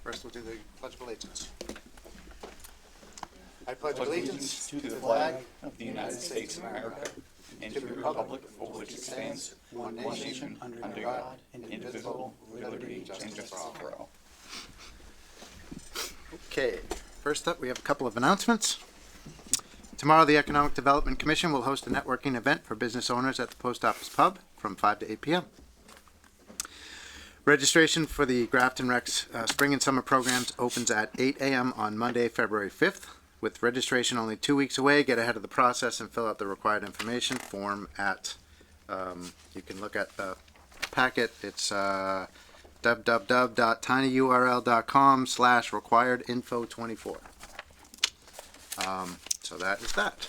First, we'll do the Pledge of Allegiance. I pledge allegiance to the flag of the United States of America and to the republic for which it stands, one nation, under God, indivisible, with liberty and justice for all. Okay, first up, we have a couple of announcements. Tomorrow, the Economic Development Commission will host a networking event for business owners at the Post Office Pub from 5 to 8 p.m. Registration for the Grafton Recs Spring and Summer programs opens at 8 a.m. on Monday, February 5th. With registration only 2 weeks away, get ahead of the process and fill out the required information form at, you can look at the packet, it's www.tinyurl.com/requiredinfo24. So that is that.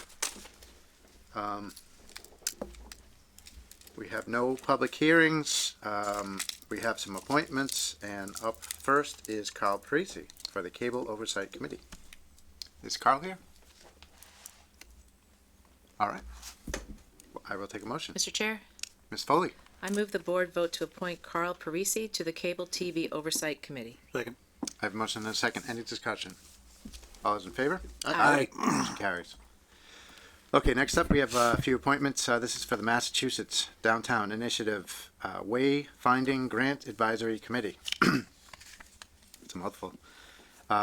We have no public hearings. We have some appointments, and up first is Carl Parisi for the Cable Oversight Committee. Is Carl here? All right. Well, I will take a motion. Mr. Chair, Ms. Foley. I move the board vote to appoint Carl Parisi to the Cable TV Oversight Committee. Second. I have a motion and a second. Any discussion? All those in favor? Aye. Motion carries. Okay, next up we have a few appointments. This is for the Massachusetts Downtown Initiative Wayfinding Grant Advisory Committee. It's a mouthful.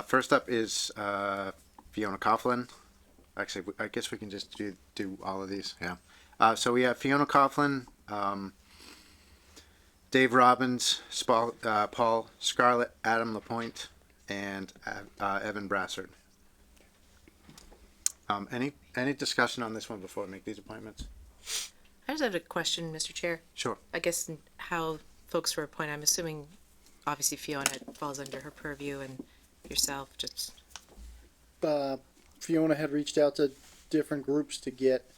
First up is Fiona Coughlin. Actually, I guess we can just do all of these. Yeah. So we have Fiona Coughlin, Dave Robbins, Paul Scarlett, Adam Lapointe, and Evan Brassard. Any discussion on this one before we make these appointments? I just have a question, Mr. Chair. Sure. I guess how folks were appointed, I'm assuming obviously Fiona falls under her purview and yourself just. Fiona had reached out to different groups to get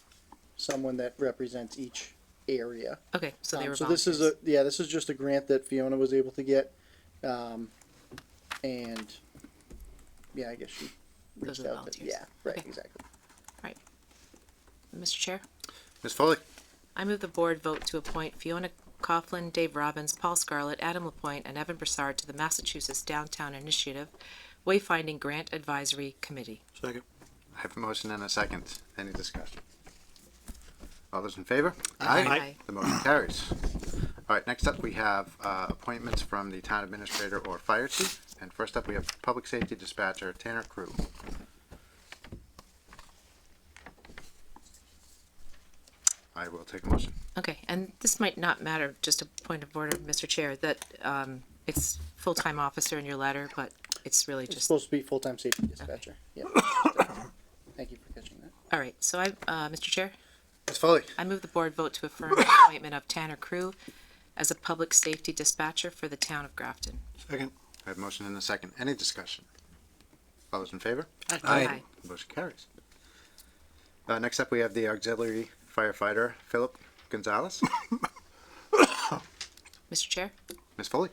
someone that represents each area. Okay, so they were So this is this is just a grant that Fiona was able to get, and yeah, I guess she Those reached are the out to, volunteers. yeah, right, Okay. exactly. Right. Mr. Chair, Ms. Foley. I move the board vote to appoint Fiona Coughlin, Dave Robbins, Paul Scarlett, Adam Lapointe, and Evan Brassard to the Massachusetts Downtown Initiative Wayfinding Grant Advisory Committee. Second. I have a motion and a second. Any discussion? All those in favor? Aye. The motion carries. All right, next up we have appointments from the town administrator or fire chief. And first up we have public safety dispatcher Tanner Crew. I will take a motion. Okay, and this might not matter, just a point of order, Mr. Chair, that it's full-time officer in your letter, but it's really It's just, supposed to be full-time safety dispatcher. Yeah. Thank you for catching that. all right, so Mr. Chair, Ms. Foley. I move the board vote to affirm the appointment of Tanner Crew as a public safety dispatcher for the town of Grafton. Second. I have a motion and a second. Any discussion? All those in favor? Aye. The motion carries. Next up we have the auxiliary firefighter Philip Gonzalez. Mr. Chair, Ms. Foley.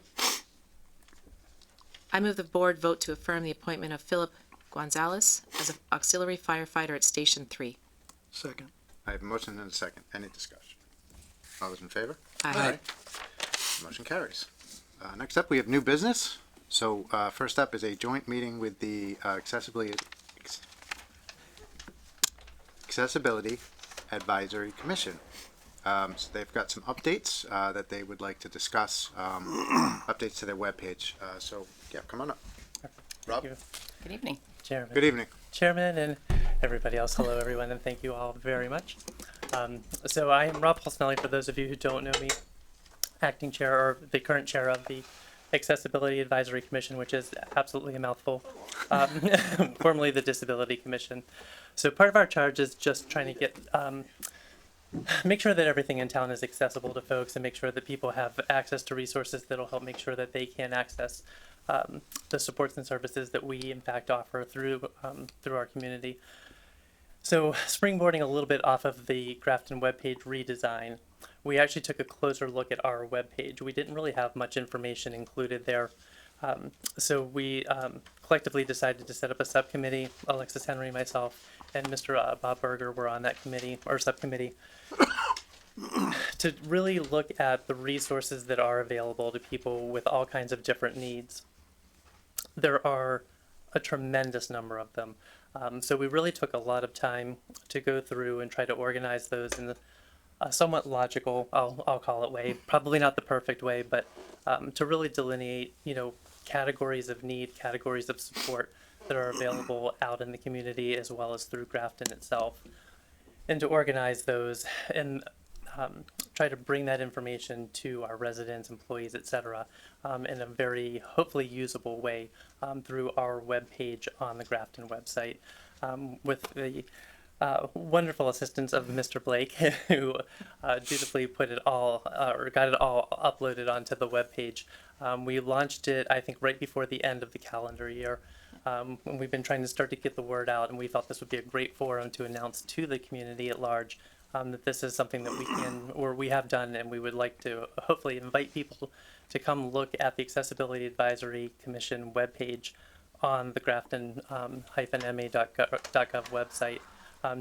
I move the board vote to affirm the appointment of Philip Gonzalez as an auxiliary firefighter at Station 3. Second. I have a motion and a second. Any discussion? All those in favor? Aye. Motion carries. Next up, we have new business. So first up is a joint meeting with the Accessibility Advisory Commission. So they've got some updates that they would like to discuss, updates to their webpage. So yeah, come on up. Rob, you. Good evening. Chairman. good evening. Chairman and everybody else. Hello, everyone, and thank you all very much. So I am Rob Polsnelli, for those of you who don't know me, acting chair or the current chair of the Accessibility Advisory Commission, which is absolutely a mouthful, formerly the Disability Commission. So part of our charge is just trying to get make sure that everything in town is accessible to folks and make sure that people have access to resources that will help make sure that they can access the supports and services that we in fact offer through our community. So springboarding a little bit off of the Grafton webpage redesign, we actually took a closer look at our webpage. We didn't really have much information included there. So we collectively decided to set up a subcommittee. Alexis Henry, myself, and Mr. Bob Berger were on that committee or subcommittee to really look at the resources that are available to people with all kinds of different needs. there are a tremendous number of them. So we really took a lot of time to go through and try to organize those in a somewhat logical, I'll call it way, probably not the perfect way, but to really delineate, categories of need, categories of support that are available out in the community as well as through Grafton itself, and to organize those and try to bring that information to our residents, employees, etc., in a very hopefully usable way through our webpage on the Grafton website, with the wonderful assistance of Mr. Blake, who dutifully put it all or got it all uploaded onto the webpage. We launched it, I think, right before the end of the calendar year. And we've been trying to start to get the word out, and we thought this would be a great forum to announce to the community at large that this is something that we can, or we have done, and we would like to hopefully invite people to come look at the Accessibility Advisory Commission webpage on the Grafton-ma.gov website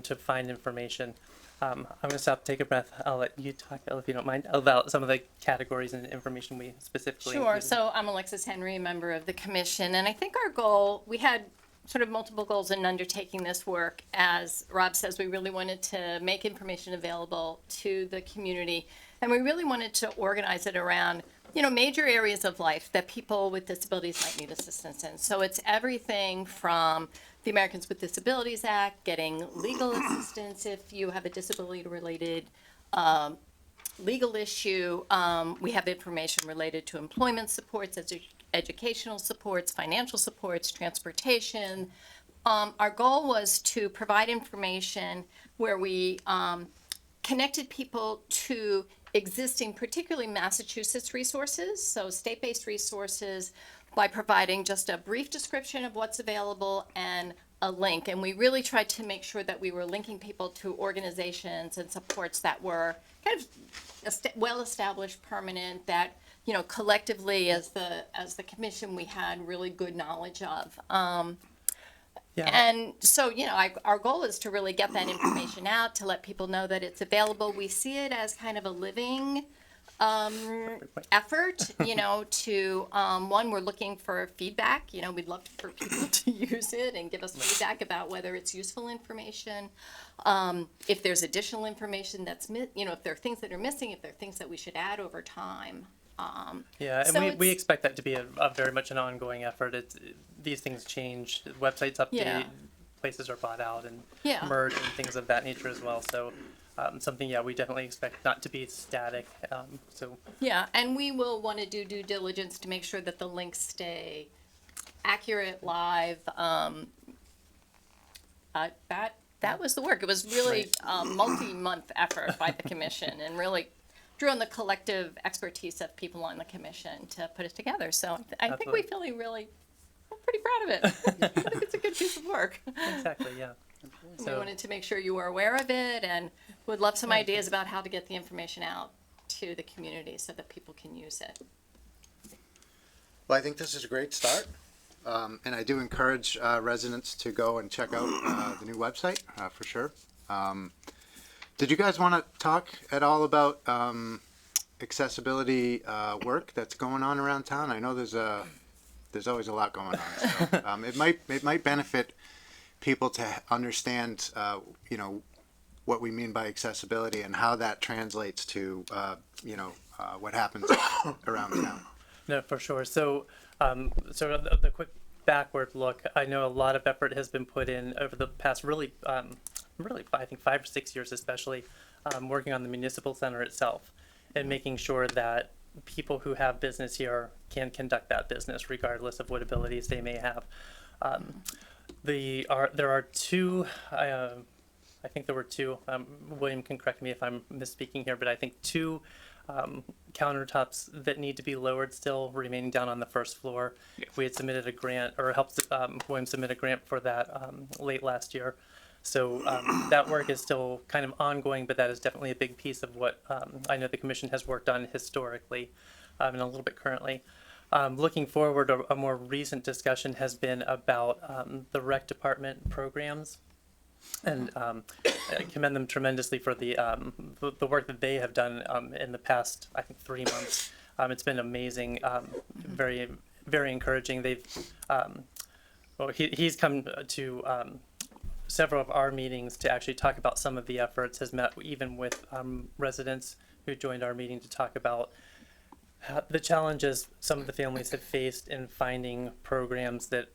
to find information. I'm going to stop, take a breath. I'll let you talk, if you don't mind, about some of the categories and information we specifically Sure. included. So I'm Alexis Henry, member of the commission, and I think our goal, we had sort of multiple goals in undertaking this work. As Rob says, we really wanted to make information available to the community, and we really wanted to organize it around, major areas of life that people with disabilities might need assistance in. So it's everything from the Americans with Disabilities Act, getting legal assistance if you have a disability-related legal issue. We have information related to employment supports, educational supports, financial supports, transportation. Our goal was to provide information where we connected people to existing, particularly Massachusetts resources, so state-based resources, by providing just a brief description of what's available and a link. And we really tried to make sure that we were linking people to organizations and supports that were kind of well-established, permanent, that, collectively as the commission, we had really good knowledge of. Yeah. And so, our goal is to really get that information out, to let people know that it's available. We see it as kind of a living effort, to, one, we're looking for feedback. We'd love for people to use it and give us feedback about whether it's useful information. If there's additional information that's, if there are things that are missing, if there are things that we should add over time. Yeah, and So we it's- expect that to be a very much an ongoing effort. These things change, websites update, Yeah. places are bought out and Yeah. merge and things of that nature as well. So something, we definitely expect not to be static. So Yeah, and we will want to do due diligence to make sure that the links stay accurate, live. That was the work. It was really a multi-month effort by the commission, and really drew on the collective expertise of people on the commission to put it together. So I think we Absolutely. we're pretty proud of it. I think it's a good piece of work. exactly, yeah. We So wanted to make sure you were aware of it, and would love some ideas about how to get the information out to the community so that people can use it. Well, I think this is a great start. And I do encourage residents to go and check out the new website for sure. Did you guys want to talk at all about accessibility work that's going on around town? I know there's always a lot going on. So, it might benefit people to understand what we mean by accessibility and how that translates to what happens around town. no, for sure. So sort of the quick backward look. I know a lot of effort has been put in over the past really I think 5 or 6 years, especially working on the municipal center itself and making sure that people who have business here can conduct that business regardless of what abilities they may have. There are two. I think there were two. William can correct me if I'm misspeaking here, but I think two countertops that need to be lowered still remaining down on the first floor. Yes. We had submitted a grant, or helped William submit a grant for that late last year. So that work is still kind of ongoing, but that is definitely a big piece of what I know the commission has worked on historically and a little bit currently. Looking forward, a more recent discussion has been about the rec department programs. And I commend them tremendously for the work that they have done in the past, I think, 3 months. It's been amazing, very very encouraging. They've, well, he's come to several of our meetings to actually talk about some of the efforts, has met even with residents who joined our meeting to talk about the challenges some of the families have faced in finding programs that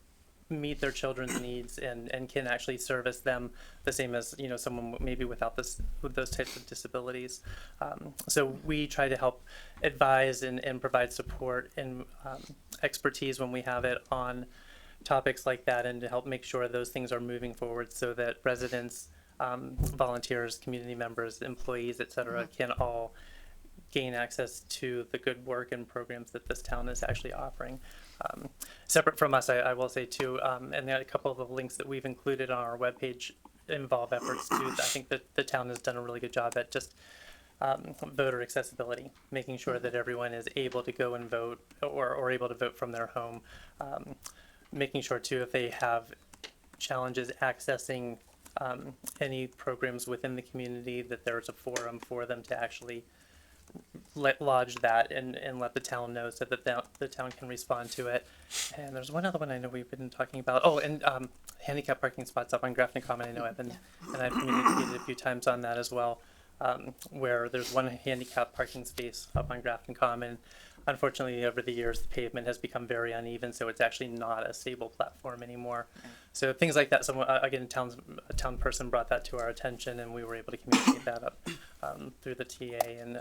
meet their children's needs and can actually service them the same as, you know, someone maybe with those types of disabilities. So we try to help advise and provide support and expertise when we have it on topics like that, and to help make sure those things are moving forward so that residents, volunteers, community members, employees, et cetera, can all gain access to the good work and programs that this town is actually offering. Separate from us, I will say too, and a couple of the links that we've included on our webpage involve efforts too. I think that the town has done a really good job at just voter accessibility, making sure that everyone is able to go and vote or able to vote from their home. Making sure too, if they have challenges accessing any programs within the community, that there's a forum for them to actually lodge that and let the town know so that the town can respond to it. And there's one other one I know we've been talking about. Oh, and handicap parking spots up on Grafton Common. I know I've communicated a few times on that as well, where there's one handicap parking space up on Grafton Common. Unfortunately, over the years, the pavement has become very uneven, so it's actually not a stable platform anymore. So things like that. Someone, again, a town person brought that to our attention, and we were able to communicate that up through the TA, and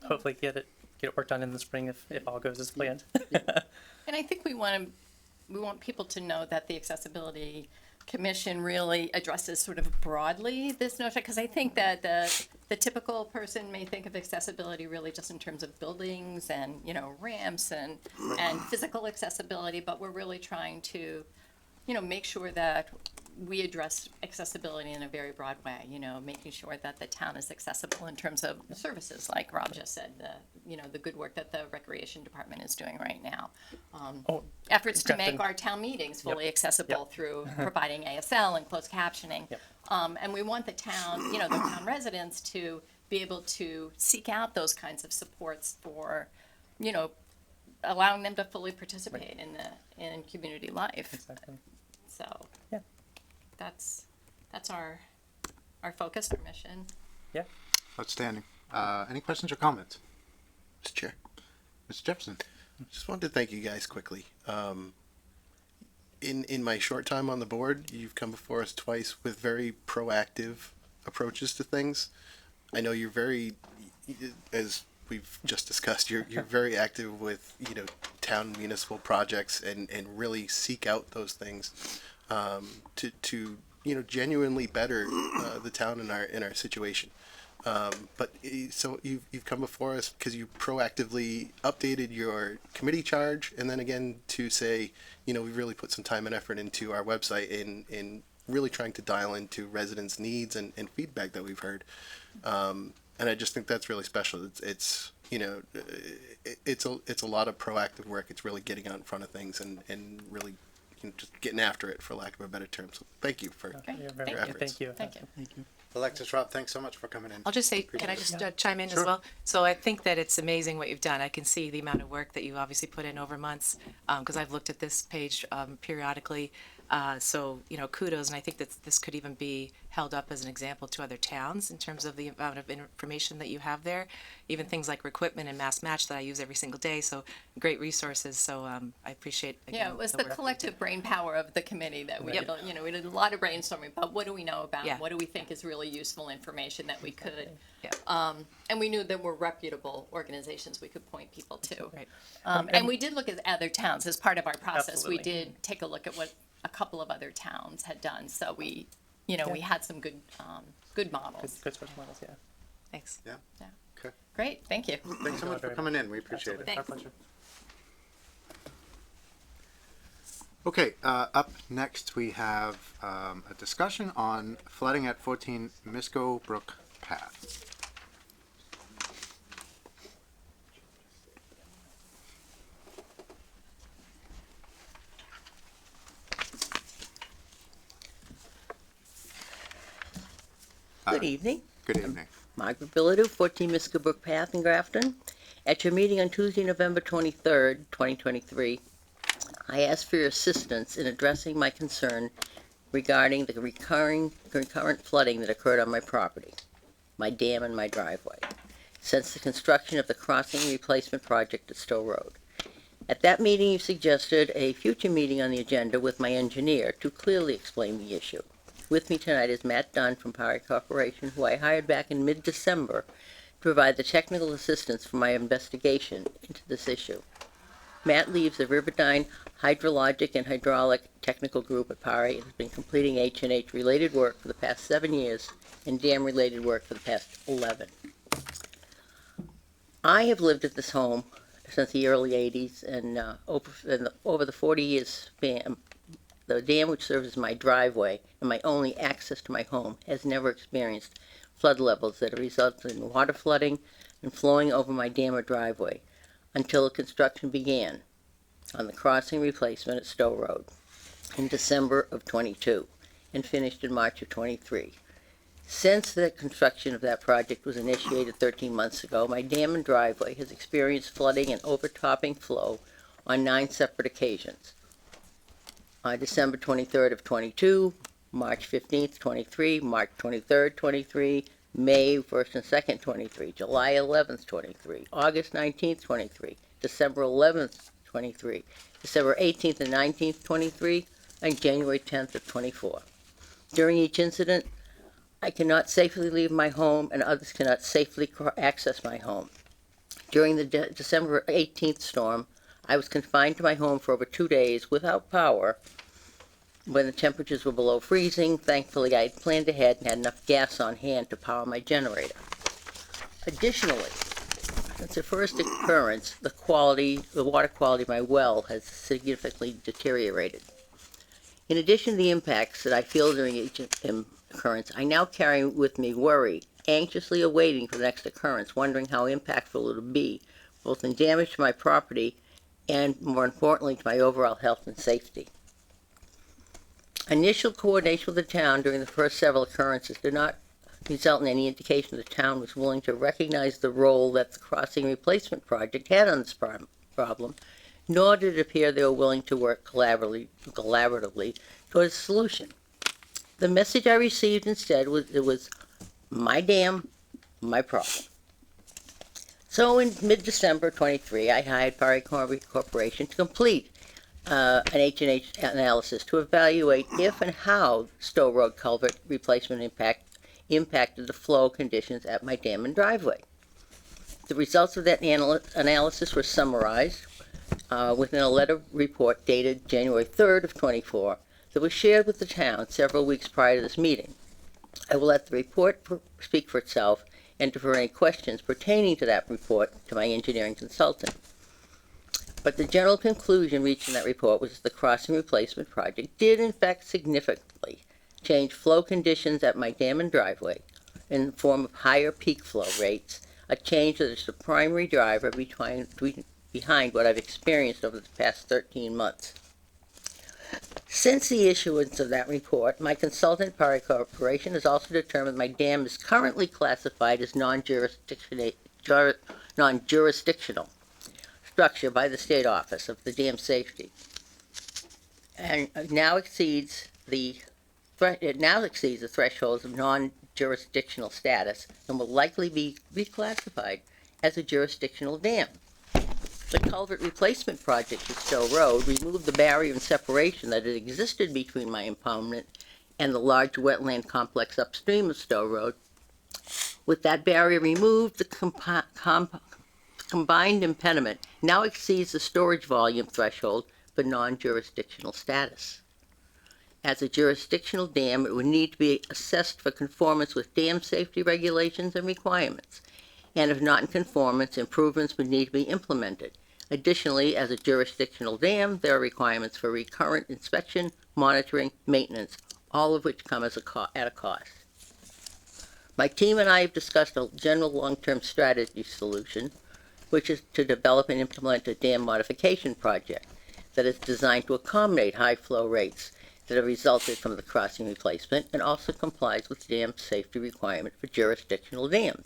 hopefully get it worked on in the spring if all goes as planned. And I think we want people to know that the Accessibility Commission really addresses sort of broadly this notion, because I think that the typical person may think of accessibility really just in terms of buildings and, you know, ramps and physical accessibility, but we're really trying to, you know, make sure that we address accessibility in a very broad way, you know, making sure that the town is accessible in terms of services, like Rob just said, the good work that the Recreation Department is doing right now. Efforts to make our town meetings fully accessible through providing ASL and closed captioning. And we want the town, you know, the town residents to be able to seek out those kinds of supports for, you know, allowing them to fully participate in community life. Exactly. So Yeah. that's our focus, our mission. Yeah. Outstanding. Any questions or comments? Mr. Chair, Mr. Jefferson? just wanted to thank you guys quickly. In my short time on the board, you've come before us twice with very proactive approaches to things. I know you're very, as we've just discussed, you're very active with, you know, town municipal projects and really seek out those things to you know, genuinely better the town in our situation. So you've come before us because you proactively updated your committee charge, and then again to say, you know, we really put some time and effort into our website in really trying to dial into residents' needs and feedback that we've heard. And I just think that's really special. It's you know, it's a lot of proactive work. It's really getting out in front of things and really, you know, just getting after it, for lack of a better term. So thank you for You're Thank very, you. thank you. Thank you. Alexis, Rob, thanks so much for coming in. I'll just say, can I just chime in Sure. as well? So I think that it's amazing what you've done. I can see the amount of work that you obviously put in over months, because I've looked at this page periodically. So, you know, kudos, and I think that this could even be held up as an example to other towns in terms of the amount of information that you have there. Even things like Requipment and Mass Match that I use every single day, so great resources. So I appreciate, again, Yeah, it was the work that you collective brain power of the committee that we Yep. did, you know, we did a lot of brainstorming about what do we know about, Yeah. what do we think is really useful information that we could. Yeah. And we knew there were reputable organizations we could point people to. Right. And we did look at other towns as part of our process. We Absolutely. did take a look at what a couple of other towns had done. So we, you know, we had some good models. Good source models, yeah. Thanks. Yeah. Yeah. Okay. Great, thank you. Thanks so much for coming in. We appreciate it. Thanks. Our pleasure. Okay, up next we have a discussion on flooding at 14 Misco Brook Path. Good evening. Good evening. Margaret Bilodeau, 14 Misco Brook Path in Grafton. At your meeting on Tuesday, November 23rd, 2023, I ask for your assistance in addressing my concern regarding the concurrent flooding that occurred on my property, my dam and my driveway, since the construction of the crossing replacement project at Stowe Road. At that meeting, you suggested a future meeting on the agenda with my engineer to clearly explain the issue. With me tonight is Matt Dunn from Power Corporation, who I hired back in mid-December to provide the technical assistance for my investigation into this issue. Matt leads the Riverdyne Hydrologic and Hydraulic Technical Group at Power and has been completing H&H related work for the past 7 years and dam related work for the past 11. I have lived at this home since the early 80s, and over the 40 years span, the dam which serves as my driveway and my only access to my home has never experienced flood levels that have resulted in water flooding and flowing over my dam or driveway until the construction began on the crossing replacement at Stowe Road in December of 22 and finished in March of 23. Since the construction of that project was initiated 13 months ago, my dam and driveway has experienced flooding and overtopping flow on 9 separate occasions. On December 23rd of 22, March 15th, 23, March 23rd, 23, May 1st and 2nd, 23, July 11th, 23, August 19th, 23, December 11th, 23, December 18th and 19th, 23, and January 10th of 24. During each incident, I cannot safely leave my home and others cannot safely access my home. During the December 18th storm, I was confined to my home for over 2 days without power when the temperatures were below freezing. Thankfully, I had planned ahead and had enough gas on hand to power my generator. Additionally, since the first occurrence, the water quality of my well has significantly deteriorated. In addition to the impacts that I feel during each occurrence, I now carry with me worry, anxiously awaiting for the next occurrence, wondering how impactful it will be, both in damage to my property and, more importantly, to my overall health and safety. Initial coordination with the town during the first several occurrences did not result in any indication the town was willing to recognize the role that the crossing replacement project had on this problem, nor did it appear they were willing to work collaboratively towards a solution. The message I received instead was it was my dam, my problem. So in mid-December 23, I hired Power Corporation to complete an H&H analysis to evaluate if and how Stowe Road culvert replacement impacted the flow conditions at my dam and driveway. The results of that analysis were summarized within a letter report dated January 3rd of 24 that was shared with the town several weeks prior to this meeting. I will let the report speak for itself and defer any questions pertaining to that report to my engineering consultant. But the general conclusion reached in that report was that the crossing replacement project did in fact significantly change flow conditions at my dam and driveway in the form of higher peak flow rates, a change that is the primary driver behind what I've experienced over the past 13 months. Since the issuance of that report, my consultant, Power Corporation, has also determined my dam is currently classified as non-jurisdictional structure by the State Office of the Dam Safety, and it now exceeds the thresholds of non-jurisdictional status and will likely be reclassified as a jurisdictional dam. The culvert replacement project at Stowe Road removed the barrier and separation that had existed between my impoundment and the large wetland complex upstream of Stowe Road. With that barrier removed, the combined impediment now exceeds the storage volume threshold for non-jurisdictional status. As a jurisdictional dam, it would need to be assessed for conformance with dam safety regulations and requirements, and if not in conformance, improvements would need to be implemented. Additionally, as a jurisdictional dam, there are requirements for recurrent inspection, monitoring, maintenance, all of which come at a cost. My team and I have discussed a general long-term strategy solution, which is to develop and implement a dam modification project that is designed to accommodate high flow rates that have resulted from the crossing replacement and also complies with dam safety requirement for jurisdictional dams.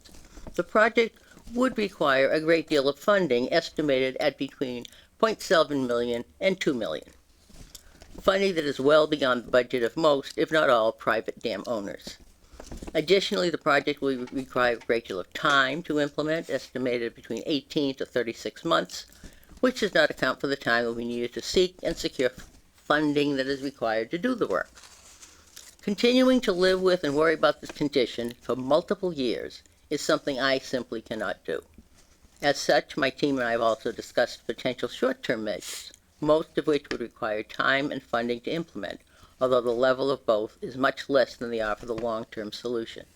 The project would require a great deal of funding, estimated at between 0.7 million, and 2 million. Funding that is well beyond the budget of most, if not all, private dam owners. Additionally, the project will require a great deal of time to implement, estimated between 18 to 36 months, which does not account for the time that we needed to seek and secure funding that is required to do the work. Continuing to live with and worry about this condition for multiple years is something I simply cannot do. As such, my team and I have also discussed potential short-term measures, most of which would require time and funding to implement, although the level of both is much less than they are for the long-term solution.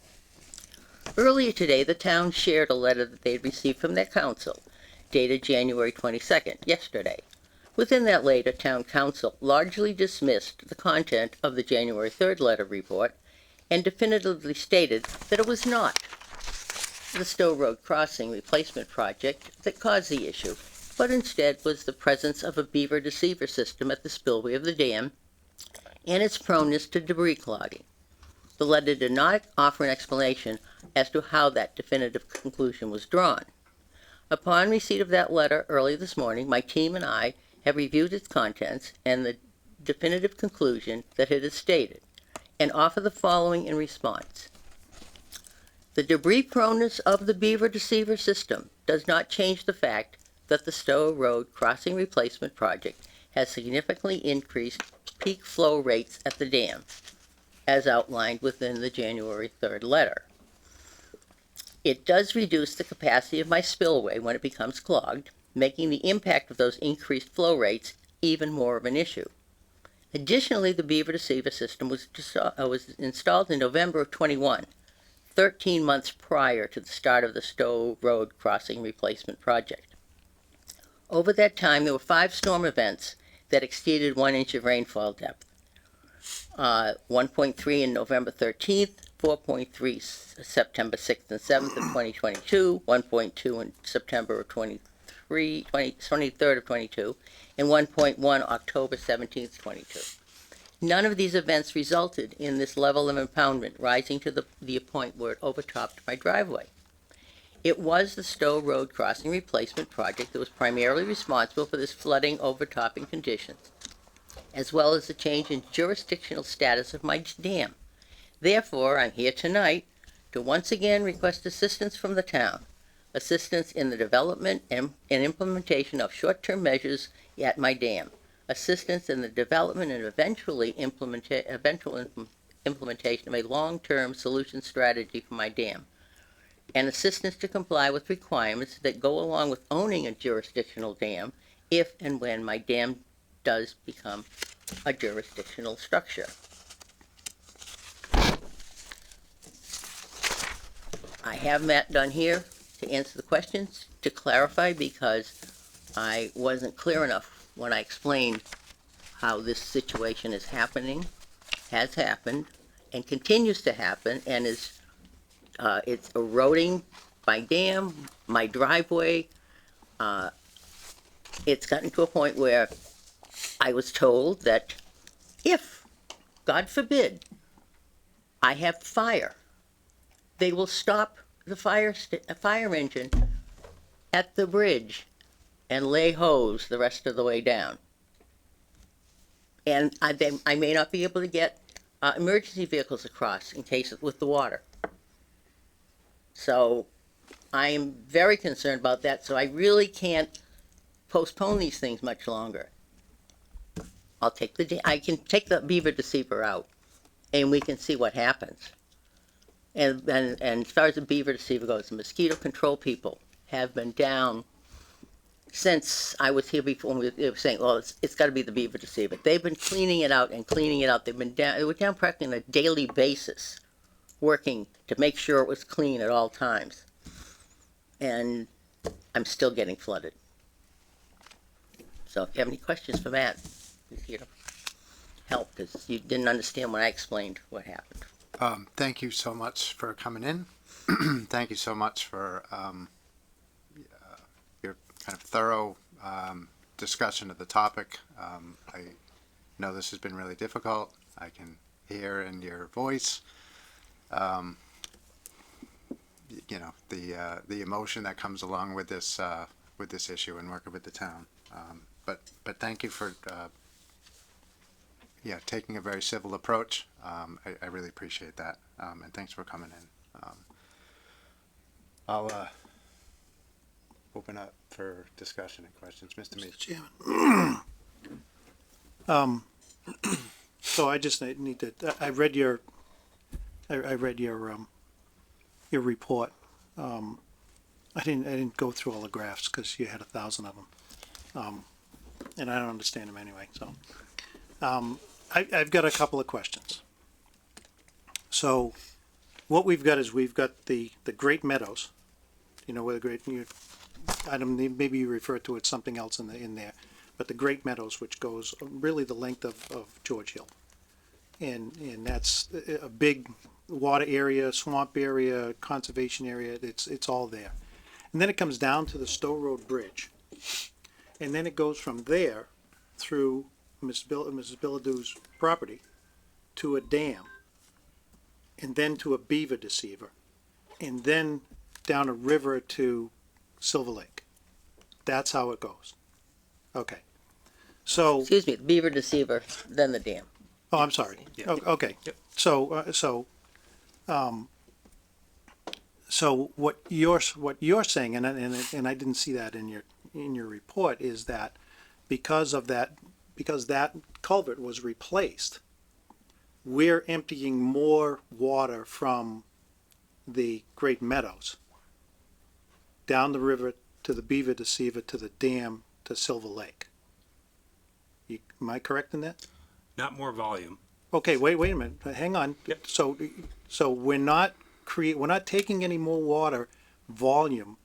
Earlier today, the town shared a letter that they had received from their council, dated January 22nd, yesterday. Within that letter, town council largely dismissed the content of the January 3rd letter report and definitively stated that it was not the Stowe Road Crossing replacement project that caused the issue, but instead was the presence of a beaver deceiver system at the spillway of the dam and its proneness to debris clogging. The letter did not offer an explanation as to how that definitive conclusion was drawn. Upon receipt of that letter early this morning, my team and I have reviewed its contents and the definitive conclusion that it is stated, and offer the following in response. The debris proneness of the beaver deceiver system does not change the fact that the Stowe Road Crossing Replacement Project has significantly increased peak flow rates at the dam, as outlined within the January 3rd letter. It does reduce the capacity of my spillway when it becomes clogged, making the impact of those increased flow rates even more of an issue. Additionally, the beaver deceiver system was installed in November of 21, 13 months prior to the start of the Stowe Road Crossing Replacement Project. Over that time, there were 5 storm events that exceeded 1 inch of rainfall depth. 1.3 in November 13th, 4.3 September 6th and 7th of 2022, 1.2 in September of 23rd of 22, and 1.1 October 17th, 22. None of these events resulted in this level of impoundment rising to the point where it overtopped my driveway. It was the Stowe Road Crossing Replacement Project that was primarily responsible for this flooding overtopping conditions, as well as the change in jurisdictional status of my dam. Therefore, I'm here tonight to once again request assistance from the town, assistance in the development and implementation of short-term measures at my dam, assistance in the development and eventual implementation of a long-term solution strategy for my dam, and assistance to comply with requirements that go along with owning a jurisdictional dam if and when my dam does become a jurisdictional structure. I have Matt done here to answer the questions, to clarify, because I wasn't clear enough when I explained how this situation is happening, has happened, and continues to happen, and is it's eroding my dam, my driveway. It's gotten to a point where I was told that if, God forbid, I have fire, they will stop the fire engine at the bridge and lay hose the rest of the way down. And I may not be able to get emergency vehicles across in case with the water. So I am very concerned about that, so I really can't postpone these things much longer. I can take the beaver deceiver out, and we can see what happens. And as far as the beaver deceiver goes, the mosquito control people have been down since I was here before. They were saying, well, it's got to be the beaver deceiver. They've been cleaning it out and cleaning it out. They were down practically on a daily basis, working to make sure it was clean at all times. And I'm still getting flooded. So if you have any questions for Matt, he's here to help, because you didn't understand when I explained what happened. Thank you so much for coming in. Thank you so much for your kind of thorough discussion of the topic. I know this has been really difficult. I can hear in your voice, the emotion that comes along with this issue and working with the town. but thank you for, yeah, taking a very civil approach. I really appreciate that. And thanks for coming in. I'll open up for discussion and questions. Mr. Mead. Chairman. So I just need to, I read your, I read your report. I didn't go through all the graphs because you had 1,000 of them. And I don't understand them anyway, so. I've got a couple of questions. So what we've got is we've got the Great Meadows, you know, where the Great, maybe you refer to it something else in there, but the Great Meadows, which goes really the length of George Hill. And that's a big water area, swamp area, conservation area, it's all there. And then it comes down to the Stowe Road Bridge. And then it goes from there through Mrs. Billadou's property to a dam, and then to a beaver deceiver, and then down a river to Silver Lake. That's how it goes. Okay. So, Excuse me, the beaver deceiver, then the dam. oh, I'm sorry. Okay. Yep. So what you're saying, and I didn't see that in your report, is that because that culvert was replaced, we're emptying more water from the Great Meadows down the river to the beaver deceiver to the dam to Silver Lake. Am I correct in that? Not more volume. Okay, wait a minute. Hang on. Yep. So we're not taking any more water volume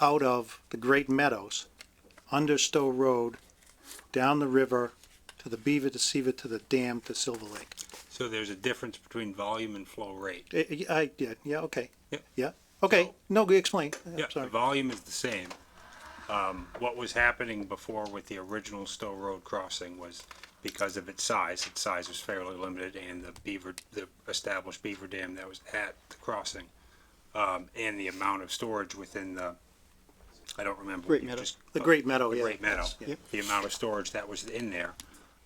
out of the Great Meadows under Stowe Road, down the river to the beaver deceiver to the dam to Silver Lake. So there's a difference between volume and flow rate. Yeah, okay. Yep. Yeah, okay. No, explain. I'm Yeah, the sorry. volume is the same. What was happening before with the original Stowe Road crossing was because of its size was fairly limited, and the established beaver dam that was at the crossing, and the amount of storage within the, I don't remember. Great you Meadow. just- The Great Meadow, The yeah. Great Meadow, Yep. the amount of storage that was in there,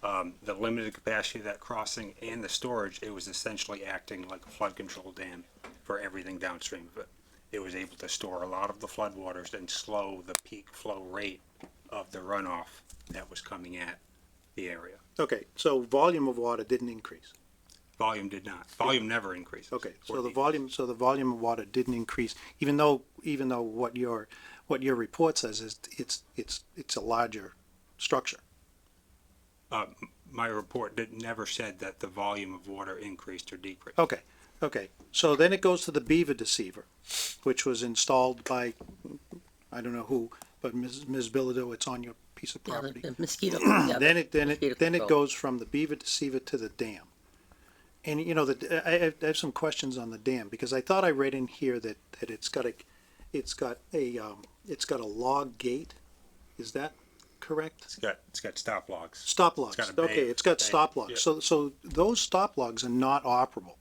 the limited capacity of that crossing and the storage, it was essentially acting like a flood control dam for everything downstream of it. It was able to store a lot of the floodwaters and slow the peak flow rate of the runoff that was coming at the area. Okay, so volume of water didn't increase. Volume did not. Volume never increases. Okay, Or so the volume of water didn't increase, even though what your report says is it's a larger structure. My report never said that the volume of water increased or decreased. Okay, so then it goes to the beaver deceiver, which was installed by, I don't know who, but Ms. Bilodeau, it's on your piece of Yeah, property. the mosquito. yeah, Then it mosquito control. goes from the beaver deceiver to the dam. And you know, I have some questions on the dam, because I thought I read in here that it's got a log gate. Is that correct? It's got stop logs. Stop logs. got a bay- Okay, it's got bay, stop logs. yeah. So those stop logs are not operable.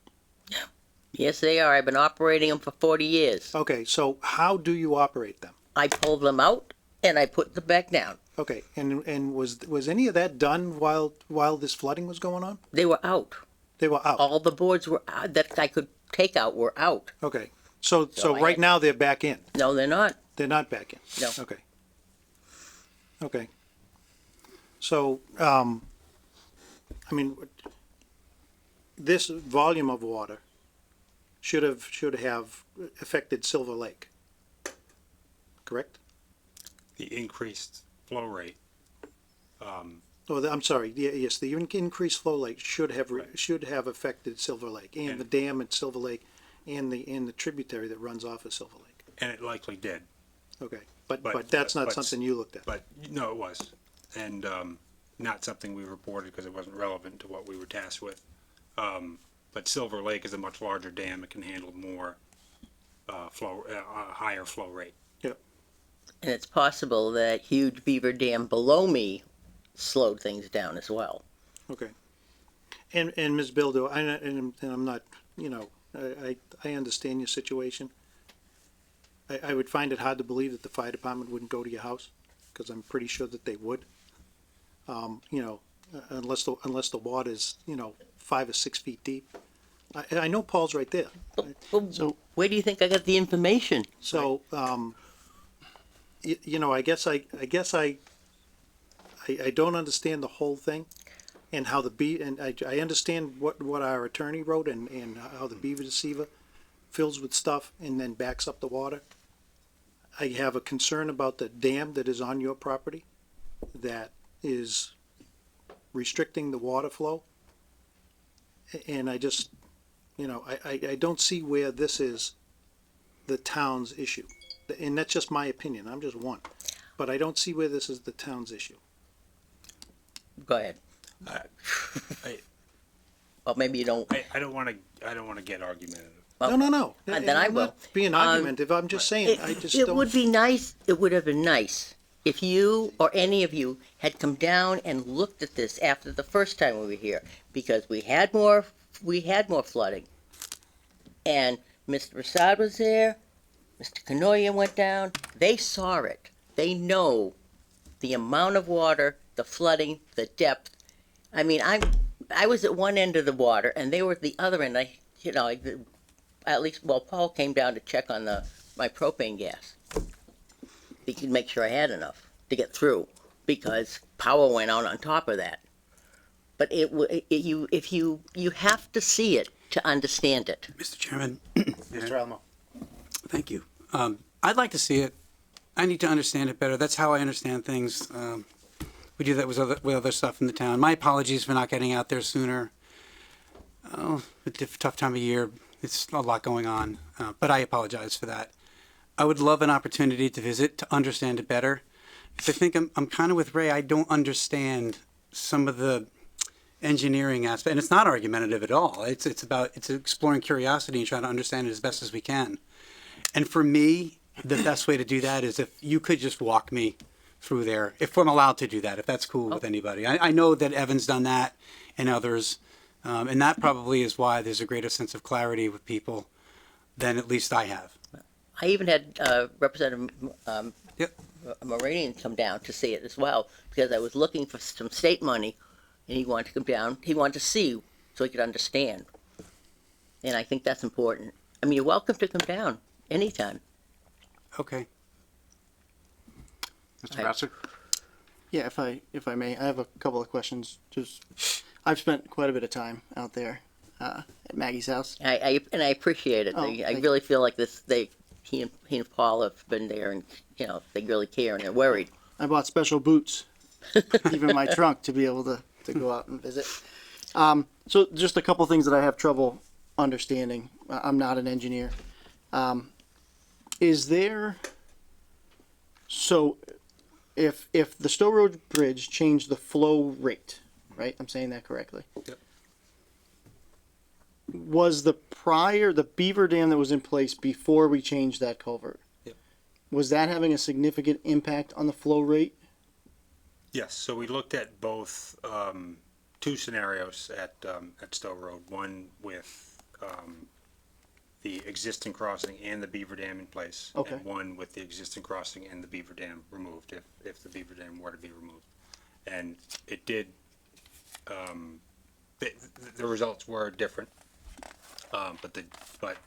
Yes, they are. I've been operating them for 40 years. Okay, so how do you operate them? I pull them out and I put them back down. Okay, and was any of that done while this flooding was going on? They were out. They were out. All the boards were out, that I could take out were out. Okay, so I right had- now they're back in. No, they're not. They're not back in. No. Okay. Okay. So, I mean, this volume of water should have affected Silver Lake. Correct? The increased flow rate. Oh, I'm sorry. Yes, the increased flow rate should have affected Silver Lake and the dam at Silver Lake and the tributary that runs off of Silver Lake. And it likely did. Okay, but But- that's not but- something you looked at. But, no, it was. And not something we reported because it wasn't relevant to what we were tasked with. But Silver Lake is a much larger dam. It can handle more higher flow rate. And it's possible that huge beaver dam below me slowed things down as well. Okay. And Ms. Bildo, and I'm not, you know, I understand your situation. I would find it hard to believe that the fire department wouldn't go to your house, because I'm pretty sure that they would. you know, unless the water's, you know, 5 or 6 feet deep. I know Paul's right there. So where do you think I got the information? So, you know, I guess I don't understand the whole thing and how and I understand what our attorney wrote and how the beaver deceiver fills with stuff and then backs up the water. I have a concern about the dam that is on your property that is restricting the water flow. And I just, you know, I don't see where this is the town's issue. And that's just my opinion. I'm just one. But I don't see where this is the town's issue. Go ahead. I- Well, maybe you don't. I don't want to get argumentative. Well, No. then I I'm will. not being argumentative. I'm just saying, I just It don't. would be nice, it would have been nice if you or any of you had come down and looked at this after the first time we were here, because we had more flooding. And Mr. Rasad was there, Mr. Canoia went down, they saw it. They know the amount of water, the flooding, the depth. I mean, I was at one end of the water and they were at the other end. At least, well, Paul came down to check on my propane gas. He could make sure I had enough to get through because power went out on top of that. But you have to see it to understand it. Mr. Chairman, Mr. Alamo. thank you. I'd like to see it. I need to understand it better. That's how I understand things. We do that with other stuff in the town. My apologies for not getting out there sooner. Oh, it's a tough time of year. It's a lot going on, but I apologize for that. I would love an opportunity to visit to understand it better. Because I think I'm kind of with Ray. I don't understand some of the engineering aspect, and it's not argumentative at all. It's exploring curiosity and trying to understand it as best as we can. And for me, the best way to do that is if you could just walk me through there, if I'm allowed to do that, if that's cool with anybody. I know that Evan's done that and others, and that probably is why there's a greater sense of clarity with people than at least I have. I even had Representative Yep. Moranian come down to see it as well because I was looking for some state money and he wanted to come down. He wanted to see so he could understand. And I think that's important. I mean, you're welcome to come down anytime. Okay. Mr. Hi. Brasser? Yeah, if I may, I have a couple of questions. Just, I've spent quite a bit of time out there at Maggie's house. I appreciate it. Oh, I thank really feel like he and Paul have been there and, you know, they really care and they're worried. I bought special boots, even my trunk, to be able to go out and visit. So just a couple things that I have trouble understanding. I'm not an engineer. Is there, so if the Stowe Road Bridge changed the flow rate, right? I'm saying that correctly. Yep. Was the beaver dam that was in place before we changed that culvert? Yep. Was that having a significant impact on the flow rate? Yes, so we looked at both, two scenarios at Stowe Road. One with, the existing crossing and the beaver dam in place. Okay. And one with the existing crossing and the beaver dam removed, if the beaver dam were to be removed. And it did, the results were different. But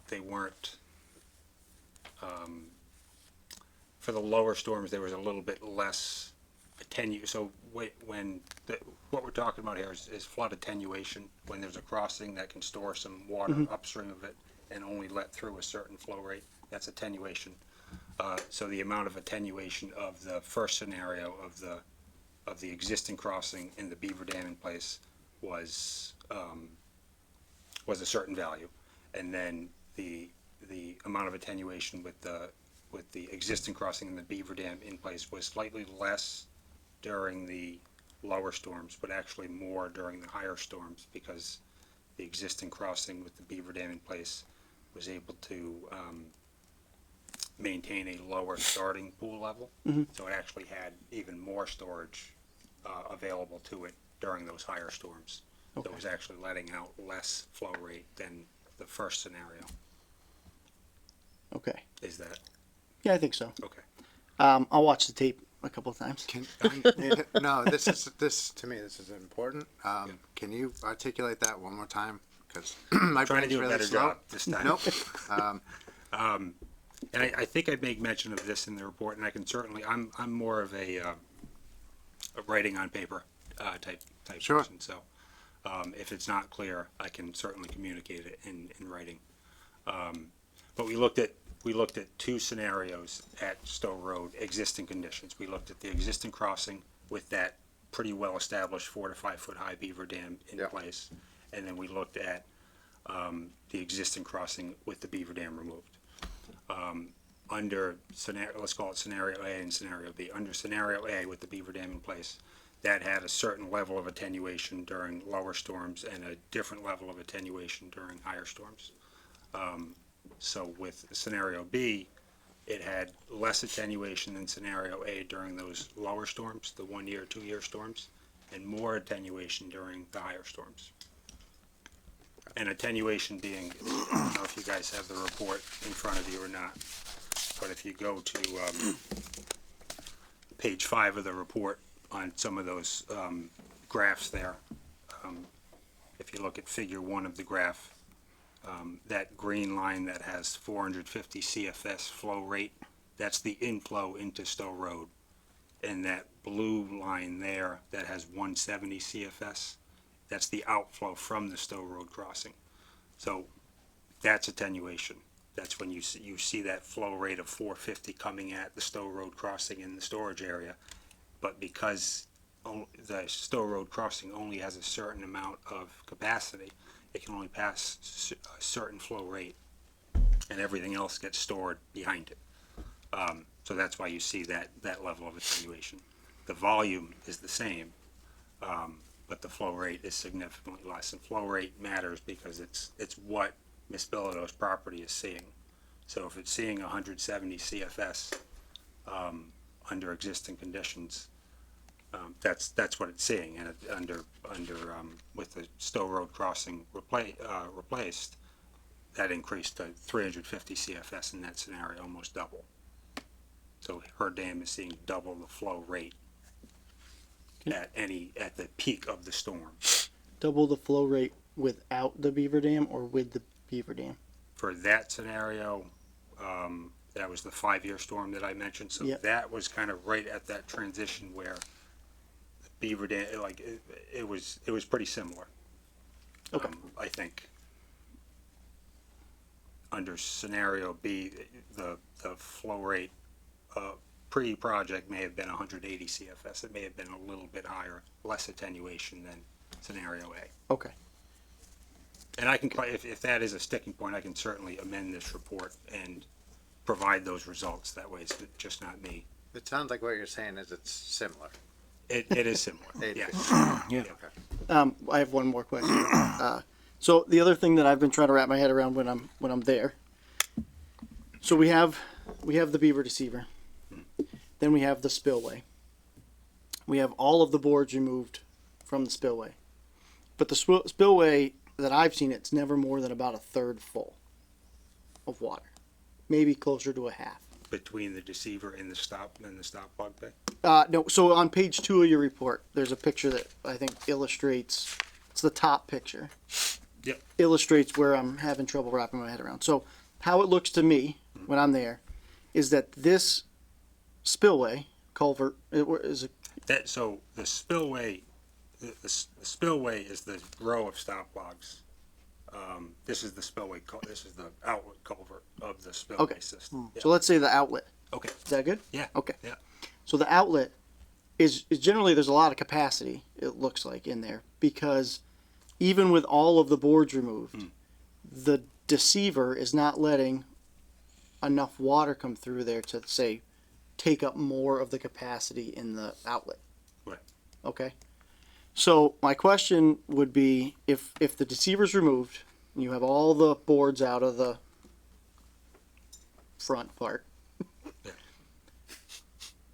they weren't, for the lower storms, there was a little bit less so what we're talking about here is flood attenuation, when there's a crossing that can store some water upstream of it and only let through a certain flow rate. That's attenuation. So the amount of attenuation of the first scenario of the existing crossing and the beaver dam in place was a certain value, and then the amount of attenuation with the existing crossing and the beaver dam in place was slightly less during the lower storms, but actually more during the higher storms, because the existing crossing with the beaver dam in place was able to maintain a lower starting pool level. So it actually had even more storage available to it during those higher storms. So it was actually letting out less flow rate than the first scenario. Okay. Is that Yeah, I think so. okay? I'll watch the tape a couple of times. No, this, to me, this is important. Can you articulate that one more time? Because my Trying to brain's do a really better slow. job this time. Nope. And I think I make mention of this in the report, and I can certainly, I'm more of a writing on paper type Sure. person. So if it's not clear, I can certainly communicate it in writing. But we looked at two scenarios at Stowe Road, existing conditions. We looked at the existing crossing with that pretty well established 4 to 5 foot high beaver dam in Yep. place, and then we looked at the existing crossing with the beaver dam removed. Under scenario, let's call it scenario A and scenario B. Under scenario A with the beaver dam in place, that had a certain level of attenuation during lower storms and a different level of attenuation during higher storms. So with scenario B, it had less attenuation than scenario A during those lower storms, the 1 year, 2 year storms, and more attenuation during the higher storms. And attenuation being, I don't know if you guys have the report in front of you or not, but if you go to page 5 of the report on some of those graphs there, if you look at figure 1 of the graph, that green line that has 450 CFS flow rate, that's the inflow into Stowe Road. And that blue line there that has 170 CFS, that's the outflow from the Stowe Road crossing. So that's attenuation. That's when you see that flow rate of 450 coming at the Stowe Road crossing in the storage area. But because the Stowe Road crossing only has a certain amount of capacity, it can only pass a certain flow rate, and everything else gets stored behind it. So that's why you see that level of attenuation. The volume is the same, but the flow rate is significantly less. And flow rate matters because it's what Miss Bilodeau's property is seeing. So if it's seeing 170 CFS under existing conditions, that's what it's seeing. And under with the Stowe Road crossing replaced, that increased to 350 CFS in that scenario, almost double. So her dam is seeing double the flow rate at the peak of the storm. Double the flow rate without the beaver dam or with the beaver dam? For that scenario, that was the 5-year storm that I mentioned. So Yep. that was kind of right at that transition where the beaver dam, it was pretty similar. Okay. I think. Under scenario B, the flow rate pre-project may have been 180 CFS. It may have been a little bit higher, less attenuation than scenario A. Okay. And I can, if that is a sticking point, I can certainly amend this report and provide those results. That way it's just not me. It sounds like what you're saying is it's similar. It is similar, yes. Yeah. I have one more question. So the other thing that I've been trying to wrap my head around when I'm there. So we have the beaver deceiver. Then we have the spillway. We have all of the boards removed from the spillway. But the spillway that I've seen, it's never more than about a third full of water. Maybe closer to a half. Between the deceiver and the stop bog bay. No, so on page 2 of your report, there's a picture that I think illustrates, it's the top picture. Yep. Illustrates where I'm having trouble wrapping my head around. So how it looks to me when I'm there is that this spillway culvert is So the spillway, the spillway is the row of stop bogs. This is the spillway. This is the outlet culvert of the spillway Okay. system. Yeah. So let's say the outlet. Okay. Is that good? Yeah. Okay. Yeah. So the outlet is generally there's a lot of capacity, it looks like, in there, because even with all of the boards removed, the deceiver is not letting enough water come through there to, say, take up more of the capacity in the outlet. Right. Okay. So my question would be, if the deceiver's removed, and you have all the boards out of the front part. Yeah.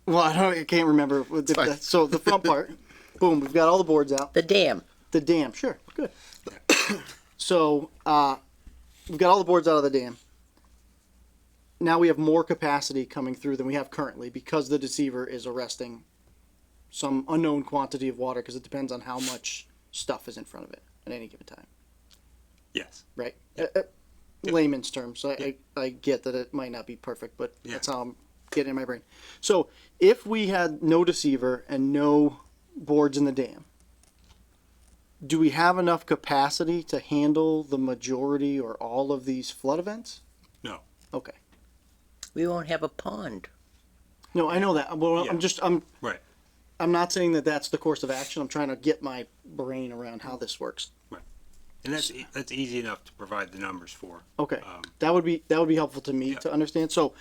Well, I can't remember. So the front part, boom, we've got all the boards out. The dam. The dam, sure, good. So we've got all the boards out of the dam. now we have more capacity coming through than we have currently because the deceiver is arresting some unknown quantity of water because it depends on how much stuff is in front of it at any given time, Yes. right? Layman's terms. I get that it might not be perfect, but Yeah. that's how I'm getting in my brain. So if we had no deceiver and no boards in the dam, do we have enough capacity to handle the majority or all of these flood events? No. Okay. We won't have a pond. No, I know that. Well, Yeah. I'm Right. not saying that that's the course of action. I'm trying to get my brain around how this works. And that's easy enough to provide the numbers for. Okay. Um, That would be helpful to me Yeah. to understand. So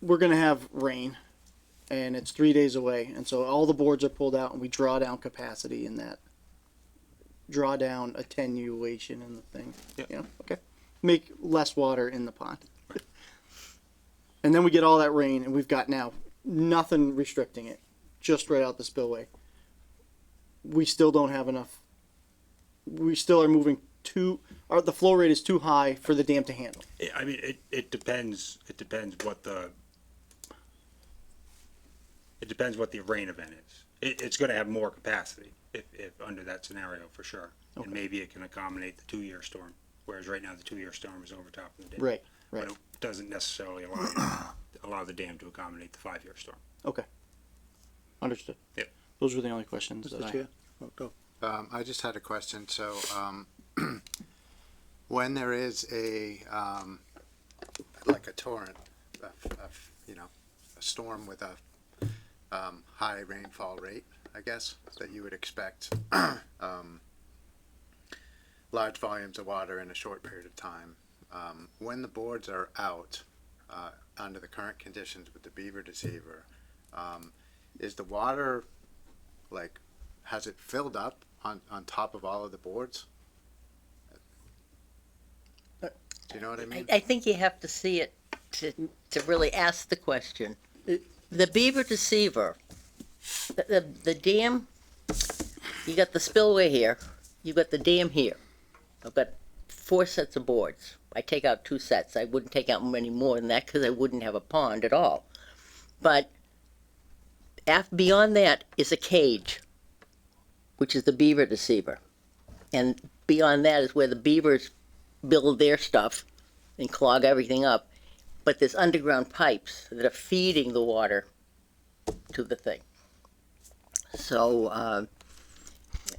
we're gonna have rain, and it's 3 days away, and so all the boards are pulled out, and we draw down capacity in that. Draw down attenuation in the thing. Yep. You know? Okay. Make less water in the pond. And then we get all that rain, and we've got now nothing restricting it, just right out the spillway. We still don't have enough. We still are moving the flow rate is too high for the dam to handle. I mean, it depends what the rain event is. It's gonna have more capacity if under that scenario for sure. Okay. And maybe it can accommodate the 2-year storm, whereas right now the 2-year storm is over top of the dam. Right, right. But it doesn't necessarily allow the dam to accommodate the 5-year storm. Okay. Understood. Yep. Those were the only questions that Mr. I Chair? Oh, go. I just had a question. So, when there is like a torrent, a storm with a high rainfall rate, I guess, that you would expect large volumes of water in a short period of time. When the boards are out, under the current conditions with the beaver deceiver, is the water, like, has it filled up on top of all of the boards? Do you know what I mean? I think you have to see it to really ask the question. The beaver deceiver, the dam, you got the spillway here, you got the dam here. I've got 4 sets of boards. I take out 2 sets. I wouldn't take out many more than that because I wouldn't have a pond at all. But beyond that is a cage, which is the beaver deceiver. And beyond that is where the beavers build their stuff and clog everything up. But there's underground pipes that are feeding the water to the thing. So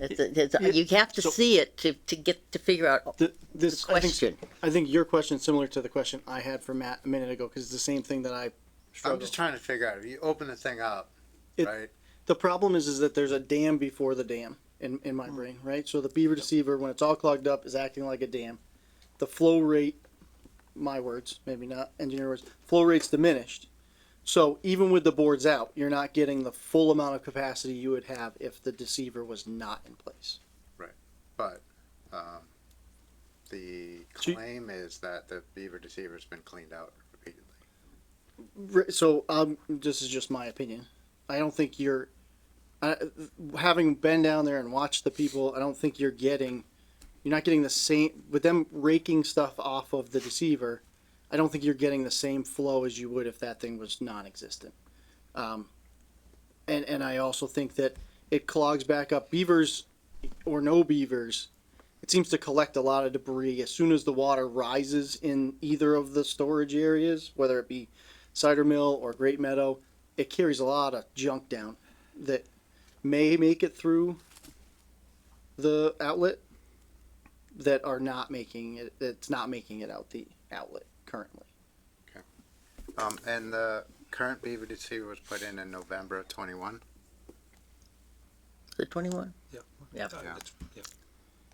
you have to see it to figure out the question. I think your question is similar to the question I had for Matt a minute ago because it's the same thing that I I'm struggled. just trying to figure out, if you open the thing up, It- right? The problem is that there's a dam before the dam in my brain, right? So the beaver deceiver, when it's all clogged up, is acting like a dam. The flow rate, my words, maybe not engineer words, flow rate's diminished. So even with the boards out, you're not getting the full amount of capacity you would have if the deceiver was not in place. But the So you- claim is that the beaver deceiver's been cleaned out repeatedly. So this is just my opinion. I don't think having been down there and watched the people, I don't think you're not getting the same, with them raking stuff off of the deceiver, I don't think you're getting the same flow as you would if that thing was non-existent. And I also think that it clogs back up. Beavers or no beavers, it seems to collect a lot of debris as soon as the water rises in either of the storage areas, whether it be Cider Mill or Great Meadow. It carries a lot of junk down that may make it through the outlet that are not making it. It's not making it out the outlet currently. And the current beaver deceiver was put in November of 21. Is it 21? Yep. Yeah. Yep.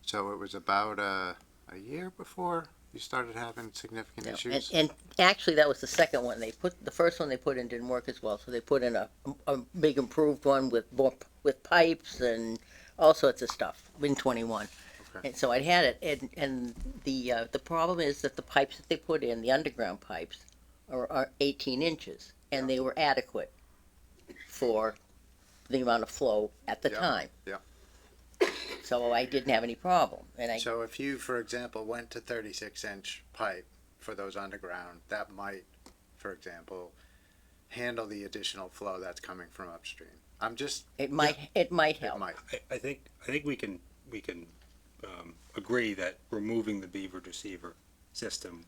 So it was about a year before you started having significant Yeah. issues. And actually, that was the second one. The first one they put in didn't work as well, so they put in a big improved one with pipes and all sorts of stuff in 21. Okay. And so I had it, and the problem is that the pipes that they put in, the underground pipes, are 18 inches, and they were adequate for the amount of flow at the Yeah. time. Yeah. So I didn't have any problem, and So if you, for example, went to 36-inch pipe for those underground that might, for example, handle the additional flow that's coming from upstream. I'm just, It might help. it might. I think we can agree that removing the beaver deceiver system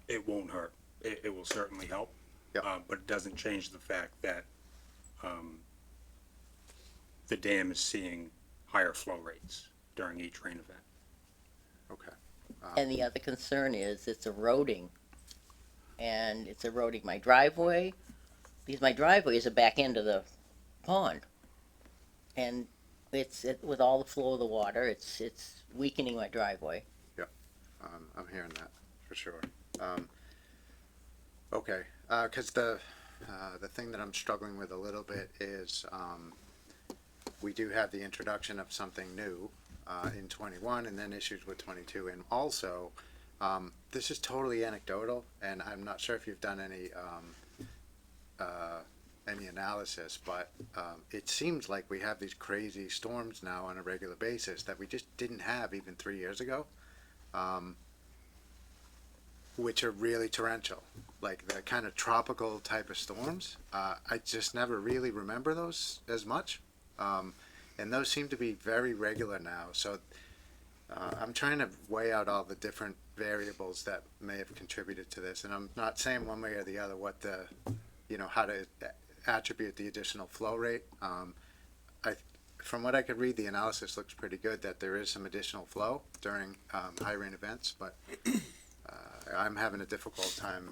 it won't hurt. It will certainly help. Yep. But it doesn't change the fact that the dam is seeing higher flow rates during each rain event. Okay. And the other concern is it's eroding. And it's eroding my driveway, because my driveway is the back end of the pond. And with all the flow of the water, it's weakening my driveway. I'm hearing that for sure. Okay, because the thing that I'm struggling with a little bit is we do have the introduction of something new in 21, and then issues with 22, and also this is totally anecdotal, and I'm not sure if you've done any analysis, but it seems like we have these crazy storms now on a regular basis that we just didn't have even 3 years ago. Which are really torrential, like the kind of tropical type of storms. I just never really remember those as much. And those seem to be very regular now. So I'm trying to weigh out all the different variables that may have contributed to this. And I'm not saying one way or the other what how to attribute the additional flow rate. From what I could read, the analysis looks pretty good that there is some additional flow during high rain events, but I'm having a difficult time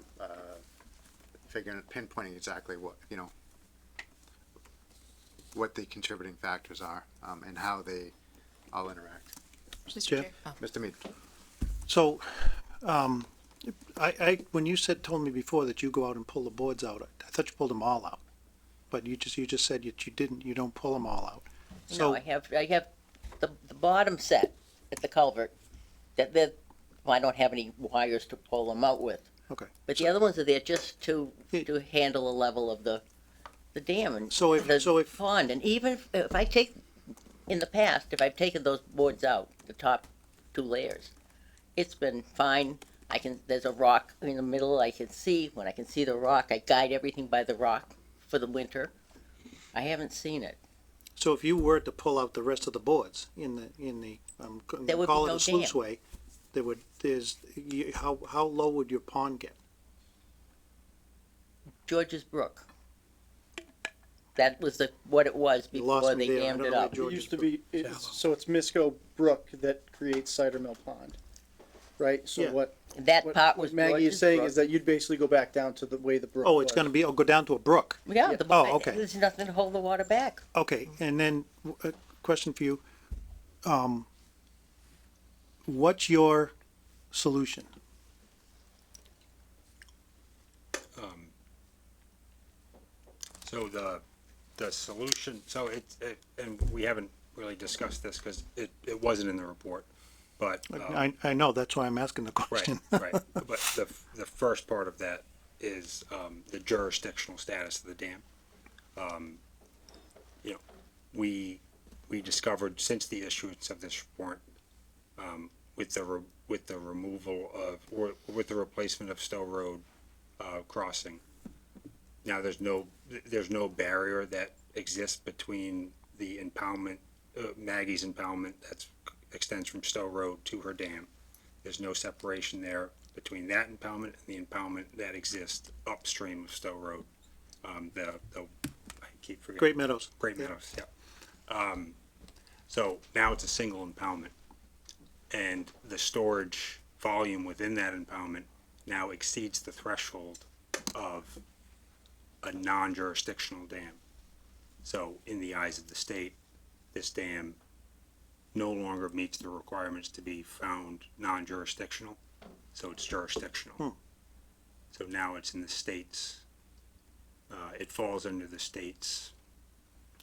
pinpointing exactly what the contributing factors are and how they all interact. Mr. Chair? Chair? Oh. Mr. Mead. So, I when you told me before that you go out and pull the boards out, I thought you pulled them all out. But you just said that you don't pull them all out. So, No, I have the bottom set at the culvert, I don't have any wires to pull them out with. okay. But the other ones are there just to handle the level of the dam and So if- the pond. And even if I take, in the past, if I've taken those boards out, the top 2 layers, it's been fine. There's a rock in the middle, when I can see the rock, I guide everything by the rock for the winter. I haven't seen it. So if you were to pull out the rest of the boards in the There would be call it no a sluice dam. way, how low would your pond get? George's Brook. That was what it was You lost before me they there. I dammed don't it know where up. George- It used to be, so it's Misco Brook that creates Cider Mill Pond, right? So Yeah. what That part was Maggie George's is saying Brook. is that you'd basically go back down to the way the brook Oh, it's was. gonna go down to a brook. Yeah, Yeah. Oh, okay. there's nothing to hold the water back. Okay, and then a question for you. What's your solution? So the solution, and we haven't really discussed this because it wasn't in the report, but. I know, that's why I'm asking the Right, question. right. But the first part of that is the jurisdictional status of the dam. We discovered since the issuance of this report, with the removal of, or with the replacement of Stowe Road crossing. Now there's no barrier that exists between the impoundment, Maggie's impoundment that extends from Stowe Road to her dam. There's no separation there between that impoundment and the impoundment that exists upstream of Stowe Road. I keep forgetting. Great Meadows. Great Meadows, yeah. So now it's a single impoundment, and the storage volume within that impoundment now exceeds the threshold of a non-jurisdictional dam. So in the eyes of the state, this dam no longer meets the requirements to be found non-jurisdictional, so it's jurisdictional. So now it's in the state's, it falls under the state's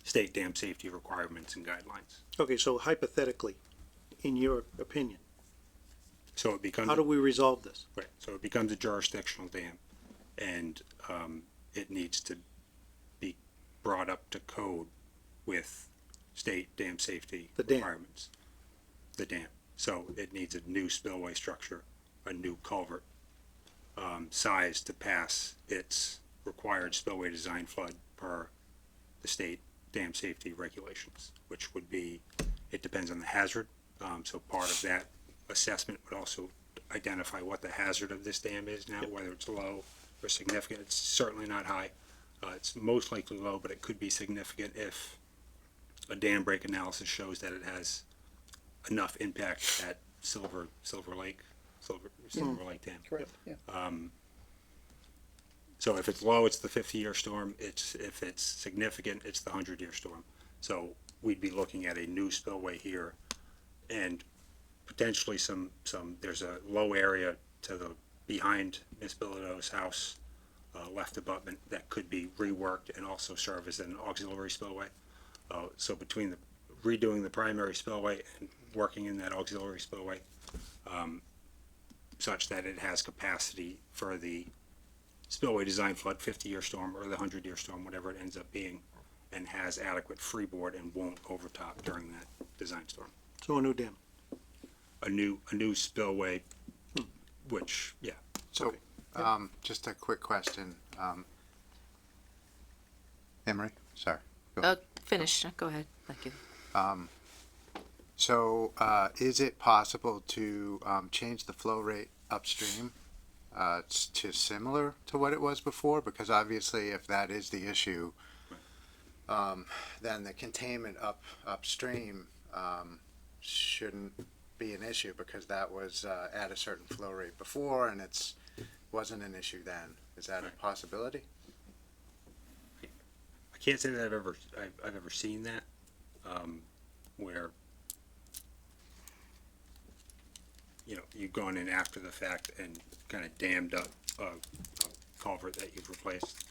state dam safety requirements and guidelines. Okay, so hypothetically, in your opinion, So it becomes. how do we resolve this? Right, so it becomes a jurisdictional dam, and it needs to be brought up to code with state dam safety The dam. requirements. The dam, so it needs a new spillway structure a new culvert size to pass its required spillway design flood per the state dam safety regulations, which would be, it depends on the hazard. So part of that assessment would also identify what the hazard of this dam is now, whether it's low or significant. It's certainly not high. It's most likely low, but it could be significant if a dam break analysis shows that it has enough impact at Silver Lake Dam. Correct, yeah. So if it's low, it's the 50-year storm. If it's significant, it's the 100-year storm. So we'd be looking at a new spillway here, and potentially there's a low area to the behind Ms. Bilodeau's house, left abutment, that could be reworked and also serve as an auxiliary spillway. So between redoing the primary spillway and working in that auxiliary spillway, such that it has capacity for the spillway design flood 50-year storm or the 100-year storm, whatever it ends up being, and has adequate freeboard and won't overtop during that design storm. So a new dam. A new spillway, which, yeah. So, just a quick question. Emery, sorry. Go ahead. Finish, go ahead, thank you. So, is it possible to change the flow rate upstream to similar to what it was before? Because obviously, if that is the issue, then the containment upstream shouldn't be an issue, because that was at a certain flow rate before, and wasn't an issue then. Is that a possibility? I can't say that I've ever seen that, where, you know, you've gone in after the fact and kind of dammed up a culvert that you've replaced.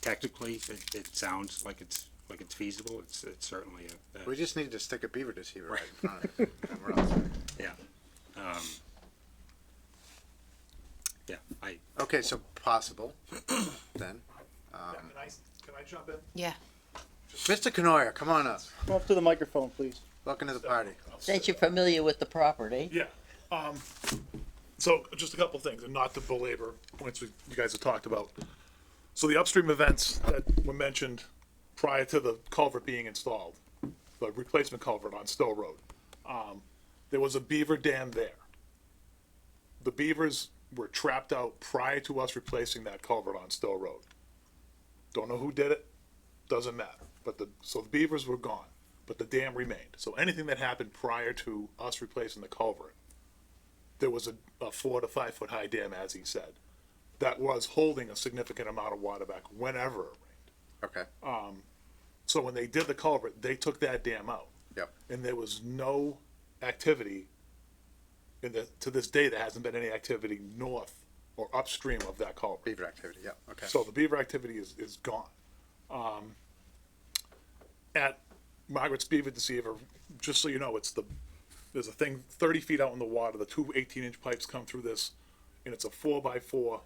Technically, it sounds like it's feasible. It's certainly We just need to stick a beaver deceiver right in front of it, and we're all set. yeah. Yeah, Okay, so possible, then. Can I jump in? Yeah. Mr. Canoyer, come on up. Come up to the microphone, please. Welcome to the party. Since you're familiar with the property. Yeah. So just a couple things, and not to belabor points you guys have talked about. So the upstream events that were mentioned prior to the culvert being installed, the replacement culvert on Stowe Road, there was a beaver dam there. The beavers were trapped out prior to us replacing that culvert on Stowe Road. Don't know who did it, doesn't matter. So the beavers were gone, but the dam remained. So anything that happened prior to us replacing the culvert, there was a 4 to 5 foot high dam, as he said, that was holding a significant amount of water back whenever it rained. Okay. So when they did the culvert, they took that dam out. Yep. And there was no activity to this day. There hasn't been any activity north or upstream of that culvert. Beaver activity, yep, okay. So the beaver activity is gone. At Margaret's Beaver Deceiver, just so you know, there's a thing 30 feet out in the water. The two 18-inch pipes come through this, and it's a 4x4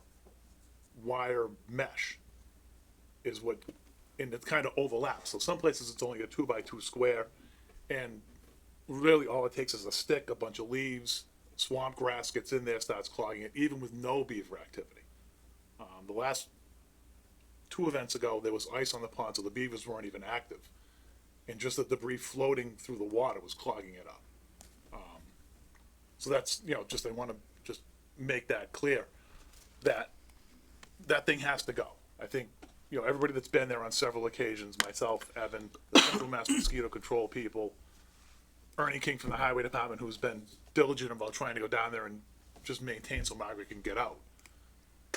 wire mesh. And it kind of overlaps. So some places it's only a 2x2 square, and really all it takes is a stick, a bunch of leaves, swamp grass gets in there, starts clogging it, even with no beaver activity. The last 2 events ago, there was ice on the pond, so the beavers weren't even active. And just the debris floating through the water was clogging it up. So that's, I want to just make that clear, that thing has to go. I think, everybody that's been there on several occasions, myself, Evan, the Central Mass Mosquito Control people, Ernie King from the Highway Department, who's been diligent about trying to go down there and just maintain so Margaret can get out.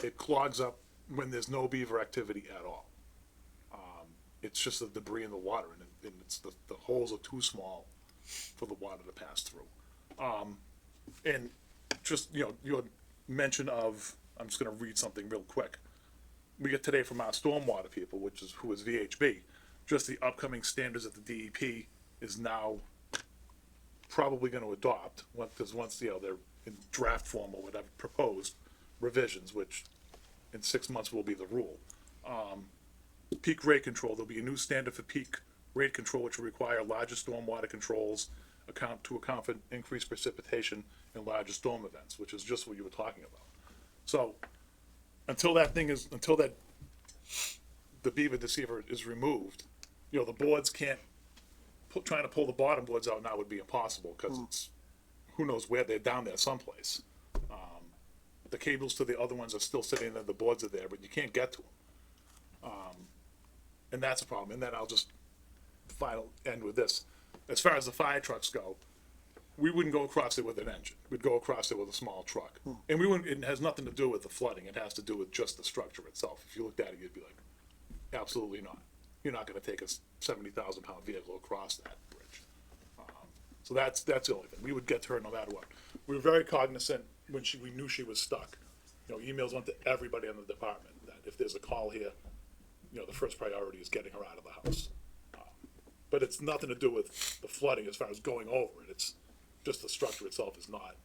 It clogs up when there's no beaver activity at all. It's just the debris in the water, and it's the holes are too small for the water to pass through. And just, your mention of, I'm just gonna read something real quick. We get today from our stormwater people, who is VHB, just the upcoming standards that the DEP is now probably gonna adopt, because once, they're in draft form or whatever, proposed revisions, which in 6 months will be the rule. Peak rate control, there'll be a new standard for peak rate control, which will require larger stormwater controls, account for increased precipitation and larger storm events, which is just what you were talking about. So, until the beaver deceiver is removed, you know, the boards can't, trying to pull the bottom boards out now would be impossible, cause it's, who knows where, they're down there someplace. The cables to the other ones are still sitting there, the boards are there, but you can't get to them. And that's a problem, and then I'll just end with this. As far as the fire trucks go, we wouldn't go across it with an engine. We'd go across it with a small truck. And we wouldn't, it has nothing to do with the flooding. It has to do with just the structure itself. If you looked at it, you'd be like, absolutely not. You're not gonna take a 70,000 pound vehicle across that bridge. So that's the only thing. We would get to her no matter what. We were very cognizant when we knew she was stuck. You know, emails went to everybody in the department that if there's a call here, you know, the first priority is getting her out of the house. But it's nothing to do with the flooding as far as going over it. It's just the structure itself is not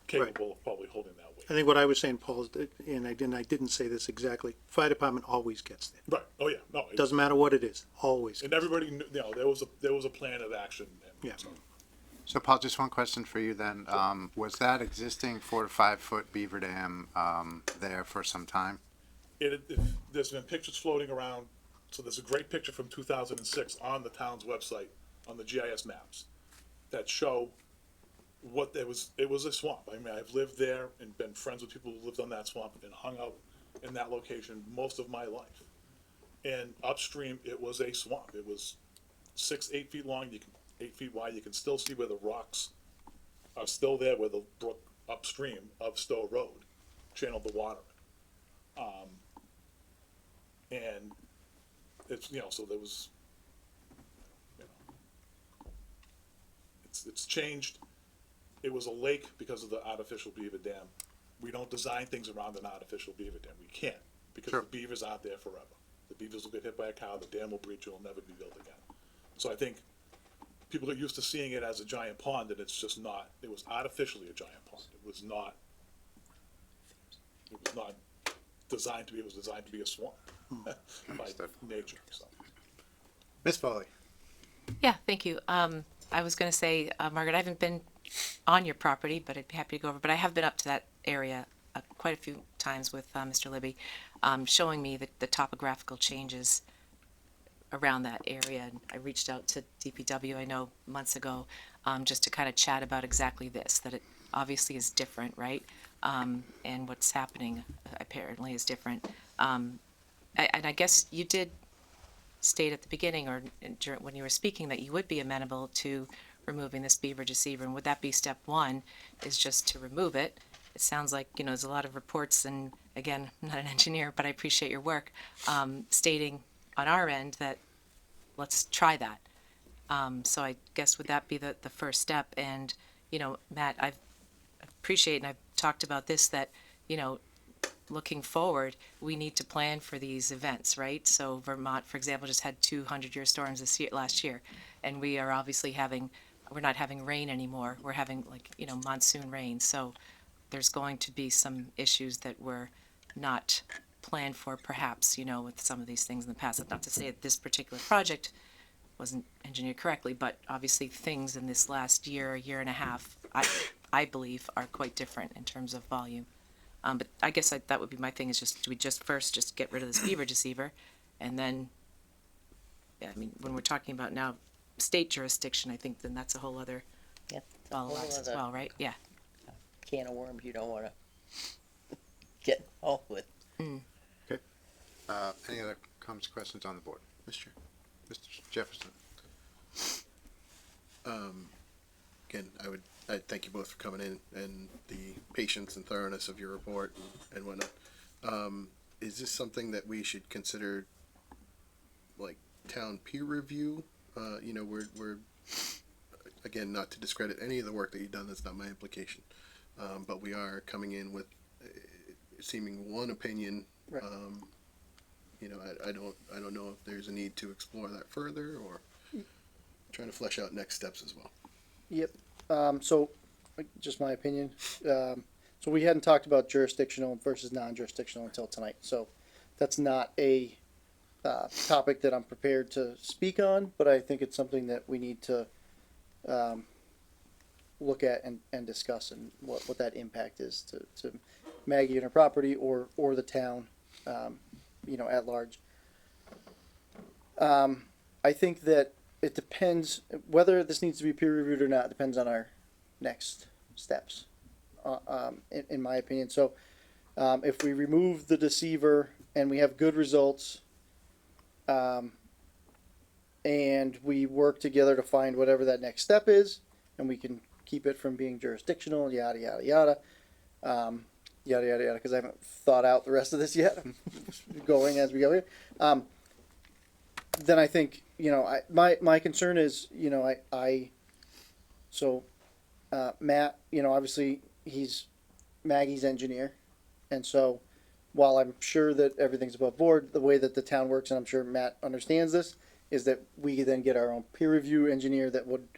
capable of probably holding that weight. I think what I was saying, Paul, is that, and I didn't say this exactly, fire department always gets there. Right, oh yeah, no. Doesn't matter what it is, always. And everybody knew, you know, there was a plan of action. And Yeah. So Paul, just one question for you then. Was that existing 4 to 5 foot beaver dam, there for some time? There's been pictures floating around, so there's a great picture from 2006 on the town's website, on the GIS maps, that show what it was a swamp. I mean, I've lived there and been friends with people who lived on that swamp and hung out in that location most of my life. And upstream, it was a swamp. It was 8 feet long, 8 feet wide. You can still see where the rocks are still there, where the brook upstream of Stowe Road channeled the water. And it's, you know, so there was, you know, it's changed. It was a lake because of the artificial beaver dam. We don't design things around an artificial beaver dam. We can't, because Sure. the beavers aren't there forever. The beavers will get hit by a cow, the dam will breach, it will never be built again. So I think people get used to seeing it as a giant pond, and it's just not. It was artificially a giant pond. It was not designed to be. It was designed to be a swamp by Understood. nature. So. Miss Foley? Yeah, thank you. I was going to say, Margaret, I haven't been on your property, but I'd be happy to go over. But I have been up to that area quite a few times with Mr. Libby, showing me the topographical changes around that area. And I reached out to DPW, I know, months ago, just to kind of chat about exactly this, that it obviously is different, right? And what's happening apparently is different. And I guess you did state at the beginning or when you were speaking that you would be amenable to removing this beaver deceiver, and would that be step one, is just to remove it? It sounds like, you know, there's a lot of reports, and again, I'm not an engineer, but I appreciate your work, stating on our end that let's try that. So I guess would that be the first step? And, you know, Matt, I appreciate, and I've talked about this, that, you know, looking forward, we need to plan for these events, right? So Vermont, for example, just had 200-year storms last year, and we are obviously we're not having rain anymore. We're having, like, you know, monsoon rain. So there's going to be some issues that were not planned for, perhaps, you know, with some of these things in the past. Not to say that this particular project wasn't engineered correctly, but obviously things in this last year and a half, I believe, are quite different in terms of volume. But I guess that would be my thing, is just, do we just first get rid of this beaver deceiver? And then, yeah, I mean, when we're talking about now state jurisdiction, I think then that's a whole other Yeah, ball of wax as well, right? Yeah. can of worms you don't wanna get involved with. Any other comments, questions on the board? Mr. Mr. Jefferson? Again, I thank you both for coming in and the patience and thoroughness of your report and whatnot. Is this something that we should consider, like, town peer review? You know, we're again, not to discredit any of the work that you've done, that's not my implication. But we are coming in with seeming one opinion. Right. You know, I don't know if there's a need to explore that further, or trying to flesh out next steps as well. Yep. So, just my opinion. So we hadn't talked about jurisdictional versus non-jurisdictional until tonight. So that's not a topic that I'm prepared to speak on, but I think it's something that we need to look at and discuss, and what that impact is to Maggie and her property, or the town, at large. I think that it depends whether this needs to be peer reviewed or not. Depends on our next steps, in my opinion. So, if we remove the deceiver and we have good results, and we work together to find whatever that next step is, and we can keep it from being jurisdictional, yada yada yada, yada yada yada. Because I haven't thought out the rest of this yet. I'm going as we go here. Then I think my concern is Matt, obviously he's Maggie's engineer, and so while I'm sure that everything's above board, the way that the town works, and I'm sure Matt understands this, is that we then get our own peer review engineer that would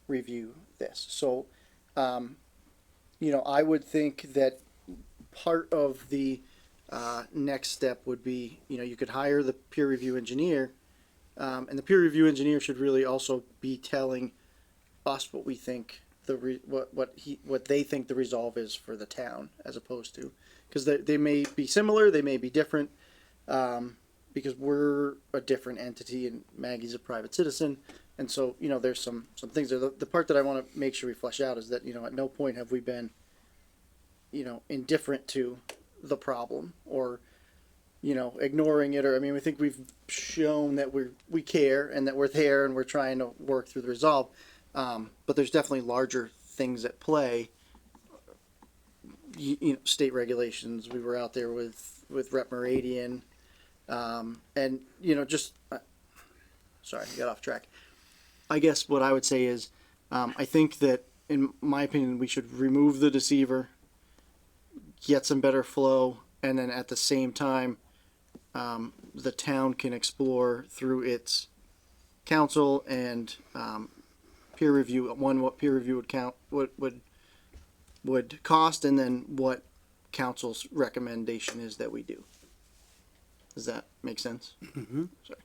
review this. So, I would think that part of the next step would be, you could hire the peer review engineer, and the peer review engineer should really also be telling us what we think what they think the resolve is for the town, as opposed to, because they may be similar, they may be different, because we're a different entity and Maggie's a private citizen, and so there's some things there. The part that I want to make sure we flesh out is that at no point have we been indifferent to the problem, or ignoring it, or we think we've shown that we care and that we're there and we're trying to work through the resolve. But there's definitely larger things at play. State regulations. We were out there with Rep Meridian, and sorry, I got off track. I guess what I would say is, I think that, in my opinion, we should remove the deceiver, get some better flow, and then at the same time, the town can explore through its council and peer review, what peer review would count, would cost, and then what council's recommendation is that we do. Does that make sense? Mm-hmm. Sorry,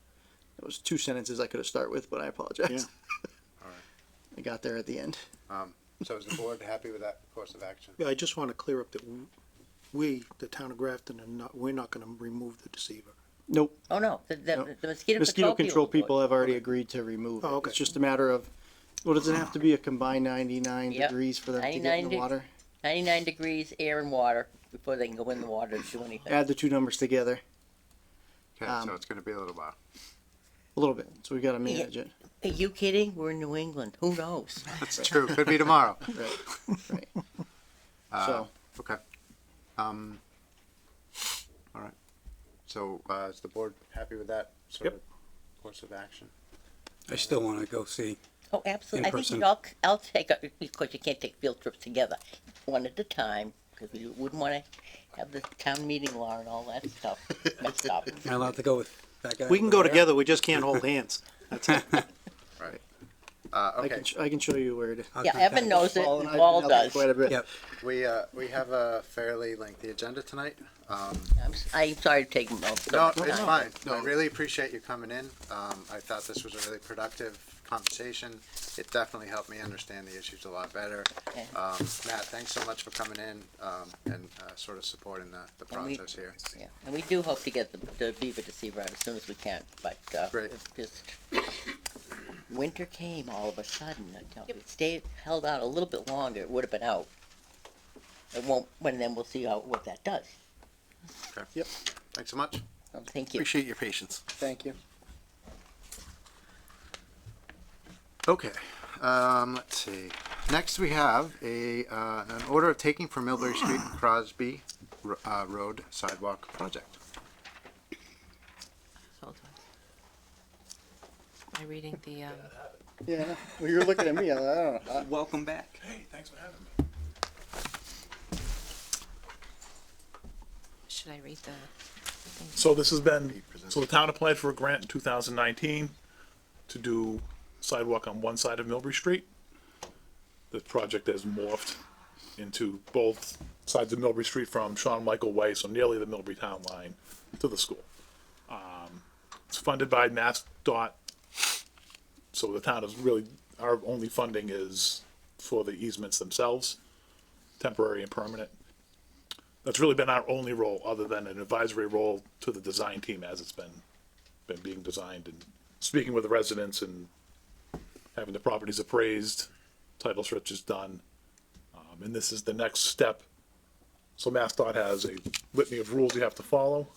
that was 2 sentences I could have started with, but I apologize. Yeah. All right. I got there at the end. So is the board happy with that course of action? Yeah, I just want to clear up that we, the town of Grafton, we're not going to remove the deceiver. Nope. Oh, no, the mosquito, Mosquito control would. people have already agreed to remove it. Oh, okay. It's just a matter of, does it have to be a combined 99 Yep. degrees for them to get in 99 the water? 99 degrees, air and water, before they can go in the water to do anything. Add the two numbers together Okay, so it's gonna be a little while. a little bit, so we gotta manage it. Are you kidding? We're in New England. Who knows? That's true, could be tomorrow. Right. So, Okay. All right. So, is the board happy with that sort of course of action? I still want to go see. Oh, absolutely. I think person. I'll take, because you can't take field trips together, one at a time, because we wouldn't want to have the town meeting law and all that stuff messed up. Am I allowed to go with that guy? We can over go there? together, we just can't hold hands. That's it. Right. I Okay, can show you where it is. I'll Yeah, contact Evan knows it, Paul and I have Paul been out there does. quite a bit. Yep. we have a fairly lengthy agenda tonight. I'm sorry to take most No, of it. it's fine. I really appreciate you coming in. I thought this was a really productive conversation. It definitely helped me understand the issues a lot better. Okay. Matt, thanks so much for coming in, and sort of supporting the And we- process here. Yeah, and we do hope to get the beaver deceiver out as soon as we can, but, Great. it's just, winter came all of a sudden. If it stayed, held out a little bit longer, it would have been out. It won't, and then we'll see what that does. Okay. Yep. Thanks so much. Thank you. Appreciate your patience. Thank you. Okay, let's see. Next, we have an order of taking for Millbury Street and Crosby Road sidewalk project. Hold on. Am I reading the, Yeah, well, you're looking at me. I don't know. Welcome back. Hey, thanks for having me. should I read the thing? So this has been, so the town applied for a grant in 2019 to do sidewalk on one side of Millbury Street. The project has morphed into both sides of Millbury Street from Sean Michael Way, so nearly the Millbury town line, to the school. It's funded by Mass Dot, so the town is really our only funding is for the easements themselves, temporary and permanent. That's really been our only role, other than an advisory role to the design team as it's been being designed, and speaking with the residents and having the properties appraised, title search is done. And this is the next step. So MassDOT has a litany of rules you have to follow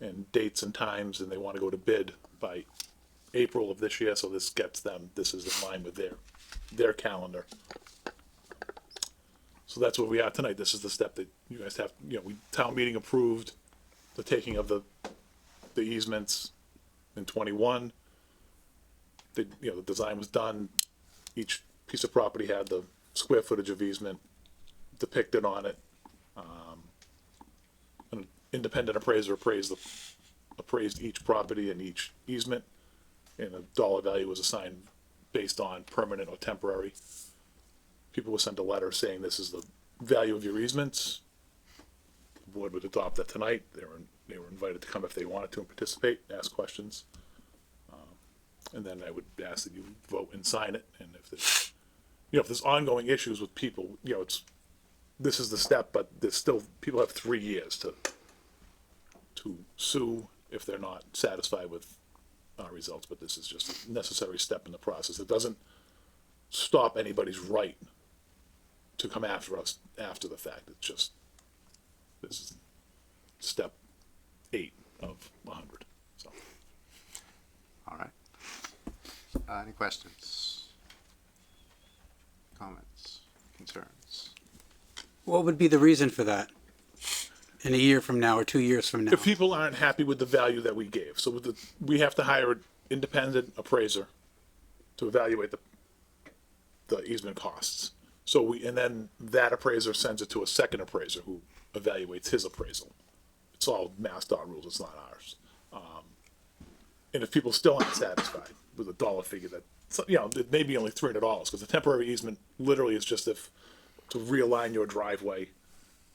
and dates and times, and they want to go to bid by April of this year, so this gets them, this is in line with their calendar. So that's where we are tonight. This is the step that you guys have, town meeting approved the taking of the easements in 21. The design was done. Each piece of property had the square footage of easement depicted on it. An independent appraiser appraised each property and each easement, and a dollar value was assigned based on permanent or temporary. People would send a letter saying this is the value of your easements. The board would adopt that tonight. They were invited to come if they wanted to and participate, ask questions. And then I would ask that you vote and sign it. And if there's ongoing issues with people, this is the step, but there's still, people have 3 years to sue if they're not satisfied with our results. But this is just a necessary step in the process. It doesn't stop anybody's right to come after us after the fact. It's just, this is step 8 of 100. So. All right. Any questions? Comments? Concerns? What would be the reason for that? In a year from now or 2 years from now? If people aren't happy with the value that we gave, so we have to hire an independent appraiser to evaluate the easement costs. And then that appraiser sends it to a second appraiser who evaluates his appraisal. It's all MassDOT rules, it's not ours. And if people still aren't satisfied with a dollar figure it may be only $300, because the temporary easement literally is just to realign your driveway,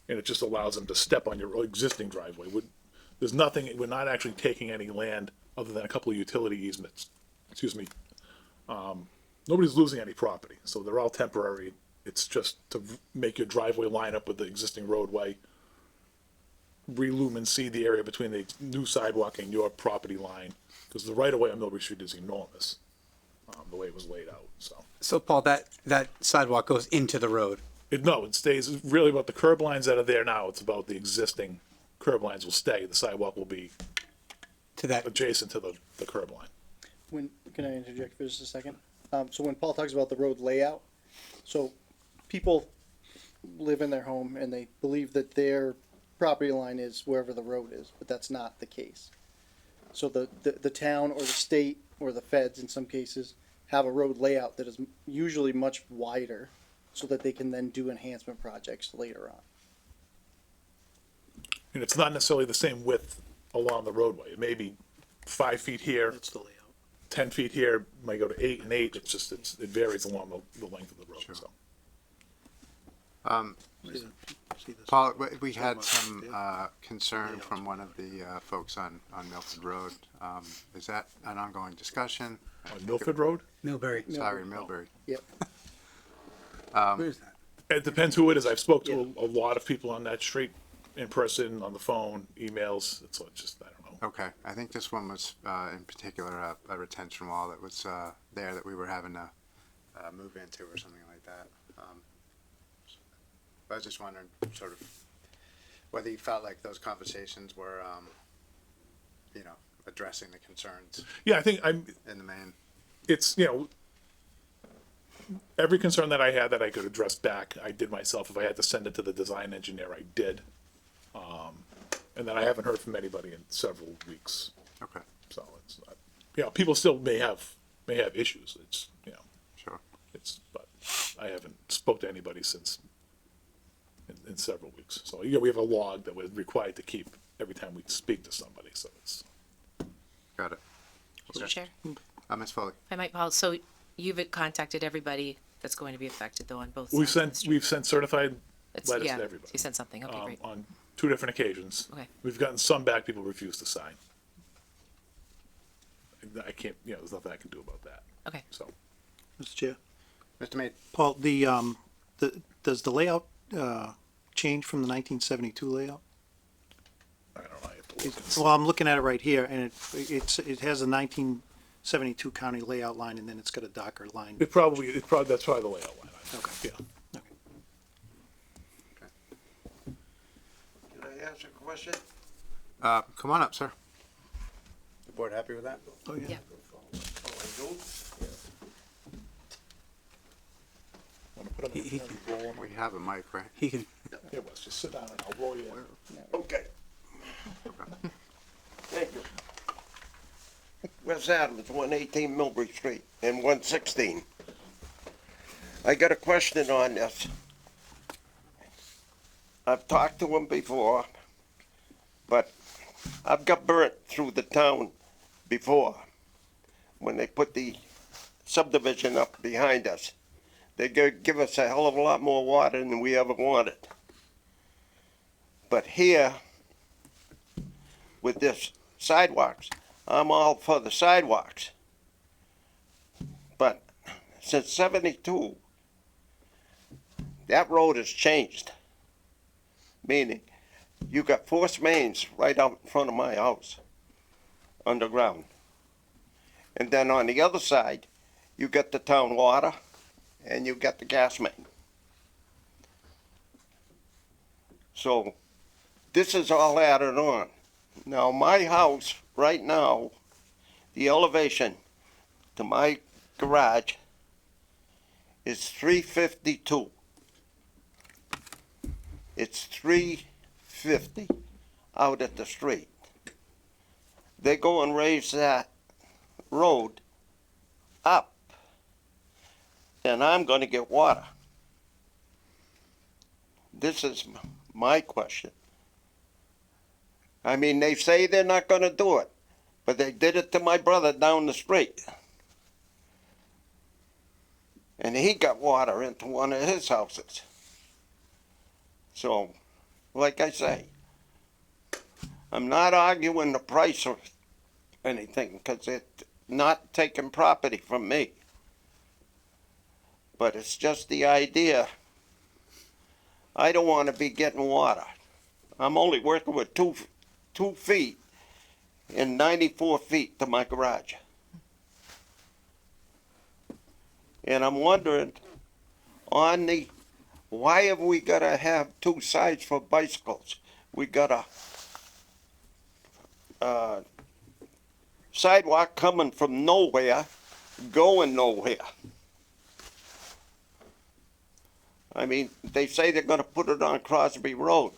and it just allows them to step on your existing driveway. There's nothing, we're not actually taking any land other than a couple of utility easements. Excuse me. Nobody's losing any property, so they're all temporary. It's just to make your driveway line up with the existing roadway, relumen seed the area between the new sidewalk and your property line, because the right-of-way on Millbury Street is enormous, the way it was laid out, so. So Paul, that sidewalk goes into the road. It stays really about the curb lines that are there now. It's about the existing curb lines will stay. The sidewalk will be To that, adjacent to the curb line. Can I interject for just a second? So when Paul talks about the road layout, so people live in their home and they believe that their property line is wherever the road is, but that's not the case. So the town or the state or the feds in some cases have a road layout that is usually much wider so that they can then do enhancement projects later on. And it's not necessarily the same width along the roadway. It may be 5 feet here, That's the layout. 10 feet here, might go to 8 and 8. It's just, it varies along the length of the road, so. See this? Paul, we had some concern from one of the folks on Milford Road. Is that an ongoing discussion? On Milford Road? Millbury. Sorry, Millbury. Yep. Where is that? It depends who it is. I've spoke to a lot of people on that street, in person, on the phone, emails. It's just, I don't know. Okay, I think this one was in particular a retention wall that was there that we were having to move into or something like that. I was just wondering sort of whether you felt like those conversations were, addressing the concerns Yeah, I think in the main. it's, every concern that I had that I could address back, I did myself. If I had to send it to the design engineer, I did. And then I haven't heard from anybody in several weeks. Okay, So it's not, people still may have issues. It's, sure. but I haven't spoke to anybody since in several weeks. So, we have a log that we're required to keep every time we speak to somebody. So it's, Got it. Mr. Chair, Ms. Foley. I might, Paul, so you've contacted everybody that's going to be affected though on both we've sides of the street? sent certified It's- letters yeah, to everybody. You sent something, okay, great. On 2 different occasions. Okay. We've gotten some back, people refuse to sign. I can't, there's nothing I can do about that, Okay, so. Mr. Chair. Mr. Maid, Paul, does the layout, change from the 1972 layout? I don't know, I have to look and see. Well, I'm looking at it right here, and it has a 1972 county layout line, and then it's got a darker line. That's probably the layout line. Okay. Yeah. Can I ask a question? come on up, sir. The board happy with that? Oh, yeah. Yeah. Oh, I do? Wanna put on the He- roll 'em? We have a mic, right? He can, Here, Wes, just sit down and I'll roll you in. Okay. Thank you. Wes Adams, 118 Millbury Street, and 116. I got a question on this. I've talked to him before, but I've got burnt through the town before when they put the subdivision up behind us. They give us a hell of a lot more water than we ever wanted. But here, with this sidewalks, I'm all for the sidewalks. But since 72, that road has changed. Meaning, you got force mains right out in front of my house, underground. And then on the other side, you got the town water, and you got the gas main. So, this is all added on. Now, my house, right now, the elevation to my garage is 352. It's 350 out at the street. They go and raise that road up, then I'm gonna get water. This is my question. I mean, they say they're not gonna do it, but they did it to my brother down the street. And he got water into one of his houses. So, like I say, I'm not arguing the price or anything, because it's not taking property from me. But it's just the idea. I don't want to be getting water. I'm only working with two feet and 94 feet to my garage. And I'm wondering, why have we got to have two sides for bicycles? We got a sidewalk coming from nowhere, going nowhere. I mean, they say they're gonna put it on Crosby Road.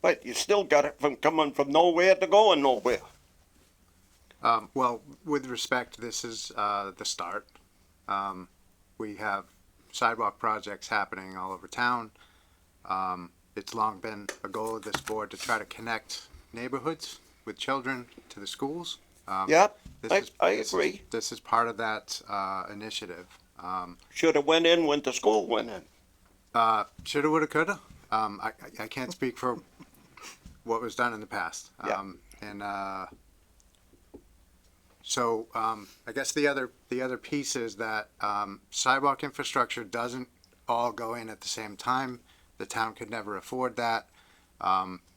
But you still got it from coming from nowhere to going nowhere. Well, with respect, this is the start. We have sidewalk projects happening all over town. It's long been a goal of this board to try to connect neighborhoods with children to the schools. Yep, This I is- agree. This is part of that initiative. Should have went in when the school went in. Shoulda, woulda, coulda. I can't speak for what was done in the past. Yeah. So I guess the other piece is that sidewalk infrastructure doesn't all go in at the same time. The town could never afford that.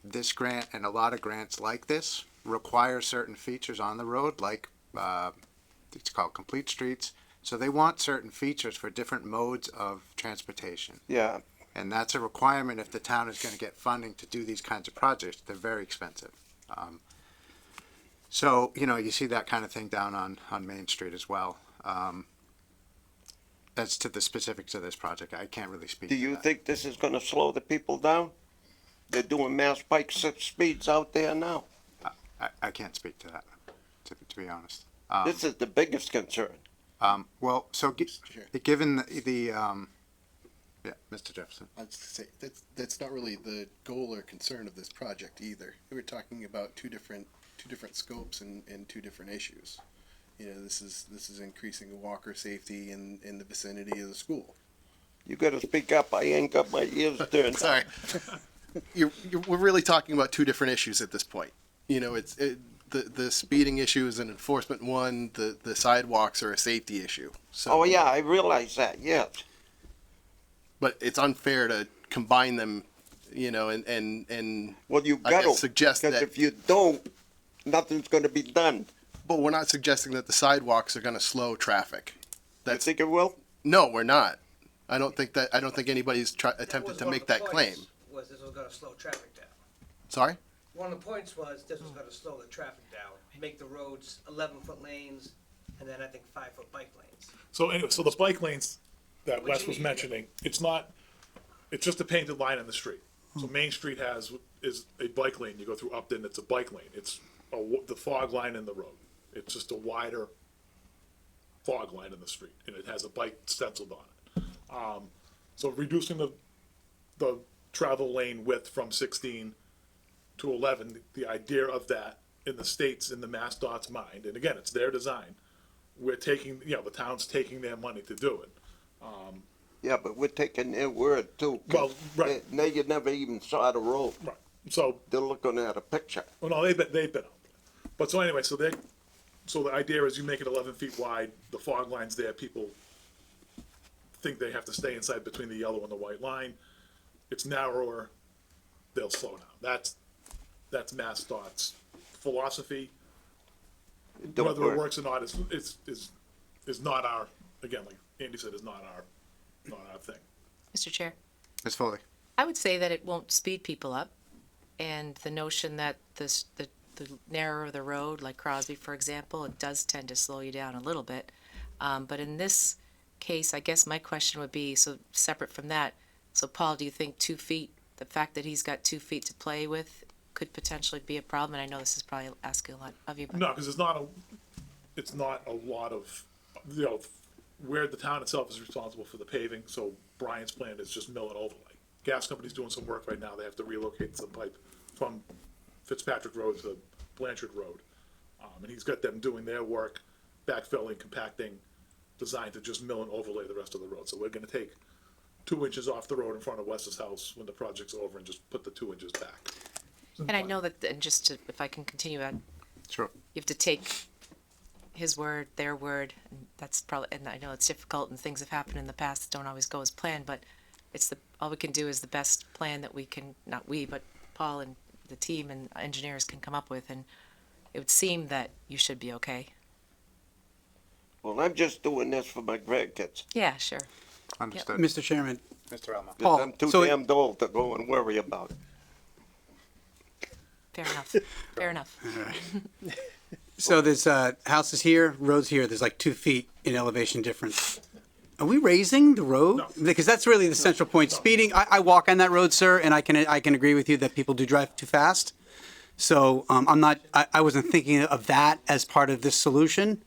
This grant and a lot of grants like this require certain features on the road, like it's called Complete Streets. So they want certain features for different modes of transportation. Yeah, And that's a requirement if the town is going to get funding to do these kinds of projects. They're very expensive. So, you see that kind of thing down on Main Street as well. As to the specifics of this project, I can't really speak do to you that. think this is gonna slow the people down? They're doing mass pike speeds out there now. I can't speak to that, to be honest. This is the biggest concern. Well, so Sure. given yeah, Mr. Jefferson. I was to say that's not really the goal or concern of this project either. We're talking about two different scopes and two different issues. This is increasing walker safety in the vicinity of the school. You gotta speak up, I ain't got my ears turned. Sorry. We're really talking about two different issues at this point. the speeding issue is an enforcement one, the sidewalks are a safety issue. So, Oh, yeah, I realize that, yes. but it's unfair to combine them, you know, and Well, you I gotta, suggest because that- if you don't, nothing's gonna be done. but we're not suggesting that the sidewalks are gonna slow traffic. You That's, think it will? no, we're not. I don't think anybody's attempted to make that claim. Was this was gonna slow traffic down. Sorry? One of the points was this was gonna slow the traffic down, make the roads 11-foot lanes, and then I think 5-foot bike lanes. So anyway, so the bike lanes that What Wes you was need. mentioning, it's just a painted line on the street. So Main Street is a bike lane, you go through Upton, it's a bike lane, it's the fog line in the road. It's just a wider fog line in the street, and it has a bike stenciled on it. So reducing the travel lane width from 16 to 11, the idea of that in the state's, in the MassDOT's mind, and again, it's their design, we're taking, you know, the town's taking their money to do it. Yeah, but we're taking their word too. 'cause Well, right. Now you never even saw the road. Right. So, They're looking at a picture. well, no, they've been out. But so anyway, so the idea is you make it 11 feet wide, the fog line's there, people think they have to stay inside between the yellow and the white line. It's narrower, they'll slow down. That's MassDOT's philosophy. It don't Whether it work. works or not is not our, again, like Andy said, is not our thing. Mr. Chair? Ms. Foley? I would say that it won't speed people up, and the notion that the narrower the road, like Crosby, for example, it does tend to slow you down a little bit. But in this case, I guess my question would be, so separate from that, so Paul, do you think 2 feet, the fact that he's got 2 feet to play with could potentially be a problem? And I know this is probably asking a lot of you, but No, because it's not a lot of, you know, where the town itself is responsible for the paving, so Brian's plan is just mill and overlay. Gas company's doing some work right now, they have to relocate some pipe from Fitzpatrick Road to Blanchard Road. And he's got them doing their work, backfilling, compacting, designed to just mill and overlay the rest of the road. So we're gonna take 2 inches off the road in front of Wes's house when the project's over and just put the 2 inches back. and I know that, and just to, if I can continue on, Sure. you have to take his word, their word, and that's probably, and I know it's difficult and things have happened in the past that don't always go as planned, but all we can do is the best plan that we can, not we, but Paul and the team and engineers can come up with, and it would seem that you should be okay. Well, I'm just doing this for my grandkids. Yeah, sure. Understood. Mr. Chairman, Mr. Elmo? 'Cause Paul, I'm too so- damn old to go and worry about it. Fair enough. Fair enough. so there's houses here, roads here. There's like 2 feet in elevation difference. Are we raising the road? No. Because that's really the central point. Speeding. I walk on that road, sir, and I can agree with you that people do drive too fast. So I'm not. I wasn't thinking of that as part of this solution,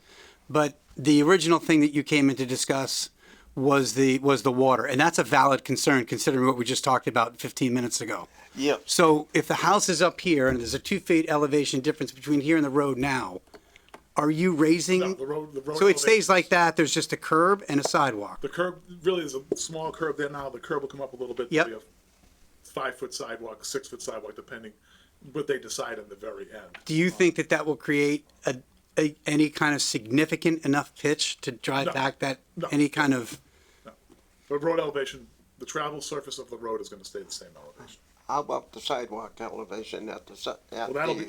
but the original thing that you came in to discuss was the water, and that's a valid concern considering what we just talked about 15 minutes ago. Yeah. So if the house is up here and there's a 2 feet elevation difference between here and the road now, are you raising? No, the road So it stays elevation's- like that. There's just a curb and a sidewalk. The curb, really is a small curb there now, the curb will come up a little bit. Yep. There'll be a 5-foot sidewalk, 6-foot sidewalk, depending what they decide in the very end. Do you think that will create any kind of significant enough pitch to drive No. back that No. any kind of? But road elevation, the travel surface of the road is gonna stay the same elevation. How about the sidewalk elevation at the,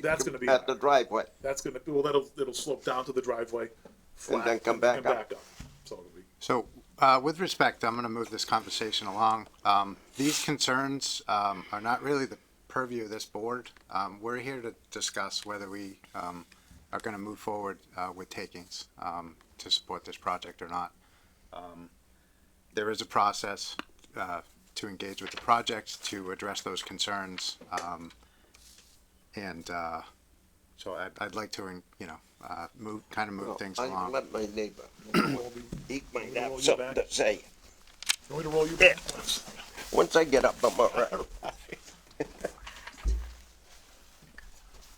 that's gonna be at the high. driveway? That's gonna, it'll slope down to the driveway, flat. then come back up. So it'll be, So, with respect, I'm gonna move this conversation along. These concerns, are not really the purview of this board. We're here to discuss whether we, are gonna move forward, with takings, to support this project or not. There is a process, to engage with the project, to address those concerns. So I'd like to, move Well, things I along. let my neighbor, he might roll have you something back? to say. you want me to roll you back? Once I get up, I'm all right.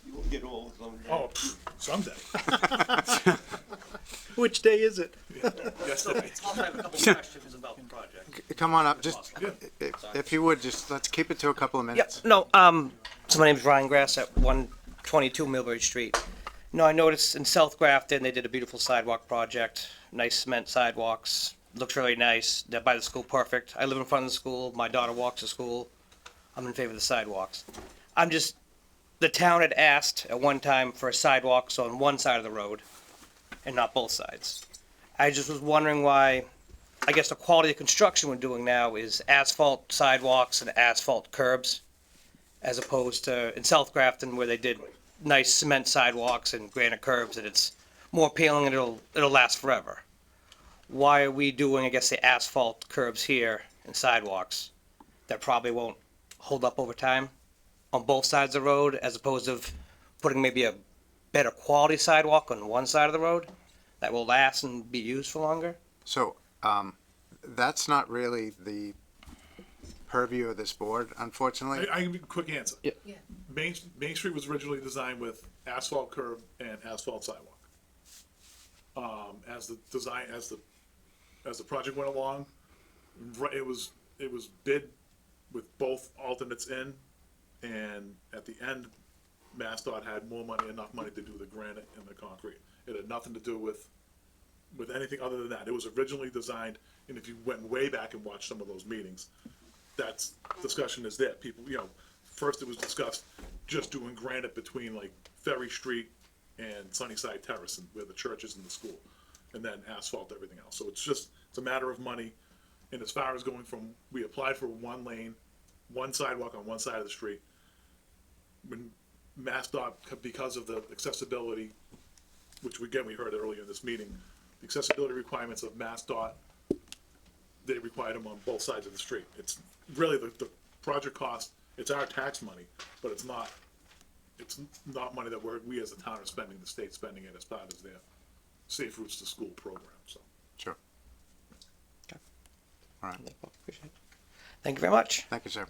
You will get old someday. Oh, someday. Which day is it? Yesterday. I have a couple questions about the project. Come on up, just, if you would, just, let's keep it to a couple of Yep, minutes. no, so my name's Ryan Grass at 122 Millbury Street. No, I noticed in South Grafton, they did a beautiful sidewalk project, nice cement sidewalks, looks really nice. They're by the school, perfect. I live in front of the school, my daughter walks to school. I'm in favor of the sidewalks. The town had asked at one time for sidewalks on one side of the road and not both sides. I just was wondering why, I guess the quality of construction we're doing now is asphalt sidewalks and asphalt curbs, as opposed to in South Grafton where they did nice cement sidewalks and granite curbs, and it's more appealing and it'll last forever. Why are we doing, I guess, the asphalt curbs here and sidewalks that probably won't hold up over time on both sides of the road, as opposed to putting maybe a better quality sidewalk on one side of the road that will last and be used for longer? So, that's not really the purview of this board, unfortunately. I can give you a quick answer. Yeah. Main Street was originally designed with asphalt curb and asphalt sidewalk. As the project went along, it was bid with both alternates in, and at the end, MassDOT had enough money to do the granite and the concrete. It had nothing to do with anything other than that. It was originally designed, and if you went way back and watched some of those meetings, that's discussion is there. People, first it was discussed just doing granite between like Ferry Street and Sunnyside Terrace, and where the church is and the school, and then asphalt everything else. So it's a matter of money. And as far as going from, we applied for one lane, one sidewalk on one side of the street. When MassDOT, because of the accessibility, which we heard earlier in this meeting, the accessibility requirements of MassDOT, they required them on both sides of the street. It's really the project cost, it's our tax money, but it's not money that we as a town are spending, the state's spending it as part of their Safe Routes to School program, so. Sure. All right. Thank you very much. Thank you, sir.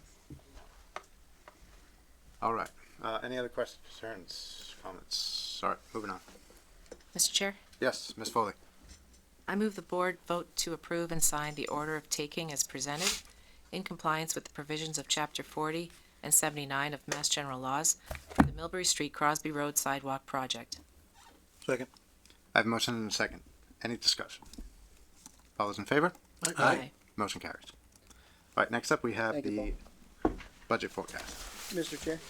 All right. Any other questions, concerns, comments? All right, moving on. Mr. Chair, Yes, Ms. Foley. I move the board vote to approve and sign the order of taking as presented in compliance with the provisions of Chapter 40 and 79 of Mass General Laws for the Millbury Street Crosby Road Sidewalk Project. Second. I have a motion and a second. Any discussion? All those in favor? Aye. Motion carries. All right, next up, we have Thank you, the budget forecast. Mr. Chair,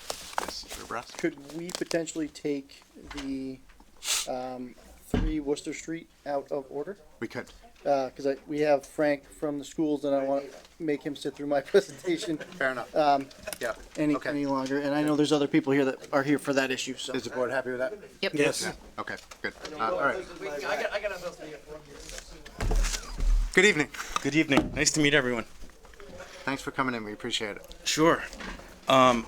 Yes, Mr. Brass? could we potentially take the 3 Worcester Street out of order? We could. Because we have Frank from the schools, and I want to make him sit through my presentation Fair enough. Yeah. Okay. any longer. And I know there's other people here that are here for that issue. So Is the board happy with that? Yep. Yes. Okay, good. All right. I got enough. Good evening. Good evening. Nice to meet everyone. Thanks for coming in. We appreciate it. Sure. I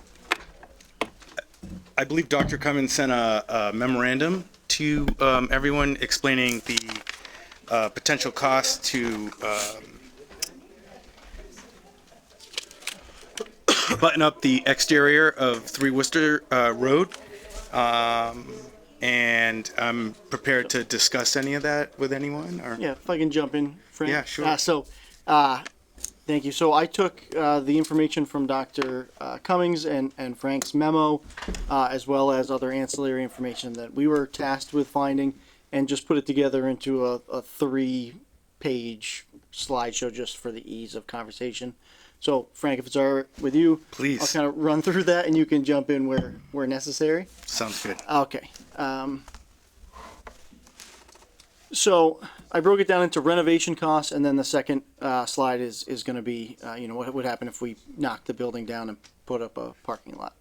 believe Dr. Cummins sent a memorandum to everyone explaining the potential cost to button up the exterior of 3 Worcester Road. And I'm prepared to discuss any of that with anyone. Or yeah, if I can jump in, Frank. Yeah, sure. Thank you. So I took the information from Dr. Cummings and Frank's memo, as well as other ancillary information that we were tasked with finding, and just put it together into a 3-page slideshow just for the ease of conversation. So Frank, if it's all right with you, Please. I'll kind of run through that, and you can jump in where necessary. Sounds good. Okay. So I broke it down into renovation costs, and then the second slide is going to be, what would happen if we knocked the building down and put up a parking lot,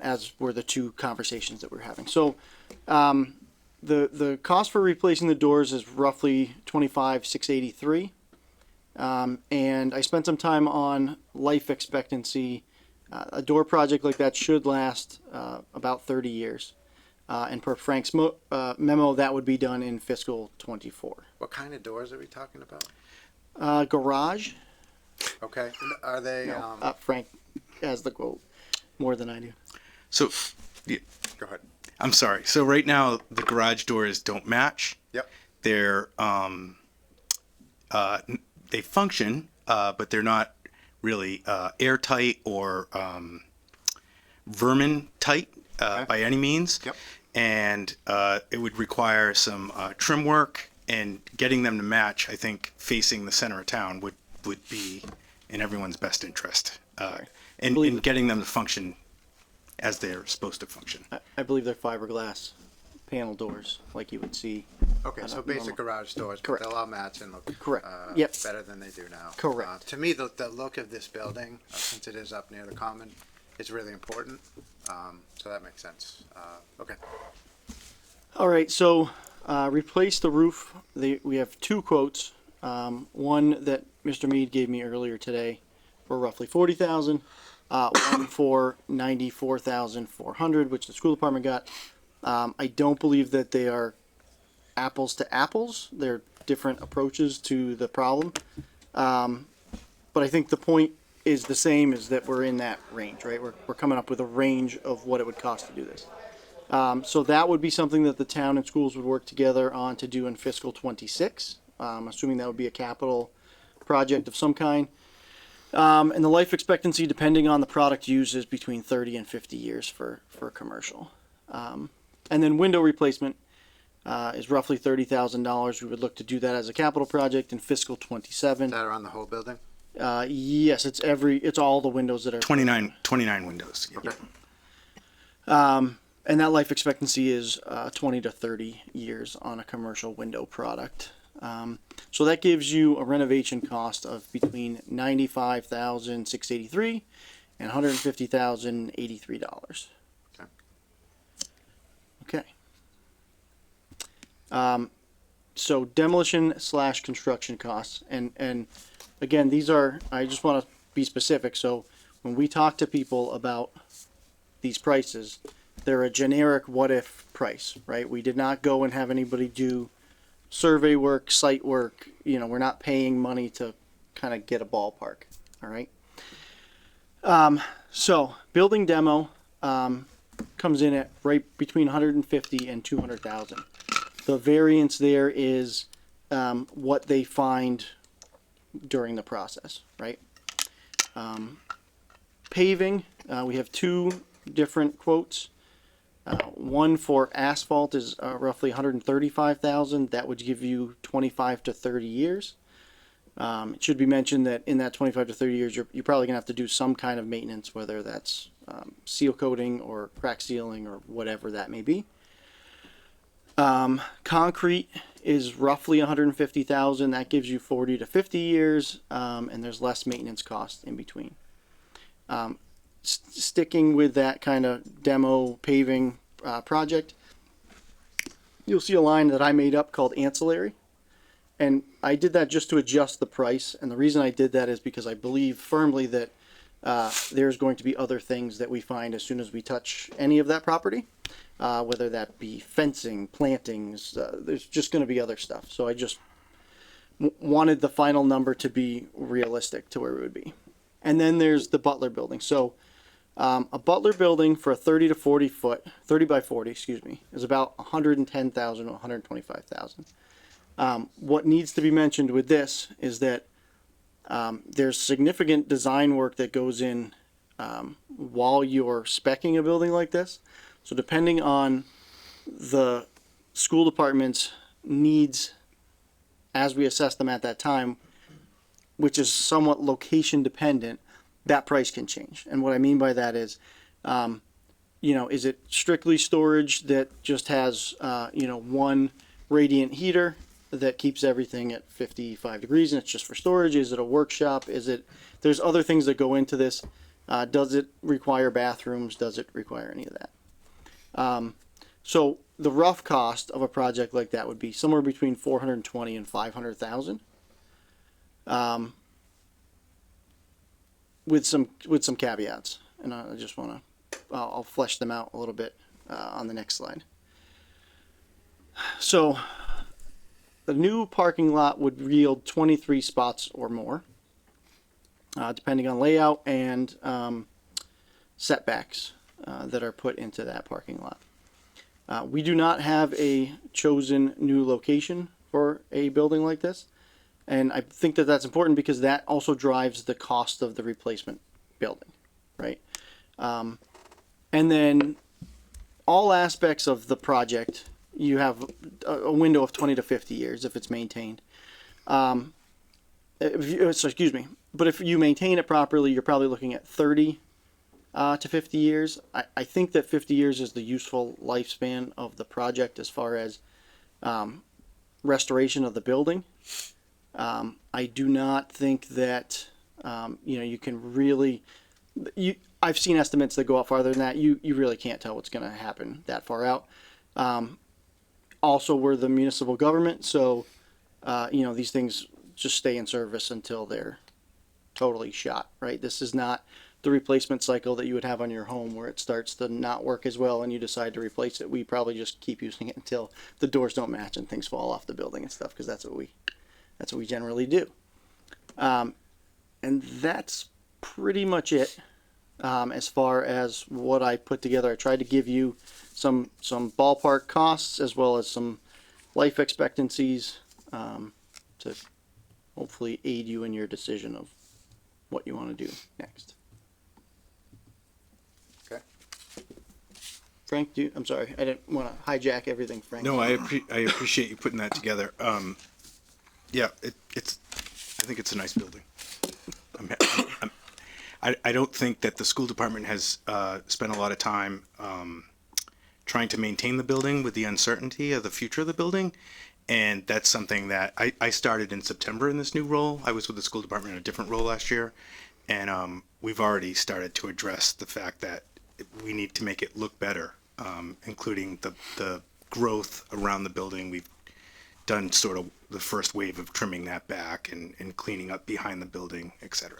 as were the 2 conversations that we're having. So the cost for replacing the doors is roughly $25,683, and I spent some time on life expectancy. A door project like that should last about 30 years. And per Frank's memo, that would be done in fiscal 24. What kind of doors are we talking about? Garage. Okay. Are they, Frank has the quote more than I do. So, yeah, go ahead. I'm sorry. So right now the garage doors don't match. Yep. They're they function, but they're not really airtight or vermin tight by any means. Yep. and it would require some trim work, and getting them to match, I think, facing the center of town would be in everyone's best interest, and getting them to function as they're supposed to function. I believe they're fiberglass panel doors, like you would see. Okay, so basic garage doors, but Correct. they'll all match and look Correct. Yep. better than they do now. Correct. To me, the look of this building, since it is up near the common, is really important. So that makes sense. Okay. All right, so replace the roof. We have two quotes. One that Mr. Mead gave me earlier today for roughly 40,000. One for 94,400, which the school department got. I don't believe that they are apples to apples. They're different approaches to the problem. But I think the point is the same, is that we're in that range, right? We're coming up with a range of what it would cost to do this. So that would be something that the town and schools would work together on to do in fiscal 26. Assuming that would be a capital project of some kind. And the life expectancy, depending on the product used, is between 30 and 50 years for commercial. And then window replacement is roughly $30,000. We would look to do that as a capital project in fiscal 27. Is that around the whole building? Yes, it's all the windows that are 29 windows. Yeah. Okay. And that life expectancy is 20 to 30 years on a commercial window product. So that gives you a renovation cost of between $95,683 and $150,083. Okay. So demolition / construction costs, and again, these are, I just want to be specific. So when we talk to people about these prices, they're a generic what if price, right? We did not go and have anybody do survey work, site work. We're not paying money to kind of get a ballpark. All right. So building demo comes in at right between 150 and 200,000. The variance there is what they find during the process, right? Paving, we have two different quotes. One for asphalt is roughly 135,000. That would give you 25 to 30 years. It should be mentioned that in that 25 to 30 years, you're probably gonna have to do some kind of maintenance, whether that's seal coating or crack sealing or whatever that may be. Concrete is roughly 150,000. That gives you 40 to 50 years, and there's less maintenance costs in between. Sticking with that kind of demo paving project, you'll see a line that I made up called ancillary. And I did that just to adjust the price. And the reason I did that is because I believe firmly that there's going to be other things that we find as soon as we touch any of that property, whether that be fencing, plantings, there's just going to be other stuff. So I just wanted the final number to be realistic to where it would be. And then there's the Butler building. So a Butler building for a 30 to 40 foot, 30 by 40, is about 110,000 to 125,000. What needs to be mentioned with this is that there's significant design work that goes in while you're speccing a building like this. So depending on the school department's needs as we assess them at that time, which is somewhat location dependent, that price can change. And what I mean by that is, is it strictly storage that just has, one radiant heater that keeps everything at 55 degrees and it's just for storage? Is it a workshop? There's other things that go into this. Does it require bathrooms? Does it require any of that? So the rough cost of a project like that would be somewhere between 420 and 500,000. With some caveats, and I just want to, I'll flesh them out a little bit on the next slide. So the new parking lot would yield 23 spots or more, depending on layout and setbacks that are put into that parking lot. We do not have a chosen new location for a building like this. And I think that that's important because that also drives the cost of the replacement building, right? And then all aspects of the project, you have a window of 20 to 50 years if it's maintained. Excuse me. But if you maintain it properly, you're probably looking at 30 to 50 years. I think that 50 years is the useful lifespan of the project as far as restoration of the building. I do not think that you can really. I've seen estimates that go out farther than that. You really can't tell what's going to happen that far out. Also, we're the municipal government, so these things just stay in service until they're totally shot. Right? This is not the replacement cycle that you would have on your home where it starts to not work as well and you decide to replace it. We probably just keep using it until the doors don't match and things fall off the building and stuff, because that's what we generally do. And that's pretty much it. As far as what I put together, I tried to give you some ballpark costs as well as some life expectancies to hopefully aid you in your decision of what you want to do next. Okay. Frank, I'm sorry, I didn't want to hijack everything, Frank. No, I appreciate you putting that together. Yeah, I think it's a nice building. I don't think that the school department has spent a lot of time trying to maintain the building with the uncertainty of the future of the building. And that's something that I started in September in this new role. I was with the school department in a different role last year. And we've already started to address the fact that we need to make it look better, including the growth around the building. We've done sort of the first wave of trimming that back and cleaning up behind the building, et cetera.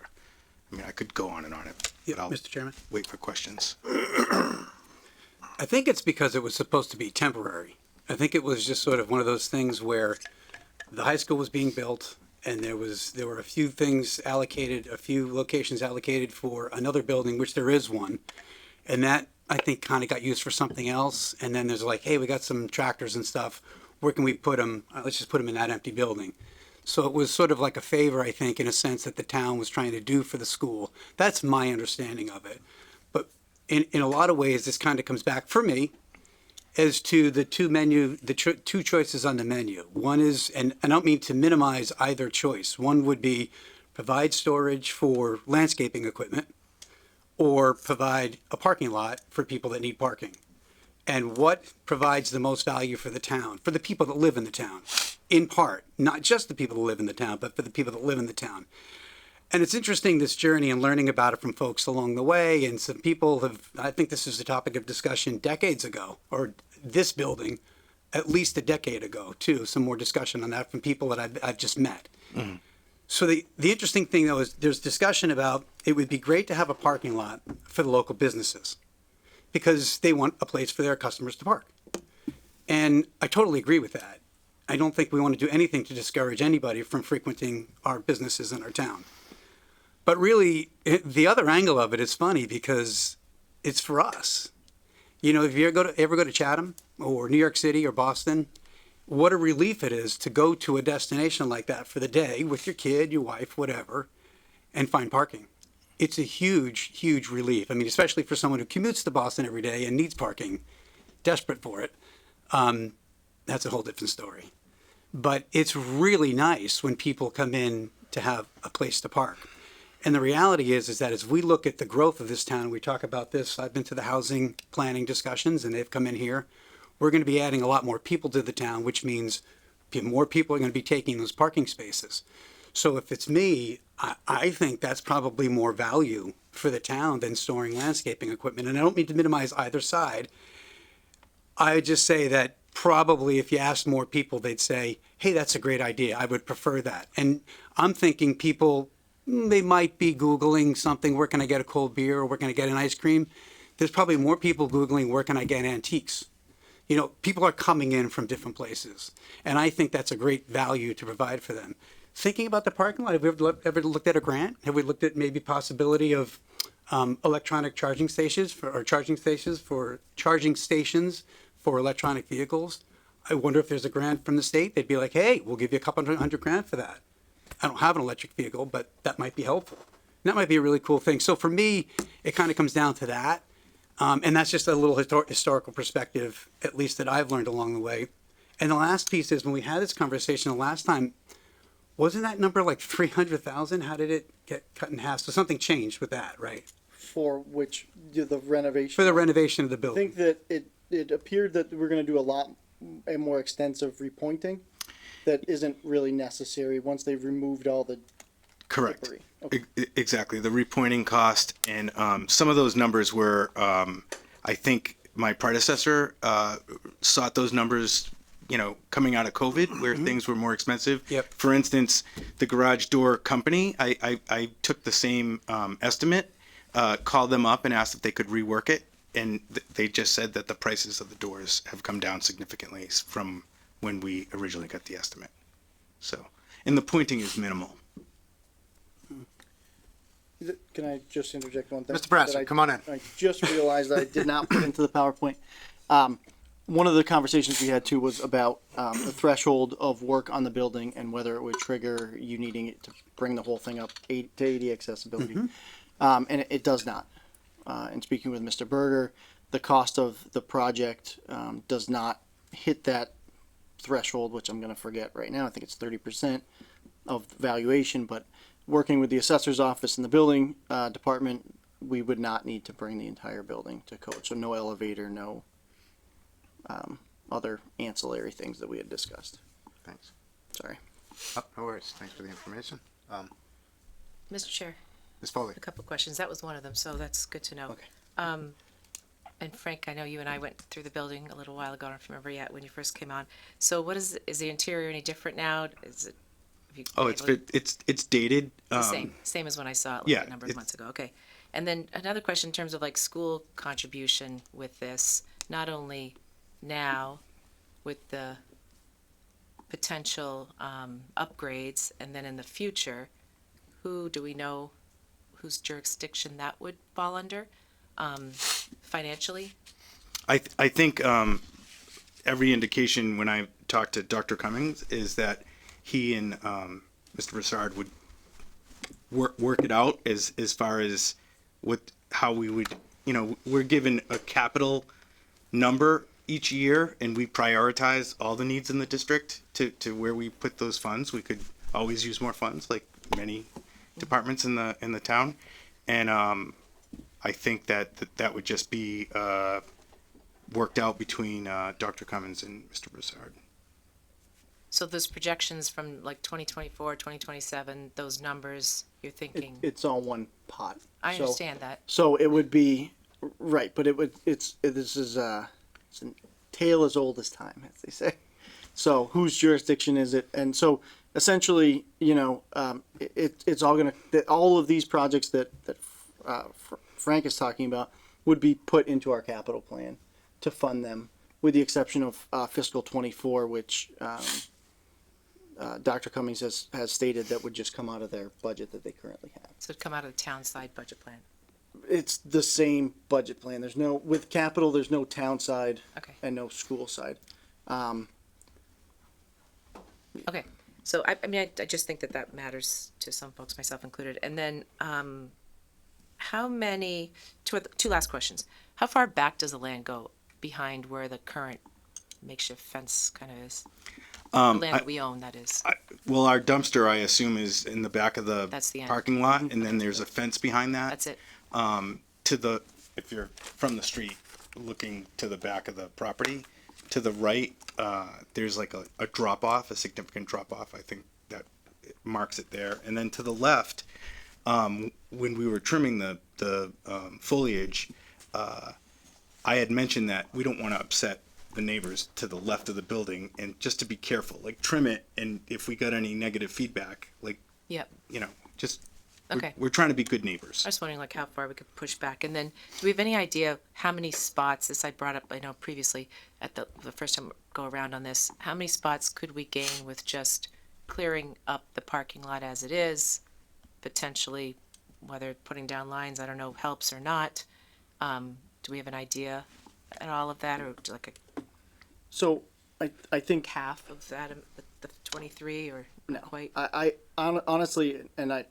I mean, I could go on and on it, Yeah, but I'll Mr. Chairman. wait for questions. I think it's because it was supposed to be temporary. I think it was just sort of one of those things where the high school was being built and there were a few things allocated, a few locations allocated for another building, which there is one. And that, I think, kind of got used for something else. And then there's like, hey, we got some tractors and stuff. Where can we put them? Let's just put them in that empty building. So it was sort of like a favor, I think, in a sense that the town was trying to do for the school. That's my understanding of it. But in a lot of ways, this kind of comes back for me as to the two choices on the menu. One is, and I don't mean to minimize either choice. One would be provide storage for landscaping equipment or provide a parking lot for people that need parking. And what provides the most value for the town, for the people that live in the town, in part, not just the people that live in the town, but for the people that live in the town. And it's interesting, this journey, and learning about it from folks along the way. And some people have, I think this is a topic of discussion decades ago, or this building, at least a decade ago, too. Some more discussion on that from people that I've just met. Mm-hmm. So the interesting thing, though, is there's discussion about it would be great to have a parking lot for the local businesses because they want a place for their customers to park. And I totally agree with that. I don't think we want to do anything to discourage anybody from frequenting our businesses in our town. But really, the other angle of it is funny because it's for us. You know, if you ever go to Chatham or New York City or Boston, what a relief it is to go to a destination like that for the day with your kid, your wife, whatever, and find parking. It's a huge, huge relief. I mean, especially for someone who commutes to Boston every day and needs parking, desperate for it. That's a whole different story. But it's really nice when people come in to have a place to park. And the reality is that as we look at the growth of this town, we talk about this, I've been to the housing planning discussions and they've come in here. We're going to be adding a lot more people to the town, which means more people are going to be taking those parking spaces. So if it's me, I think that's probably more value for the town than storing landscaping equipment. And I don't mean to minimize either side. I would just say that probably if you asked more people, they'd say, hey, that's a great idea. I would prefer that. And I'm thinking people, they might be Googling something, where can I get a cold beer or where can I get an ice cream? There's probably more people Googling, where can I get antiques? You know, people are coming in from different places. And I think that's a great value to provide for them. Thinking about the parking lot, have we ever looked at a grant? Have we looked at maybe possibility of electronic charging stations for charging stations for electronic vehicles? I wonder if there's a grant from the state. They'd be like, hey, we'll give you a couple $100 grand for that. I don't have an electric vehicle, but that might be helpful. And that might be a really cool thing. So for me, it kind of comes down to that. And that's just a little historical perspective, at least that I've learned along the way. And the last piece is when we had this conversation the last time, wasn't that number like 300,000? How did it get cut in half? So something changed with that, right? For which, the renovation. For the renovation of the I building. think that it appeared that we're gonna do a more extensive repointing that isn't really necessary once they've removed all the Correct. debris. Okay. Exactly. The repointing cost and some of those numbers were, I think my predecessor sought those numbers, coming out of COVID where things were more expensive. Yep. For instance, the garage door company, I took the same estimate, called them up and asked if they could rework it. And they just said that the prices of the doors have come down significantly from when we originally got the estimate. So, and the pointing is minimal. Can I just interject one thing? Mr. Brassard, that come on in. I just realized that I did not put into the PowerPoint. One of the conversations we had too was about the threshold of work on the building and whether it would trigger you needing it to bring the whole thing up to AD accessibility. And it does not. And speaking with Mr. Berger, the cost of the project does not hit that threshold, which I'm going to forget right now. I think it's 30% of valuation, but working with the assessor's office and the building department, we would not need to bring the entire building to code. So no elevator, no other ancillary things that we had discussed. Thanks. Sorry. Oh, no worries. Thanks for the information. Mr. Chair, Ms. Foley. a couple of questions. That was one of them, so that's good to know. Okay. And Frank, I know you and I went through the building a little while ago. I don't remember yet when you first came on. So what is the interior any different now? Is it? have you Oh, been able to- it's dated. the same as when I saw it like yeah, a number of months ago. Okay. And then another question in terms of like school contribution with this, not only now with the potential upgrades and then in the future, who do we know whose jurisdiction that would fall under financially? I think every indication when I talked to Dr. Cummings is that he and Mr. Broussard would work it out as far as how we would, we're given a capital number each year and we prioritize all the needs in the district to where we put those funds. We could always use more funds like many departments in the town. And I think that would just be worked out between Dr. Cummins and Mr. Broussard. So those projections from like 2024, 2027, those numbers you're thinking, It's all one pot. I So- understand that. So it would be, right, but it's a tale as old as time, as they say. So whose jurisdiction is it? And so essentially, it's all all of these projects that Frank is talking about would be put into our capital plan to fund them, with the exception of fiscal 24, which Dr. Cummings has stated that would just come out of their budget that they currently have. So it'd come out of the town side budget plan. It's the same budget plan. With capital, there's no town side Okay. and no school side. Okay. So I just think that matters to some folks, myself included. And then, how many? Two last questions. How far back does the land go behind where the current makeshift fence kind of is? The land that we own, that is. Well, our dumpster, I assume, is in the back of the That's the end. parking lot, and then there's a fence behind that. That's it. If you're from the street looking to the back of the property, to the right, there's like a drop off, a significant drop off. I think that marks it there. And then to the left, when we were trimming the foliage, I had mentioned that we don't want to upset the neighbors to the left of the building, and just to be careful, like trim it, and if we got any negative feedback, like, Yep. just Okay. we're trying to be good neighbors. I was wondering like how far we could push back. And then do we have any idea how many spots, this I brought up, I know previously at the first time we go around on this, how many spots could we gain with just clearing up the parking lot as it is, potentially whether putting down lines, I don't know, helps or not. Do we have an idea at all of that, or like So I think half of that, the 23 or not quite? I honestly, and I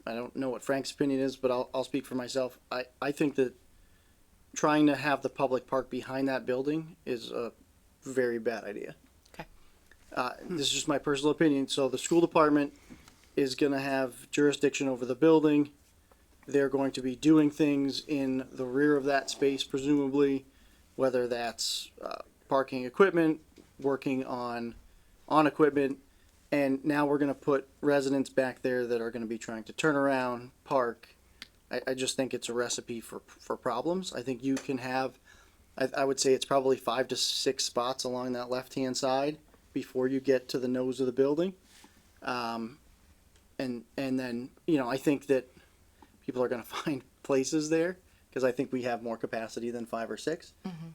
don't know what Frank's opinion is, but I'll speak for myself. I think that trying to have the public park behind that building is a very bad idea. Okay. This is just my personal opinion. So the school department is gonna have jurisdiction over the building. They're going to be doing things in the rear of that space, presumably, whether that's parking equipment, working on equipment, and now we're gonna put residents back there that are gonna be trying to turn around, park. I just think it's a recipe for problems. I think you can have, I would say it's probably 5 to 6 spots along that left-hand side before you get to the nose of the building. And then, you know, I think that people are gonna find places there, because I think we have more capacity than 5 or 6.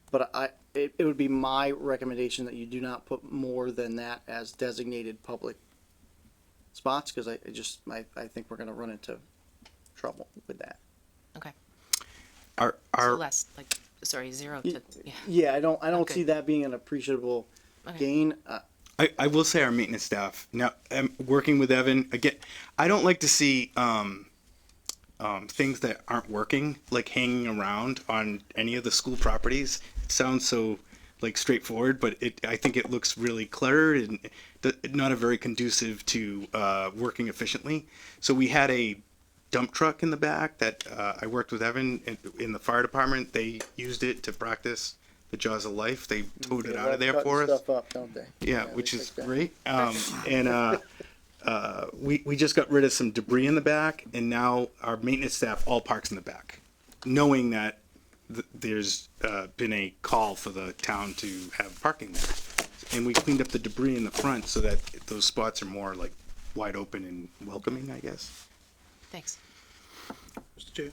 But it would be my recommendation that you do not put more than that as designated public spots, because I think we're gonna run into trouble with that. Okay. Our So less, like, sorry, 0 to, yeah. Yeah, I don't Okay. see that being an appreciable Okay. gain. I will say our maintenance staff now, working with Evan again, I don't like to see things that aren't working like hanging around on any of the school properties. It sounds so like straightforward, but I think it looks really cluttered and not a very conducive to working efficiently. So we had a dump truck in the back that I worked with Evan in the fire department. They used it to practice the jaws of life. They towed it out of there for us. Stuff up, don't they? Yeah, they which is fix that. great. We just got rid of some debris in the back, and now our maintenance staff all parks in the back, knowing that there's been a call for the town to have parking there. And we cleaned up the debris in the front so that those spots are more like wide open and welcoming, I guess. Thanks. Mr. Chair.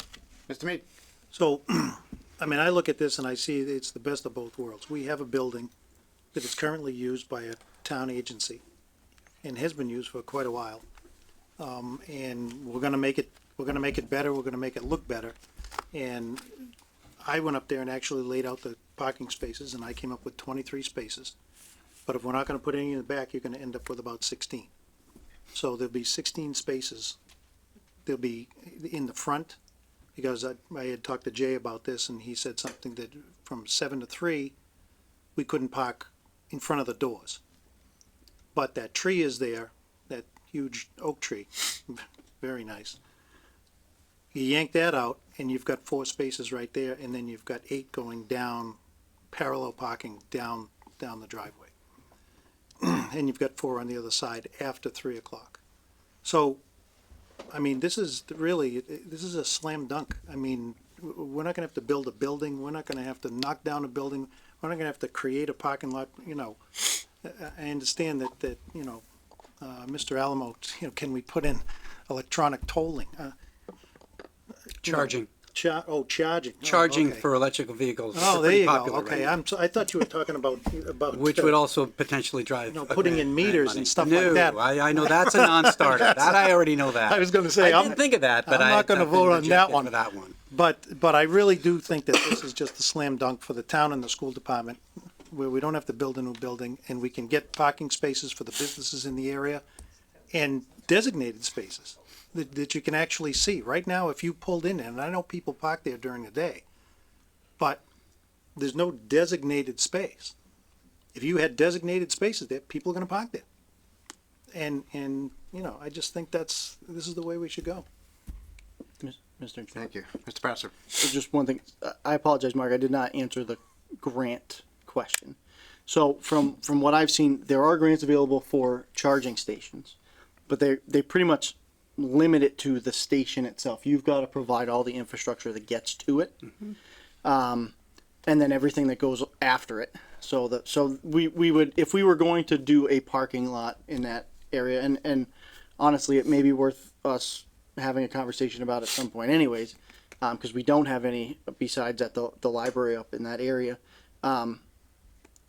Mr. Mead? So, I mean, I look at this and I see it's the best of both worlds. We have a building that is currently used by a town agency and has been used for quite a while. And we're gonna make it better, we're gonna make it look better. And I went up there and actually laid out the parking spaces, and I came up with 23 spaces. But if we're not gonna put any in the back, you're gonna end up with about 16. So there'll be 16 spaces. They'll be in the front, because I had talked to Jay about this, and he said something that from 7 to 3, we couldn't park in front of the doors. But that tree is there, that huge oak tree, very nice. You yank that out, and you've got 4 spaces right there, and then you've got 8 going down, parallel parking down the driveway. And you've got 4 on the other side after 3 o'clock. So, I mean, this is a slam dunk. I mean, we're not gonna have to build a building, we're not gonna have to knock down a building, we're not gonna have to create a parking lot, you know. I understand that, you know, Mr. Alamo, you know, can we put in electronic tolling? Charging. Charging. Oh, Charging okay. for electrical vehicles. Oh, They're there pretty you go. popular Okay, right now. I thought you were talking about Which would also potentially drive. know, putting in meters money. and stuff No, like that. I know that's a non-starter. That I already know that. I was gonna say, I didn't think of that, but I'm not gonna I've been vote on that rejected one. for that one. But I really do think that this is just a slam dunk for the town and the school department, where we don't have to build a new building, and we can get parking spaces for the businesses in the area, and designated spaces that you can actually see. Right now, if you pulled in, and I know people park there during the day, but there's no designated space. If you had designated spaces there, people are gonna park there. And, you know, I just think this is the way we should go. Mr. Chair. Thank you. Mr. Prosser? Just one thing. I apologize, Mark. I did not answer the grant question. So from what I've seen, there are grants available for charging stations, but they pretty much limit it to the station itself. You've got to provide all the infrastructure that gets to it, and then everything that goes after it. So we would, if we were going to do a parking lot in that area, and honestly, it may be worth us having a conversation about at some point anyways, because we don't have any besides at the library up in that area.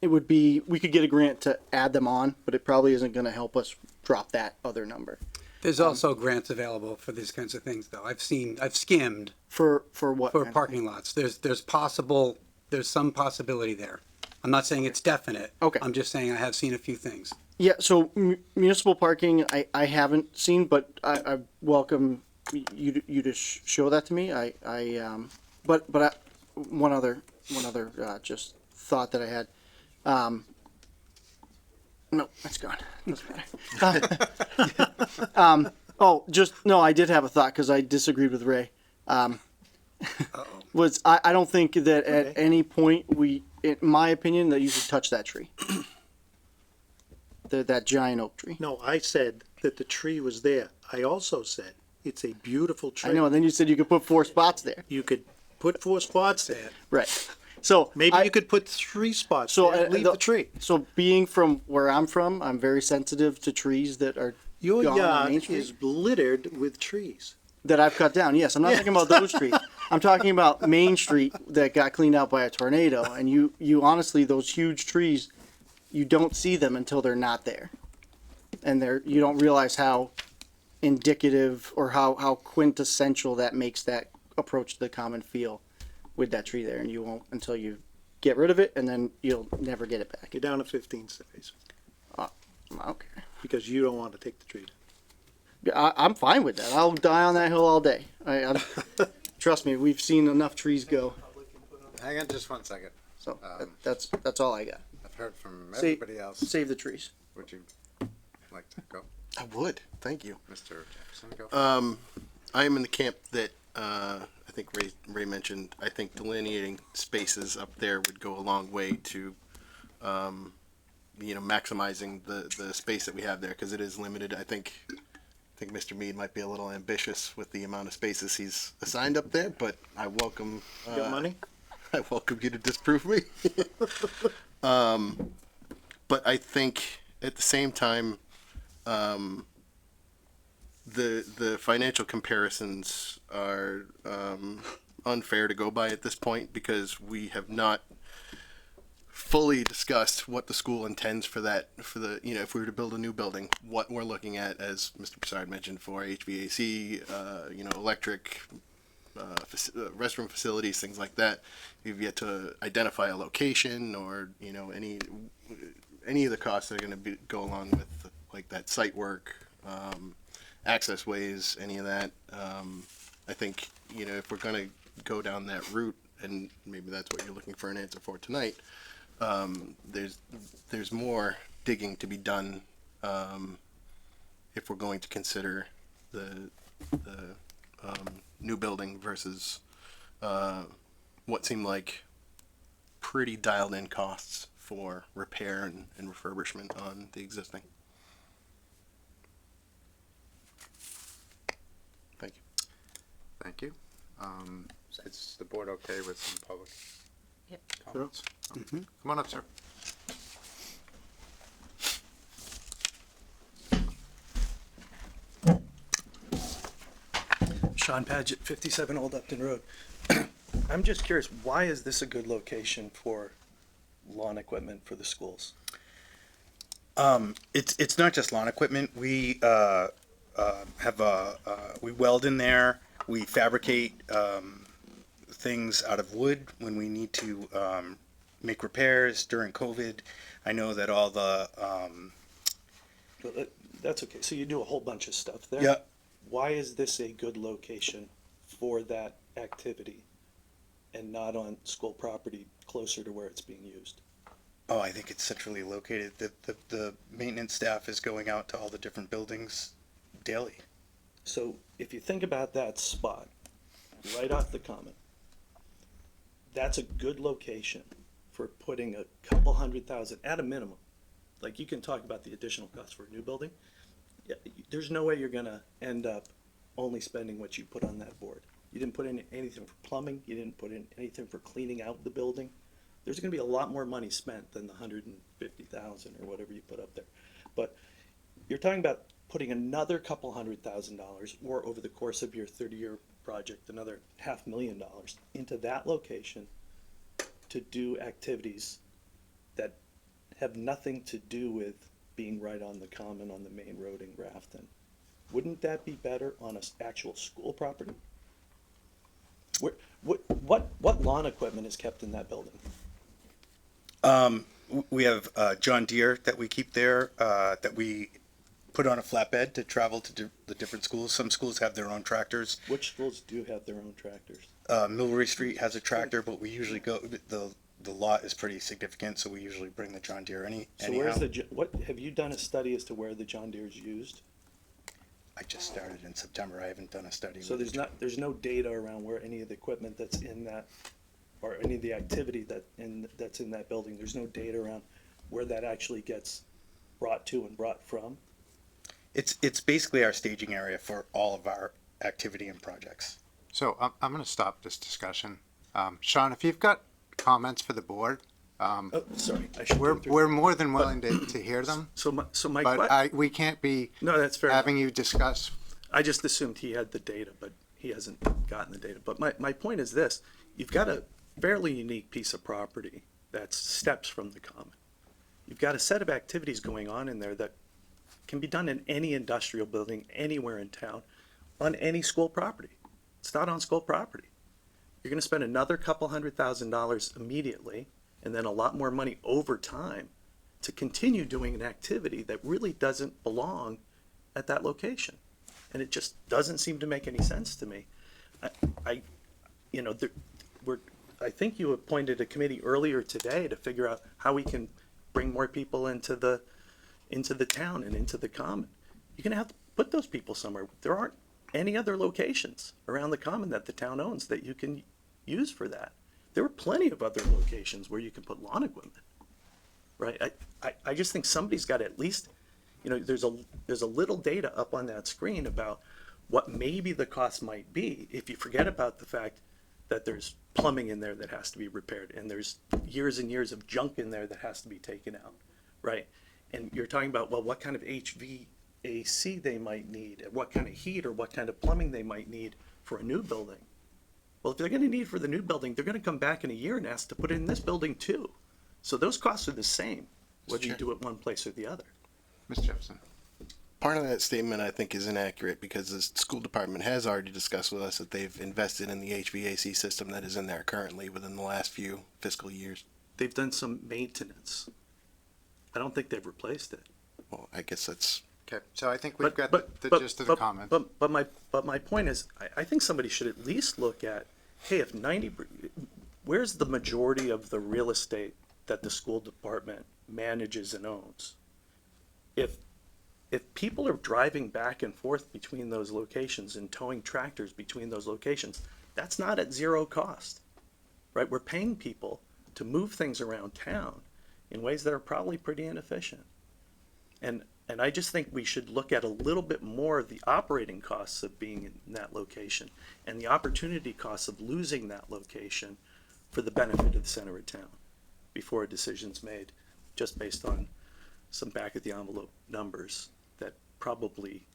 It would be, we could get a grant to add them on, but it probably isn't going to help us drop that other number. There's also grants available for these kinds of things, though. I've skimmed For what? for parking lots. There's some possibility there. I'm not saying it's definite. Okay. I'm just saying I have seen a few things. Yeah, so municipal parking, I haven't seen, but I welcome you to show that to me. But one other just thought that I had. No, it's gone. Doesn't matter. I did have a thought because I disagreed with Ray. I don't think that at any point in my opinion, that you should touch that tree. That giant oak tree. No, I said that the tree was there. I also said it's a beautiful tree. I know, and then you said you could put 4 spots there. You could put 4 spots there. Right. So Maybe you could put 3 spots So there and leave the tree. So being from where I'm from, I'm very sensitive to trees that are Your gone on Main yard Street. is littered with trees. That I've cut down. Yes, I'm not talking about those trees. I'm talking about Main Street that got cleaned out by a tornado. And you honestly, those huge trees, you don't see them until they're not there, and you don't realize how indicative or how quintessential that makes that approach to the common feel with that tree there, and you won't until you get rid of it, and then you'll never get it back. You're down to 15 spaces Okay. because you don't want to take the tree down. I'm fine with that. I'll die on that hill all day. Trust me, we've seen enough trees go. Hang on just one second. So that's all I got. I've heard from Say- everybody else. Save the trees. Would you like to go? I would. Thank you. Mr. Jefferson, go. I am in the camp that I think Ray mentioned. I think delineating spaces up there would go a long way to, maximizing the space that we have there because it is limited. I think Mr. Mead might be a little ambitious with the amount of spaces he's assigned up there, but I welcome. Got money? I welcome you to disprove me. But I think at the same time, the financial comparisons are unfair to go by at this point because we have not fully discussed what the school intends for if we were to build a new building, what we're looking at, as Mr. Broussard mentioned, for HVAC, electric, restroom facilities, things like that. We've yet to identify a location or any of the costs that are going to go along with like that site work, access ways, any of that. I think if we're going to go down that route, and maybe that's what you're looking for an answer for tonight, there's more digging to be done if we're going to consider the new building versus what seemed like pretty dialed in costs for repair and refurbishment on the existing. Thank you. Thank you. Is the board okay with some public Yep. comments? Come on up, sir. Sean Paget, 57 Old Upton Road. I'm just curious, why is this a good location for lawn equipment for the schools? It's not just lawn equipment. We we weld in there. We fabricate things out of wood when we need to make repairs during COVID. I know that all the That's okay. So you do a whole bunch of stuff there? Yeah. Why is this a good location for that activity and not on school property closer to where it's being used? Oh, I think it's centrally located. The maintenance staff is going out to all the different buildings daily. So if you think about that spot, right off the common, that's a good location for putting a couple $100,000 at a minimum. Like, you can talk about the additional cost for a new building. Yeah, there's no way you're gonna end up only spending what you put on that board. You didn't put in anything for plumbing, you didn't put in anything for cleaning out the building. There's gonna be a lot more money spent than the $150,000 or whatever you put up there. But you're talking about putting another couple $100,000, or over the course of your 30-year project, another $500,000 into that location to do activities that have nothing to do with being right on the common on the main road in Grafton. Wouldn't that be better on an actual school property? What lawn equipment is kept in that building? We have John Deere that we keep there, that we put on a flatbed to travel to the different schools. Some schools have their own tractors. Which schools do have their own tractors? Milbury Street has a tractor, but we usually go, the lot is pretty significant, so we usually bring the John Deere So where's what, have you done a study as to where the John Deere is used? I just started in September. I haven't done a study. So with there's no data around where any of the equipment that's in that, or any of the activity that's in that building, there's no data around where that actually gets brought to and brought from? It's basically our staging area for all of our activity and projects. So I'm going to stop this discussion. Sean, if you've got comments for the board, Oh, sorry, I should we're go through. we're more than willing to hear them. So my But we can't be no, that's fair. having you discuss. I just assumed he had the data, but he hasn't gotten the data. But my point is this, you've got a fairly unique piece of property that's steps from the common. You've got a set of activities going on in there that can be done in any industrial building, anywhere in town, on any school property. It's not on school property. You're gonna spend another couple $100,000 immediately, and then a lot more money over time to continue doing an activity that really doesn't belong at that location. And it just doesn't seem to make any sense to me. I think you appointed a committee earlier today to figure out how we can bring more people into the town and into the common. You're gonna have to put those people somewhere. There aren't any other locations around the common that the town owns that you can use for that. There are plenty of other locations where you can put lawn equipment, right? I just think somebody's got to at least, there's a little data up on that screen about what maybe the cost might be if you forget about the fact that there's plumbing in there that has to be repaired and there's years and years of junk in there that has to be taken out, right? And you're talking about, well, what kind of HVAC they might need, and what kind of heat or what kind of plumbing they might need for a new building. Well, if they're going to need for the new building, they're going to come back in a year and ask to put it in this building too. So those costs are the same, whether you do it one place or the other. Mr. Jefferson. Part of that statement I think is inaccurate because the school department has already discussed with us that they've invested in the HVAC system that is in there currently within the last few fiscal years. They've done some maintenance. I don't think they've replaced it. Well, I guess that's Okay, so I think we've got the gist of the comment. But my point is, I think somebody should at least look at, hey, if where's the majority of the real estate that the school department manages and owns? If people are driving back and forth between those locations and towing tractors between those locations, that's not at zero cost, right? We're paying people to move things around town in ways that are probably pretty inefficient. And I just think we should look at a little bit more of the operating costs of being in that location and the opportunity costs of losing that location for the benefit of the center of town before a decision's made, just based on some back of the envelope numbers that probably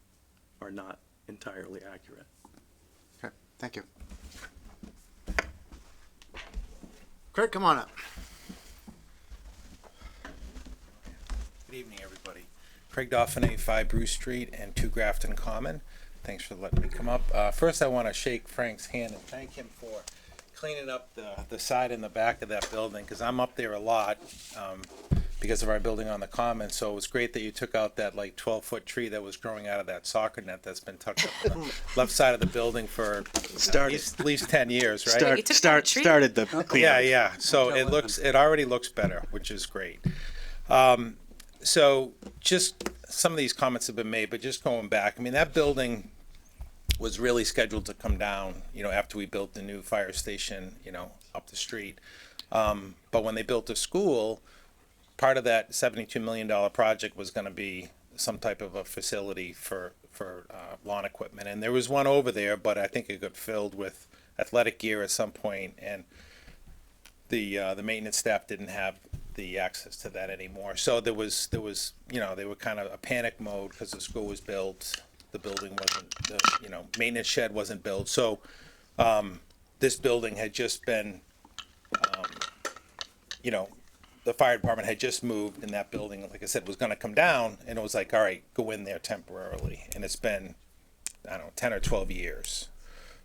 are not entirely accurate. Okay, thank you. Craig, come on up. Good evening, everybody. Craig Dauphiné, 5 Bruce Street and 2 Grafton Common. Thanks for letting me come up. First, I want to shake Frank's hand and thank him for cleaning up the side and the back of that building, because I'm up there a lot because of our building on the common. So it was great that you took out that like 12-foot tree that was growing out of that soccer net that's been tucked up on the left side of the building for at least 10 years, right? Started the cleanup. Yeah. So it already looks better, which is great. So just some of these comments have been made, but just going back, I mean, that building was really scheduled to come down, after we built the new fire station, up the street. But when they built the school, part of that $72 million project was going to be some type of a facility for lawn equipment. And there was one over there, but I think it got filled with athletic gear at some point, and the maintenance staff didn't have the access to that anymore. So there was they were kind of a panic mode because the school was built, the building wasn't, the maintenance shed wasn't built. So this building had just been, the fire department had just moved, and that building, like I said, was going to come down, and it was like, all right, go in there temporarily. And it's been, 10 or 12 years.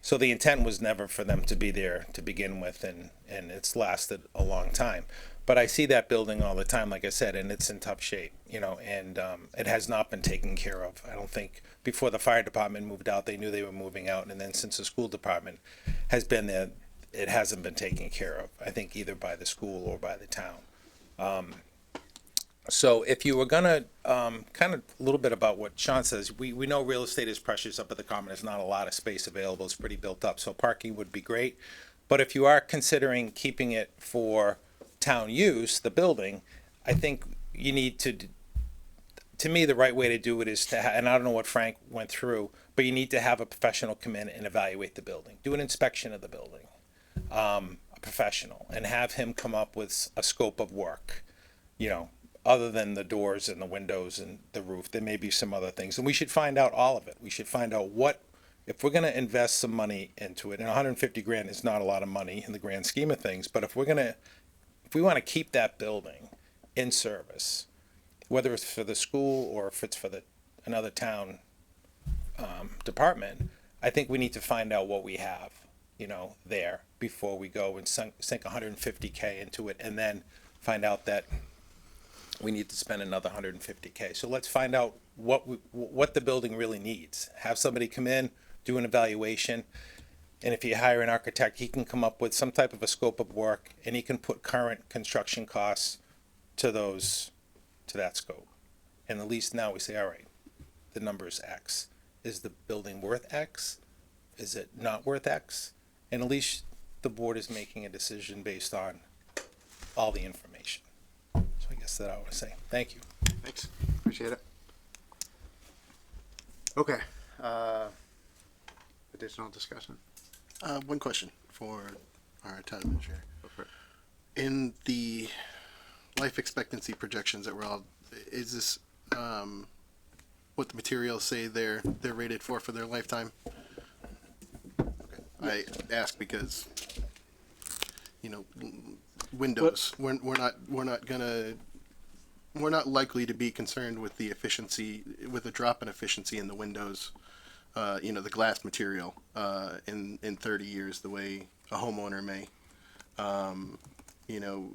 So the intent was never for them to be there to begin with, and it's lasted a long time. But I see that building all the time, like I said, and it's in tough shape, you know, and it has not been taken care of. I don't think before the fire department moved out, they knew they were moving out, and then since the school department has been there, it hasn't been taken care of. I think either by the school or by the town. So if you were gonna, kind of a little bit about what Sean says, we know real estate is precious up at the Common. There's not a lot of space available. It's pretty built up. So parking would be great. But if you are considering keeping it for town use, the building, I think you need to me, the right way to do it is to, and I don't know what Frank went through, but you need to have a professional come in and evaluate the building. Do an inspection of the building, a professional, and have him come up with a scope of work, you know, other than the doors and the windows and the roof. There may be some other things, and we should find out all of it. We should find out what, if we're going to invest some money into it, and 150 grand is not a lot of money in the grand scheme of things, but if we want to keep that building in service, whether it's for the school or if it's for another town department, I think we need to find out what we have, you know, there before we go and sink 150K into it, and then find out that we need to spend another 150K. So let's find out what the building really needs. Have somebody come in, do an evaluation, and if you hire an architect, he can come up with some type of a scope of work, and he can put current construction costs to that scope. And at least now we say, all right, the number is X. Is the building worth X? Is it not worth X? And at least the board is making a decision based on all the information. So I guess that I want to say. Thank you. Thanks. Appreciate it. Okay. Additional discussion? One question for our town administrator. In the life expectancy projections that we're all, is this what the materials say they're rated for their lifetime? Okay. I ask because, you know, windows, we're not likely to be concerned with the efficiency, with a drop in efficiency in the windows, you know, the glass material, in 30 years, the way a homeowner may, you know,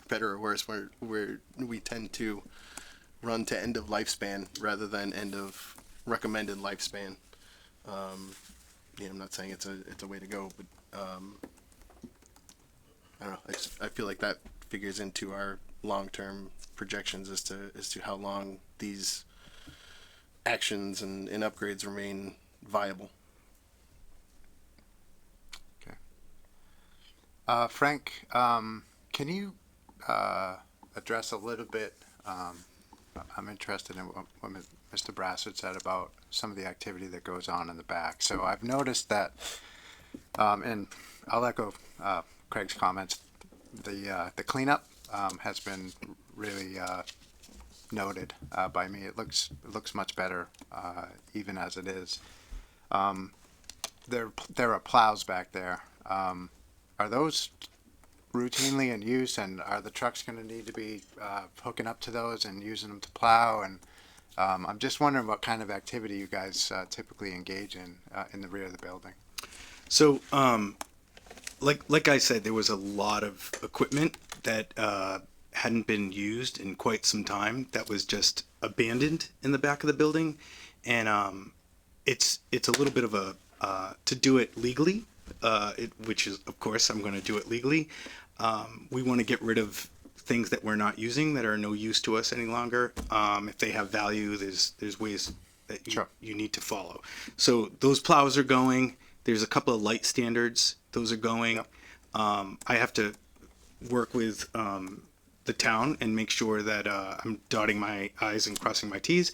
better or worse, we tend to run to end of lifespan rather than end of recommended lifespan. You know, I'm not saying it's a way to go, but I don't know. I feel like that figures into our long-term projections as to how long these actions and upgrades remain viable. Okay. Frank, can you address a little bit, I'm interested in what Mr. Brassard said about some of the activity that goes on in the back. So I've noticed that, and I'll echo Craig's comments, the cleanup has been really noted by me. It looks much better even as it is. There are plows back there. Are those routinely in use, and are the trucks going to need to be hooking up to those and using them to plow? And I'm just wondering what kind of activity you guys typically engage in the rear of the building. So, like I said, there was a lot of equipment that hadn't been used in quite some time that was just abandoned in the back of the building, and it's a little bit of a to do it legally, which is, of course, I'm going to do it legally. We want to get rid of things that we're not using, that are no use to us any longer. If they have value, there's ways that you need to follow. So those plows are going. There's a couple of light standards. Those are going. I have to work with the town and make sure that I'm dotting my I's and crossing my T's,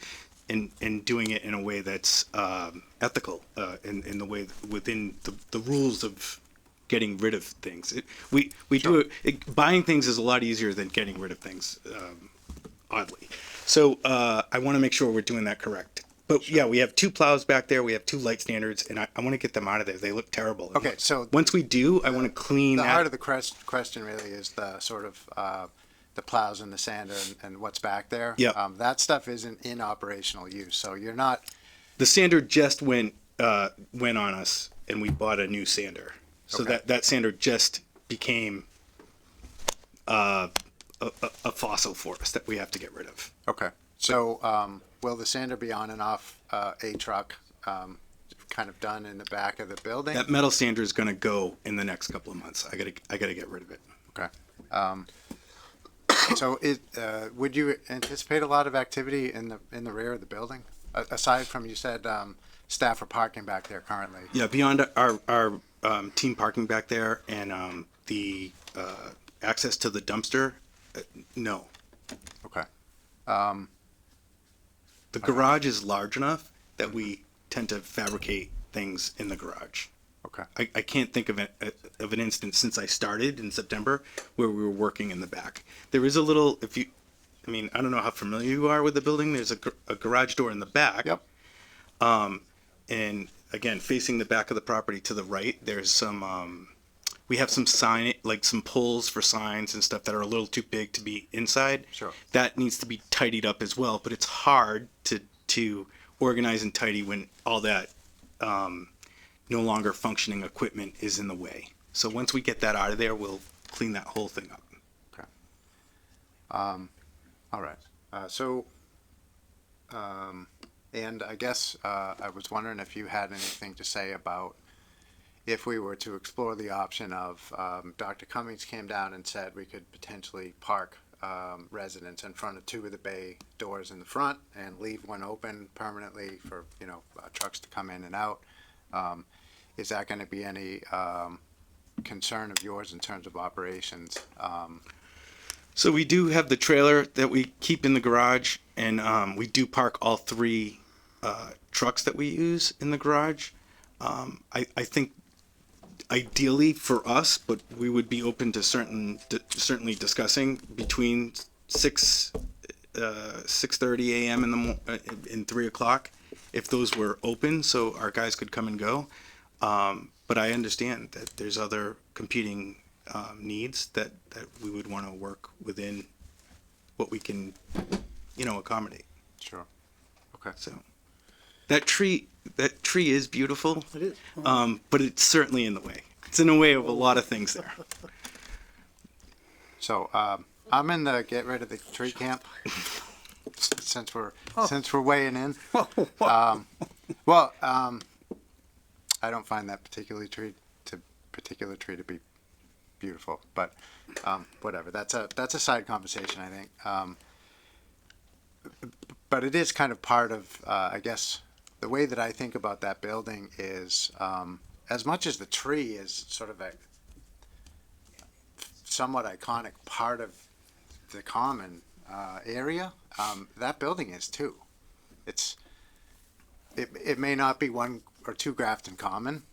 and doing it in a way that's ethical, in the way within the rules of getting rid of things. We do it. Buying things is a lot easier than getting rid of things, oddly. So I want to make sure we're doing that correct. But yeah, we have 2 plows back there. We have 2 light standards, and I want to get them out of there. They look terrible. Okay, so once we do, I want to clean the that. heart of the question really is the sort of the plows and the sander and what's back there. Yeah. That stuff isn't in operational use, so you're not. The sander just went on us, and we bought a new sander. So Okay. that sander just became a fossil forest that we have to get rid of. Okay. So, will the sander be on and off a truck, kind of done in the back of the building? That metal sander is going to go in the next couple of months. I gotta get rid of it. Okay. So, would you anticipate a lot of activity in the rear of the building, aside from, you said staff are parking back there currently? Yeah, beyond our team parking back there and the access to the dumpster, no. Okay. The garage is large enough that we tend to fabricate things in the garage. Okay. I can't think of an instance since I started in September where we were working in the back. There is a little, I don't know how familiar you are with the building. There's a garage door in the back. Yep. And again, facing the back of the property to the right, there's some, we have some sign, like some poles for signs and stuff that are a little too big to be inside. Sure. That needs to be tidied up as well, but it's hard to organize and tidy when all that no longer functioning equipment is in the way. So once we get that out of there, we'll clean that whole thing up. Okay. All right. And I guess I was wondering if you had anything to say about if we were to explore the option of, Dr. Cummings came down and said we could potentially park residents in front of two of the bay doors in the front and leave one open permanently for, trucks to come in and out. Is that going to be any concern of yours in terms of operations? So we do have the trailer that we keep in the garage, and we do park all three trucks that we use in the garage. I think ideally for us, but we would be open to certainly discussing between 6:30 a.m. and 3 o'clock if those were open, so our guys could come and go. But I understand that there's other competing needs that we would want to work within what we can, accommodate. Sure. Okay. So that tree is beautiful. It is. But it's certainly in the way. It's in the way of a lot of things there. So, I'm in the get rid of the tree camp since we're weighing in. I don't find that particular tree to be beautiful, but whatever. That's a side conversation, I think. But it is kind of part of, I guess, the way that I think about that building is, as much as the tree is sort of a somewhat iconic part of the common area, that building is too. It may not be one or two Grafton Common,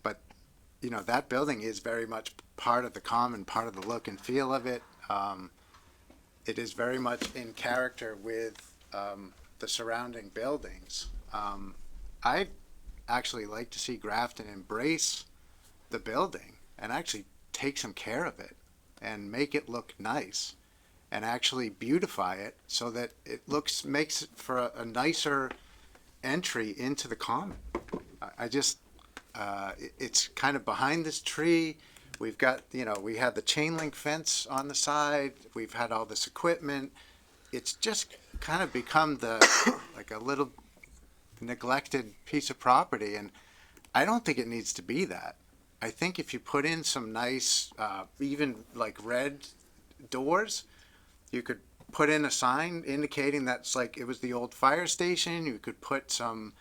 but that building is very much part of the common, part of the look and feel of it. It is very much in character with the surrounding buildings. I actually like to see Grafton embrace the building and actually take some care of it and make it look nice and actually beautify it so that it makes it for a nicer entry into the common. It's kind of behind this tree. We've got, we have the chain link fence on the side. We've had all this equipment. It's just kind of become like a little neglected piece of property. And I don't think it needs to be that. I think if you put in some nice, even like red doors, you could put in a sign indicating that's like it was the old fire station. You could put some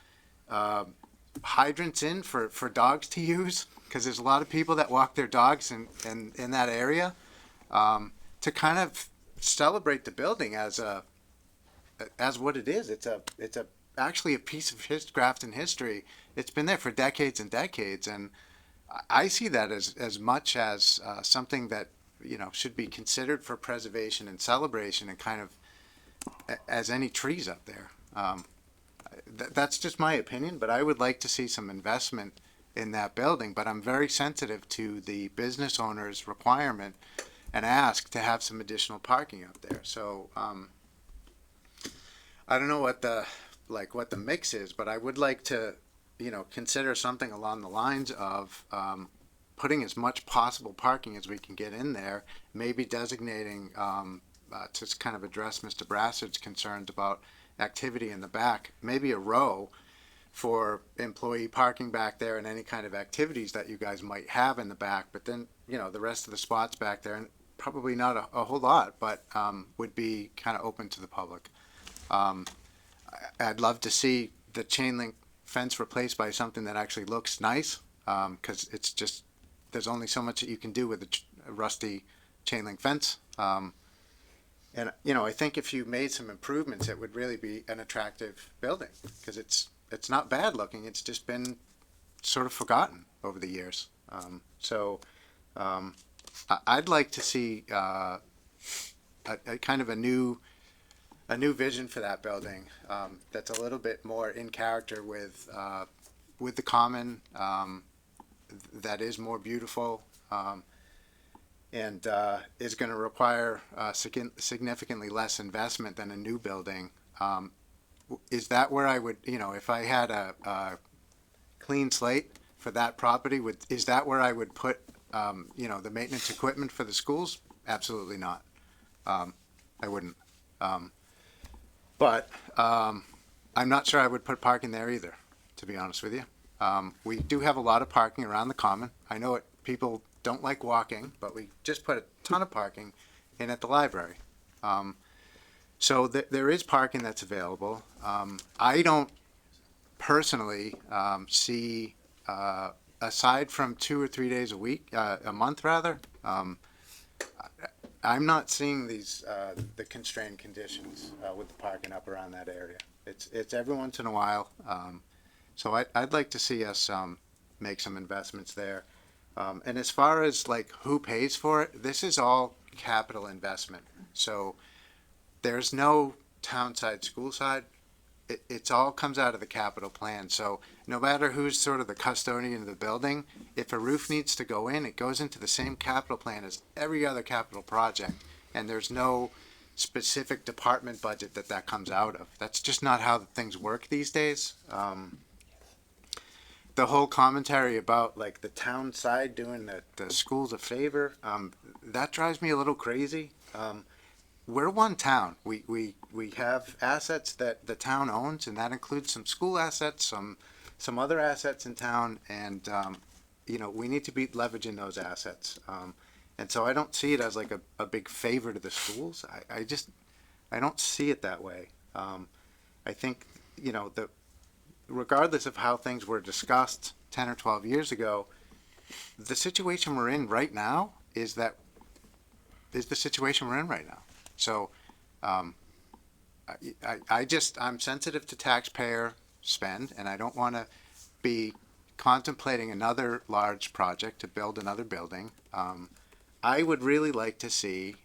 hydrants in for dogs to use, because there's a lot of people that walk their dogs in that area, to kind of celebrate the building as what it is. It's actually a piece of Grafton history. It's been there for decades and decades, and I see that as much as something that should be considered for preservation and celebration, and kind of as any trees up there. That's just my opinion, but I would like to see some investment in that building. But I'm very sensitive to the business owner's requirement and ask to have some additional parking up there. So I don't know what the mix is, but I would like to consider something along the lines of putting as much possible parking as we can get in there, maybe designating, to kind of address Mr. Brassard's concerns about activity in the back, maybe a row for employee parking back there and any kind of activities that you guys might have in the back, but then, you know, the rest of the spots back there, and probably not a whole lot, but would be kind of open to the public. I'd love to see the chain link fence replaced by something that actually looks nice, because it's just, there's only so much that you can do with a rusty chain link fence. And, you know, I think if you made some improvements, it would really be an attractive building, because it's not bad looking. It's just been sort of forgotten over the years. I'd like to see a kind of a new vision for that building, that's a little bit more in character with the common, that is more beautiful, and is going to require significantly less investment than a new building. Is that where I would, you know, if I had a clean slate for that property, is that where I would put, you know, the maintenance equipment for the schools? Absolutely not. I wouldn't. But I'm not sure I would put parking there either, to be honest with you. We do have a lot of parking around the common. I know people don't like walking, but we just put a ton of parking in at the library. So there is parking that's available. I don't personally see, aside from 2 or 3 days a month rather, I'm not seeing the constrained conditions with the parking up around that area. It's every once in a while. So I'd like to see us make some investments there. And as far as like who pays for it, this is all capital investment. So there's no town side, school side. It's all comes out of the capital plan. So no matter who's sort of the custodian of the building, if a roof needs to go in, it goes into the same capital plan as every other capital project. And there's no specific department budget that comes out of. That's just not how things work these days. The whole commentary about like the town side doing the schools a favor, that drives me a little crazy. We're one town. We have assets that the town owns, and that includes some school assets, some other assets in town, and you know, we need to be leveraging those assets. And so I don't see it as like a big favor to the schools. I don't see it that way. I think, you know, regardless of how things were discussed 10 or 12 years ago, the situation we're in right now is the situation we're in right now. So I'm sensitive to taxpayer spend, and I don't want to be contemplating another large project to build another building. I would really like to see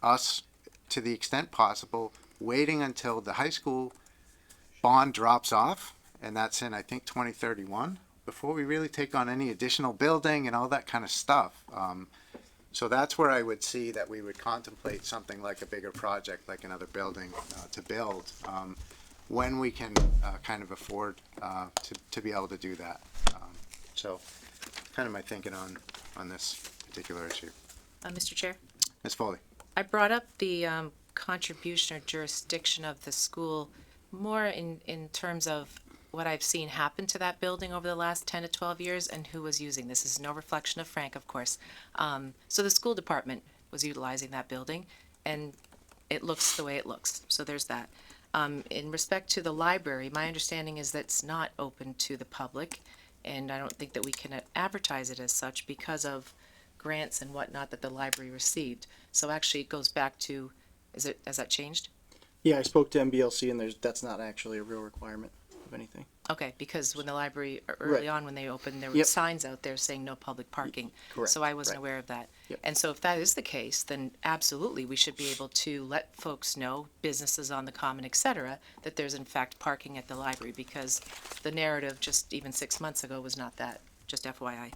us, to the extent possible, waiting until the high school bond drops off, and that's in, I think, 2031, before we really take on any additional building and all that kind of stuff. So that's where I would see that we would contemplate something like a bigger project, like another building to build, when we can kind of afford to be able to do that. So kind of my thinking on this particular issue. Mr. Chair? Ms. Foley. I brought up the contribution or jurisdiction of the school more in terms of what I've seen happen to that building over the last 10 to 12 years and who was using this. This is no reflection of Frank, of course. So the school department was utilizing that building, and it looks the way it looks. So there's that. In respect to the library, my understanding is that it's not open to the public, and I don't think that we can advertise it as such because of grants and whatnot that the library received. So actually it goes back to, has that changed? Yeah, I spoke to MBLC, and that's not actually a real requirement of anything. Okay, because when the library, early on when they opened, there were signs out there saying no public parking. Correct. So I wasn't aware of that. Yep. And so if that is the case, then absolutely, we should be able to let folks know, businesses on the common, et cetera, that there's in fact parking at the library, because the narrative just even 6 months ago was not that, just FYI.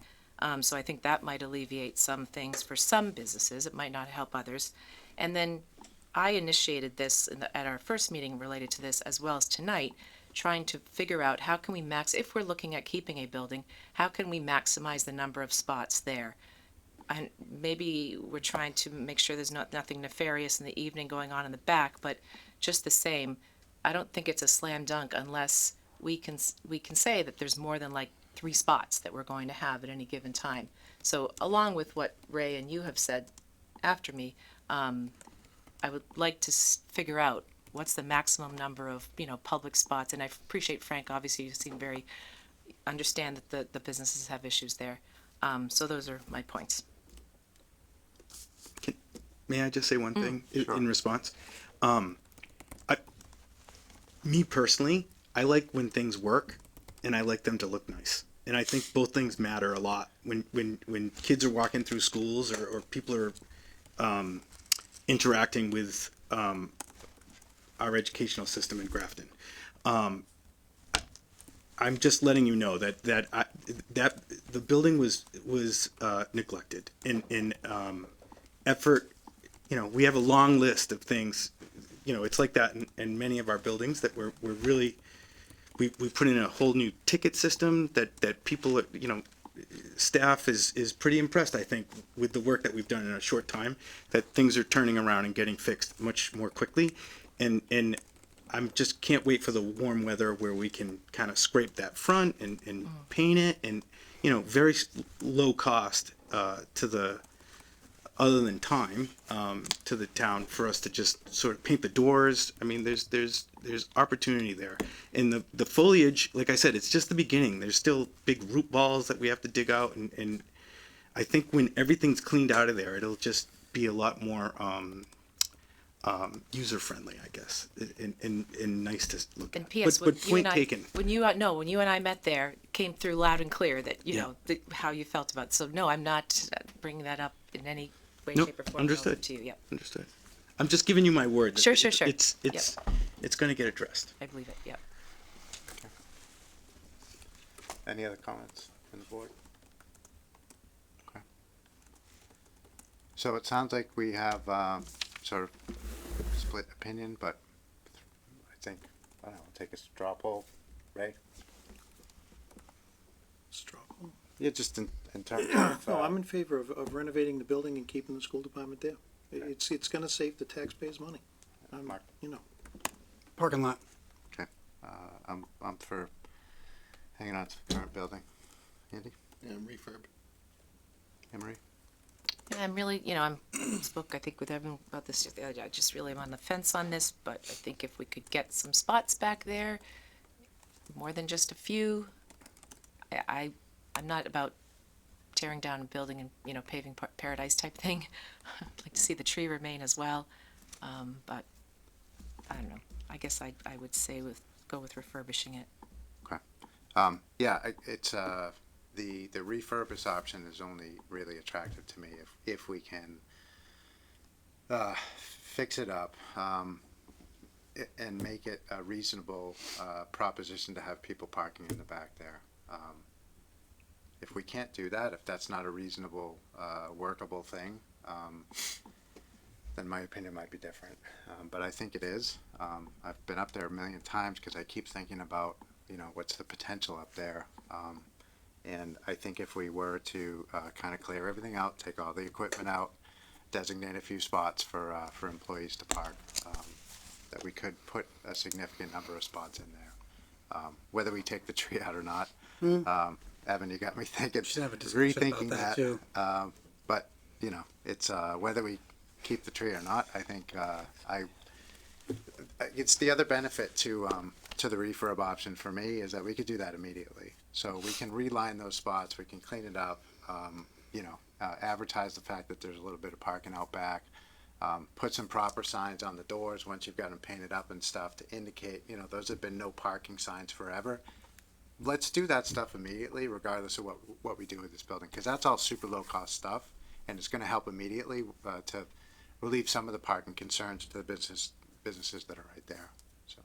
So I think that might alleviate some things for some businesses. It might not help others. And then I initiated this at our first meeting related to this, as well as tonight, trying to figure out how can we if we're looking at keeping a building, how can we maximize the number of spots there? And maybe we're trying to make sure there's nothing nefarious in the evening going on in the back, but just the same, I don't think it's a slam dunk unless we can say that there's more than like 3 spots that we're going to have at any given time. So along with what Ray and you have said after me, I would like to figure out what's the maximum number of, public spots. And I appreciate Frank, obviously you seem understand that the businesses have issues there. So those are my points. May I just say one thing in response? Me personally, I like when things work, and I like them to look nice. And I think both things matter a lot. When kids are walking through schools or people are interacting with our educational system in Grafton, I'm just letting you know that the building was neglected in effort. We have a long list of things. It's like that in many of our buildings that we're really we put in a whole new ticket system that people staff is pretty impressed, I think, with the work that we've done in a short time, that things are turning around and getting fixed much more quickly, and I'm just can't wait for the warm weather where we can kind of scrape that front and paint it, and very low cost to the other than time to the town for us to just sort of paint the doors. I mean, there's opportunity there, and the foliage, like I said, it's just the beginning. There's still big root balls that we have to dig out, and I think when everything's cleaned out of there, it'll just be a lot more user friendly, I guess, and nice to look And at. P.S. But point taken. When you and I met there, it came through loud and clear that how you felt about it. So no, I'm not bringing that up in any way, Nope, shape, or form. understood. To you, yep. Understood. I'm just giving you my word. That Sure. It's going to get addressed. I believe it. Yep. Any other comments from the board? Okay. So it sounds like we have sort of split opinion, but I think, I don't know, take a straw poll. Ray? Straw poll? Yeah, just in terms of... No, I'm in favor of renovating the building and keeping the school department there. It's gonna save the taxpayers money. Mark? Parking lot. Okay. I'm for hanging on to the current building. Andy? Yeah, refurb. Emery? And I'm really, I spoke, I think, with Evan about this the other day. I just really am on the fence on this, but I think if we could get some spots back there, more than just a few, I'm not about tearing down a building and, paving paradise type thing. I'd like to see the tree remain as well. But I don't know. I guess I would say go with refurbishing it. Okay. Yeah, it's the refurbish option is only really attractive to me if we can fix it up and make it a reasonable proposition to have people parking in the back there. If we can't do that, if that's not a reasonable workable thing, then my opinion might be different. But I think it is. I've been up there a million times because I keep thinking about what's the potential up there. And I think if we were to kind of clear everything out, take all the equipment out, designate a few spots for employees to park, that we could put a significant number of spots in there. Whether we take the tree out or not, Evan, you got me thinking, Should have a discussion rethinking about that, that. too. But it's whether we keep the tree or not. I think it's the other benefit to the refurb option for me is that we could do that immediately. So we can reline those spots, we can clean it up, advertise the fact that there's a little bit of parking out back, put some proper signs on the doors once you've got them painted up and stuff to indicate, those have been no parking signs forever. Let's do that stuff immediately, regardless of what we do with this building, because that's all super low cost stuff, and it's going to help immediately to relieve some of the parking concerns to the businesses that are right there. So,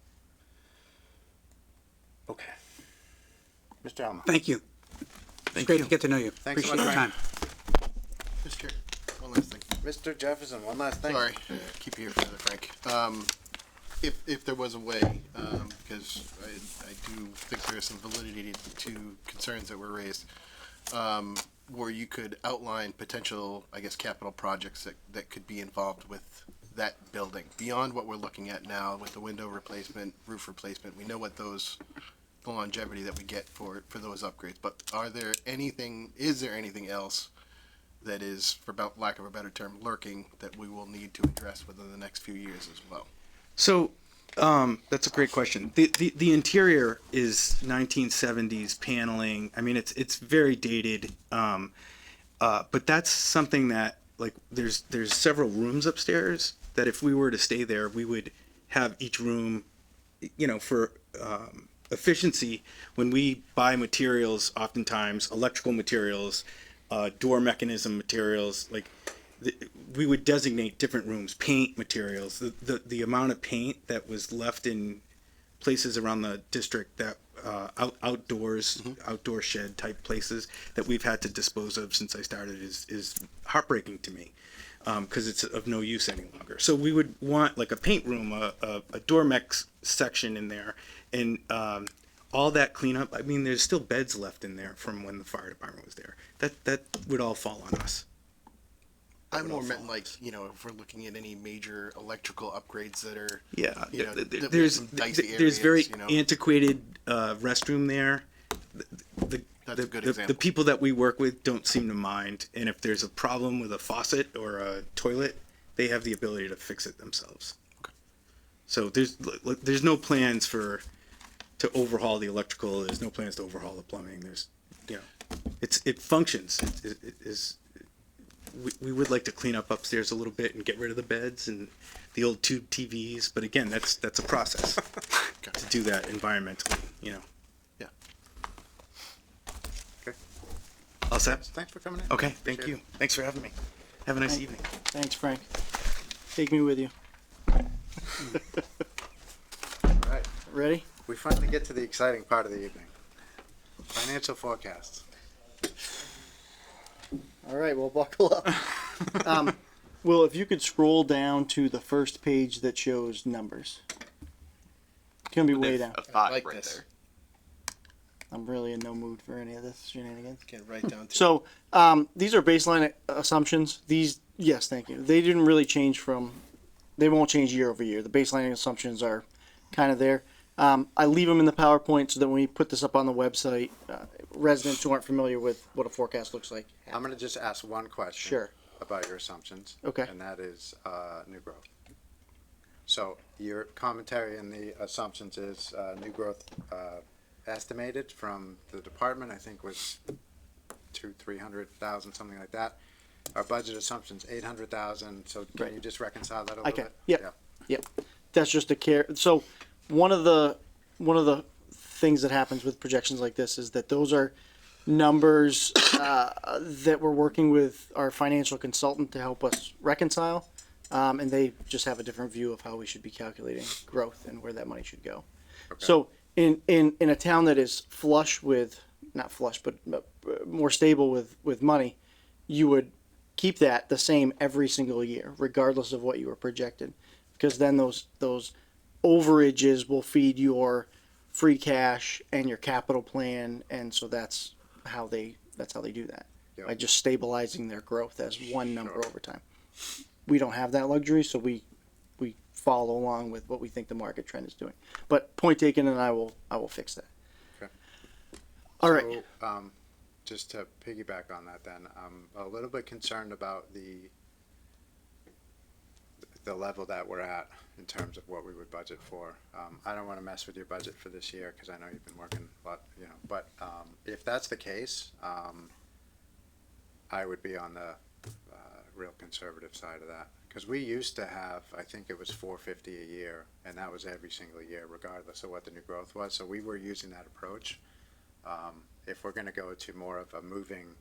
okay, Mr. Alma. Thank you. It's great to get to know you. Thanks so Appreciate much, your time. Mr. Chair, one last thing. Mr. Jefferson, one last thing. Sorry, keep you here forever, Frank. if there was a way, because I do think there is some validity to concerns that were raised, where you could outline potential, I guess, capital projects that could be involved with that building beyond what we're looking at now with the window replacement, roof replacement. We know what the longevity that we get for those upgrades, but is there anything else that is, for about lack of a better term, lurking that we will need to address within the next few years as well? So, that's a great question. The interior is 1970s paneling. I mean, it's very dated. But that's something that, like, there's several rooms upstairs that if we were to stay there, we would have each room, for efficiency. When we buy materials, oftentimes electrical materials, door mechanism materials, like, we would designate different rooms, paint materials. The amount of paint that was left in places around the district that outdoors, outdoor shed type places that we've had to dispose of since I started is heartbreaking to me, because it's of no use any longer. So we would want like a paint room, a door mech section in there, and all that cleanup. I mean, there's still beds left in there from when the fire department was there. That would all fall on us. I more meant like, if we're looking at any major electrical upgrades that are, There's very areas, antiquated restroom there. That's a good the example. people that we work with don't seem to mind, and if there's a problem with a faucet or a toilet, they have the ability to fix it themselves. Okay. So there's no plans to overhaul the electrical. There's no plans to overhaul the plumbing. It functions. We would like to clean up upstairs a little bit and get rid of the beds and the old tube TVs, but again, that's a process to do that environmentally. Yeah. Okay. All set? Thanks for coming in. Okay, thank Appreciate you. Thanks for having me. Have a nice evening. Thanks, Frank. Take me with you. All right. Ready? We finally get to the exciting part of the evening. Financial forecasts. All right, well, buckle up. Will, if you could scroll down to the first page that shows numbers. It's gonna be way down. I like this. I'm really in no mood for any of this shenanigans. Get right down to So, these are baseline assumptions. Yes, thank you. They didn't really change they won't change year over year. The baseline assumptions are kind of there. I leave them in the PowerPoint so that when we put this up on the website, residents who aren't familiar with what a forecast looks like. I'm going to just ask one question. Sure. About your assumptions. Okay. And that is new growth. So your commentary in the assumptions is new growth estimated from the department, I think was 300,000, something like that. Our budget assumption's 800,000. So can you just reconcile that a little bit? Yep. That's just so one of the things that happens with projections like this is that those are numbers that we're working with our financial consultant to help us reconcile, and they just have a different view of how we should be calculating growth and where that money should go. Okay. So in a town that is not flush, but more stable with money, you would keep that the same every single year, regardless of what you were projected, because then those overages will feed your free cash and your capital plan, and so that's how they do that, by just stabilizing their growth as one number over time. We don't have that luxury, so we follow along with what we think the market trend is doing. But point taken, and I will fix that. Okay. All right. So, just to piggyback on that, then I'm a little bit concerned about the level that we're at in terms of what we would budget for. I don't want to mess with your budget for this year because I know you've been working a lot, but if that's the case, I would be on the real conservative side of that, because we used to have, I think it was 450 a year, and that was every single year regardless of what the new growth was. So we were using that approach. If we're going to go to more of a moving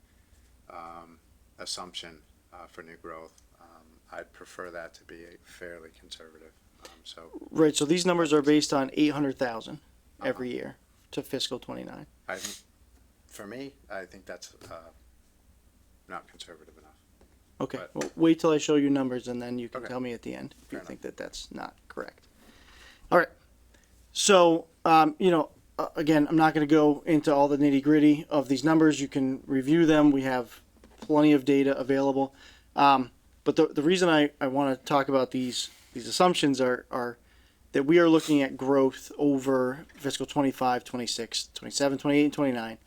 assumption for new growth, I'd prefer that to be fairly conservative. Right. So these numbers are based on 800,000 every year to fiscal 29. I think, for me, I think that's not conservative enough. Okay. But- Well, wait till I show you numbers, and then you can Okay. tell me at the end if you Fair think that that's not correct. All right. So, again, I'm not going to go into all the nitty gritty of these numbers. You can review them. We have plenty of data available. But the reason I want to talk about these assumptions are that we are looking at growth over fiscal 25, 26, 27, 28, and 29.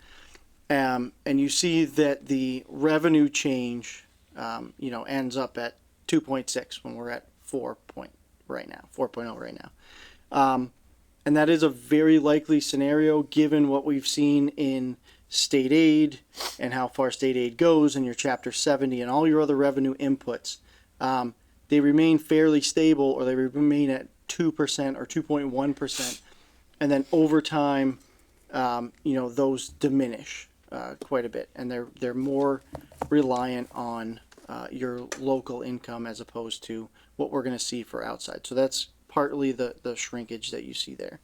And you see that the revenue change, ends up at 2.6 when we're at 4.0 right now. And that is a very likely scenario given what we've seen in state aid and how far state aid goes in your chapter 70 and all your other revenue inputs. They remain fairly stable, or they remain at 2% or 2.1%. And then over time, those diminish quite a bit, and they're more reliant on your local income as opposed to what we're going to see for outside. So that's partly the shrinkage that you see there.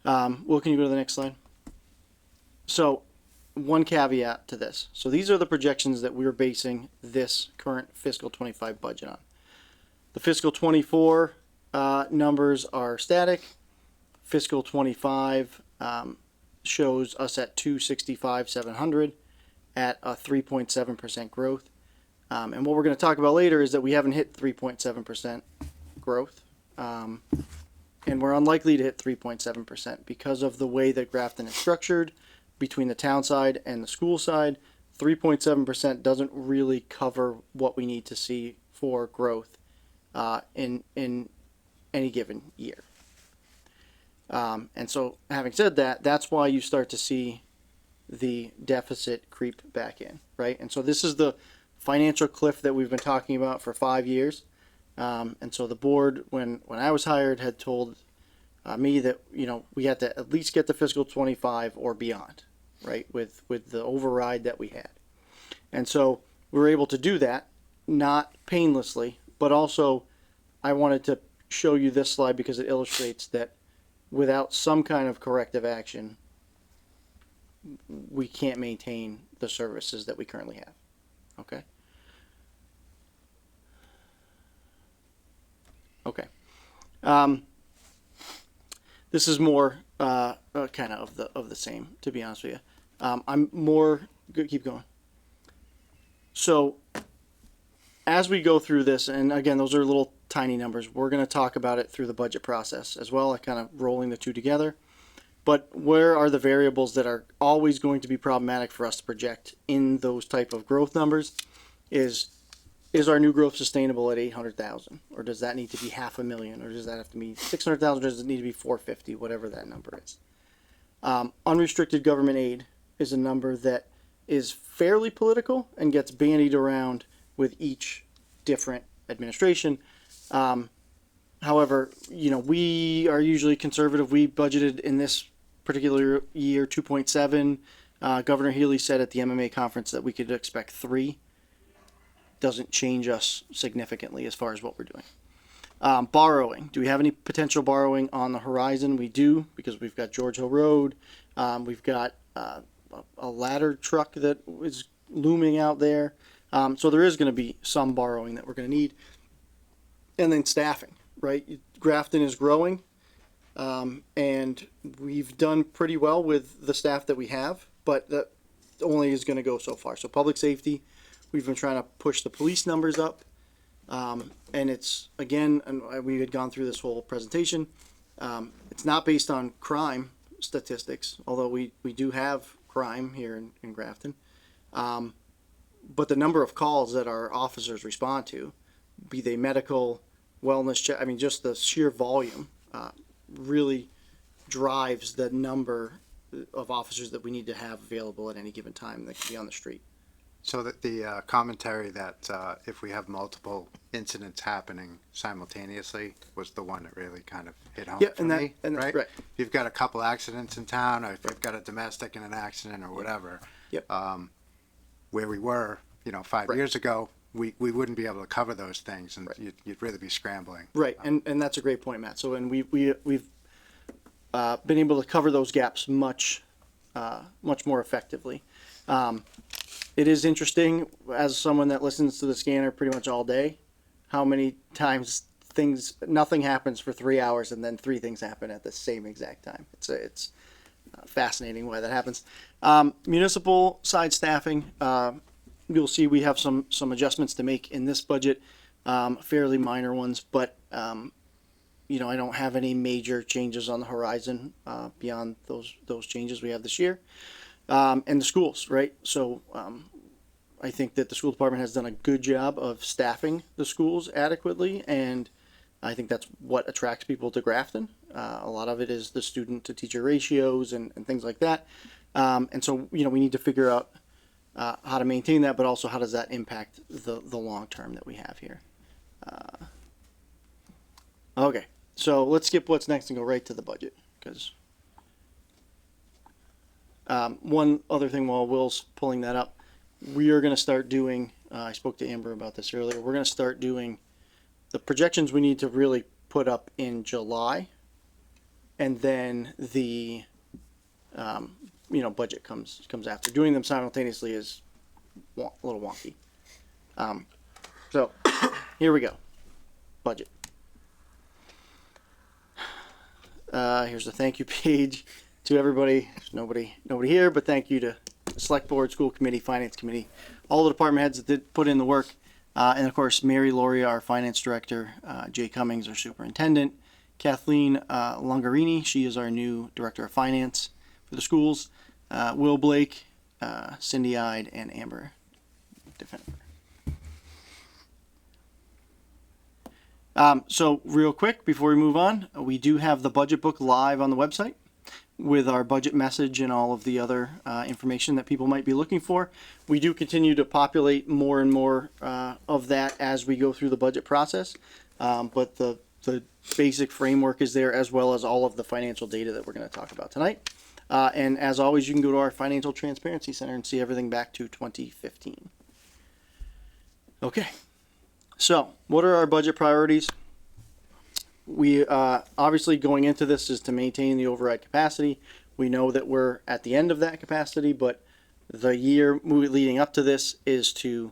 Will, can you go to the next slide? So one caveat to this. So these are the projections that we're basing this current fiscal 25 budget on. The fiscal 24 numbers are static. Fiscal 25 shows us at 265,700 at a 3.7% growth. And what we're going to talk about later is that we haven't hit 3.7% growth. And we're unlikely to hit 3.7% because of the way that Grafton is structured between the town side and the school side. 3.7% doesn't really cover what we need to see for growth in any given year. And so having said that, that's why you start to see the deficit creep back in, right? And so this is the financial cliff that we've been talking about for 5 years. And so the board, when I was hired, had told me that, we had to at least get to fiscal 25 or beyond, right? With the override that we had. And so we were able to do that, not painlessly, but also I wanted to show you this slide because it illustrates that without some kind of corrective action, we can't maintain the services that we currently have. Okay. Okay. This is more kind of the same, to be honest with you. I'm more keep going. So as we go through this, and again, those are little tiny numbers. We're going to talk about it through the budget process as well, kind of rolling the two together. But where are the variables that are always going to be problematic for us to project in those type of growth numbers? Is our new growth sustainable at 800,000, or does that need to be 500,000, or does that have to be 600,000, or does it need to be 450, whatever that number is? Unrestricted government aid is a number that is fairly political and gets bandied around with each different administration. However, we are usually conservative. We budgeted in this particular year 2.7. Governor Healy said at the MMA conference that we could expect 3. Doesn't change us significantly as far as what we're doing. Borrowing. Do we have any potential borrowing on the horizon? We do, because we've got George Hill Road. We've got a ladder truck that is looming out there. So there is going to be some borrowing that we're going to need. And then staffing, right? Grafton is growing, and we've done pretty well with the staff that we have, but that only is going to go so far. So public safety, we've been trying to push the police numbers up, and it's, again, and we had gone through this whole presentation, it's not based on crime statistics, although we do have crime here in Grafton, but the number of calls that our officers respond to, be they medical, wellness check, just the sheer volume really drives the number of officers that we need to have available at any given time that can be on the street. So that the commentary that if we have multiple incidents happening simultaneously was the one that really kind of hit home for me, right? If you've got a couple accidents in town, or if you've got a domestic and an accident or whatever, where we were, 5 years ago, we wouldn't be able to cover those things, and you'd really be scrambling. Right, and that's a great point, Matt. So, and we've been able to cover those gaps much more effectively. It is interesting, as someone that listens to the scanner pretty much all day, how many times nothing happens for 3 hours and then 3 things happen at the same exact time. It's fascinating why that happens. Municipal side staffing, you'll see we have some adjustments to make in this budget, fairly minor ones, but you know, I don't have any major changes on the horizon beyond those changes we have this year. And the schools, right? So I think that the school department has done a good job of staffing the schools adequately, and I think that's what attracts people to Grafton. A lot of it is the student to teacher ratios and things like that. And so, you know, we need to figure out how to maintain that, but also how does that impact the long term that we have here. Okay, so let's skip what's next and go right to the budget, because one other thing while Will's pulling that up, we are going to start doing, I spoke to Amber about this earlier, we're going to start doing the projections we need to really put up in July, and then the you know, budget comes after. Doing them simultaneously is a little wonky. So here we go. Budget. Here's the thank you page to everybody. There's nobody here, but thank you to the select board, school committee, finance committee, all the department heads that did put in the work. And of course, Mary Lauria, our finance director, Jay Cummings, our superintendent, Kathleen Longarini, she is our new director of finance for the schools, Will Blake, Cindy Ide, and Amber Defender. So real quick, before we move on, we do have the budget book live on the website with our budget message and all of the other information that people might be looking for. We do continue to populate more and more of that as we go through the budget process, but the basic framework is there, as well as all of the financial data that we're going to talk about tonight. And as always, you can go to our Financial Transparency Center and see everything back to 2015. Okay, so what are our budget priorities? We obviously going into this is to maintain the override capacity. We know that we're at the end of that capacity, but the year leading up to this is to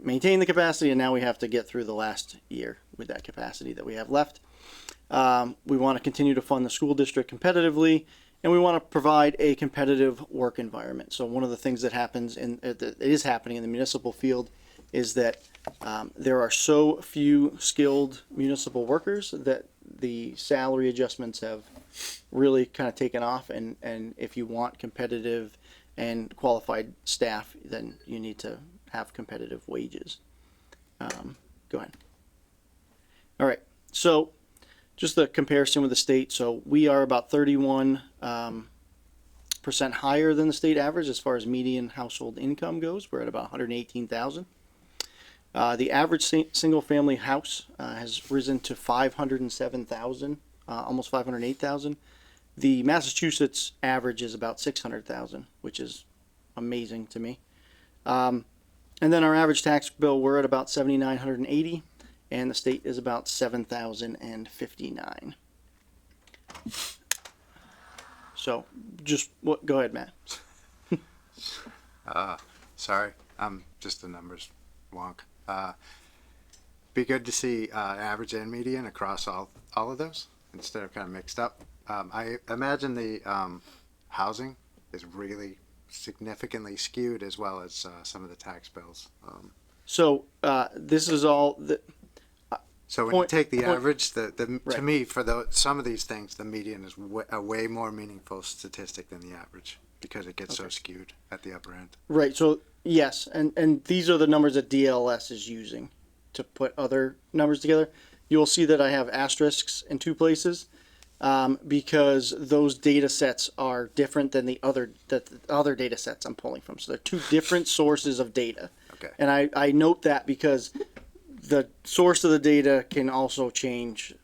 maintain the capacity, and now we have to get through the last year with that capacity that we have left. We want to continue to fund the school district competitively, and we want to provide a competitive work environment. So one of the things that happens that is happening in the municipal field is that there are so few skilled municipal workers that the salary adjustments have really kind of taken off, and if you want competitive and qualified staff, then you need to have competitive wages. Go ahead. All right, so just the comparison with the state. So we are about 31% higher than the state average as far as median household income goes. We're at about 118,000. The average single-family house has risen to 507,000, almost 508,000. The Massachusetts average is about 600,000, which is amazing to me. And then our average tax bill, we're at about 7,980, and the state is about 7,059. So, go ahead, Matt. Sorry, I'm just a numbers wonk. Be good to see average and median across all of those instead of kind of mixed up. I imagine the housing is really significantly skewed, as well as some of the tax bills. So this is all so when you take the average, right. To me, for some of these things, the median is a way more meaningful statistic than the average, because it gets so skewed at the upper end. Right. So yes, and these are the numbers that DLS is using to put other numbers together. You'll see that I have asterisks in 2 places because those data sets are different than the other data sets I'm pulling from. So they're 2 different sources of data. Okay. And I note that because the source of the data can also change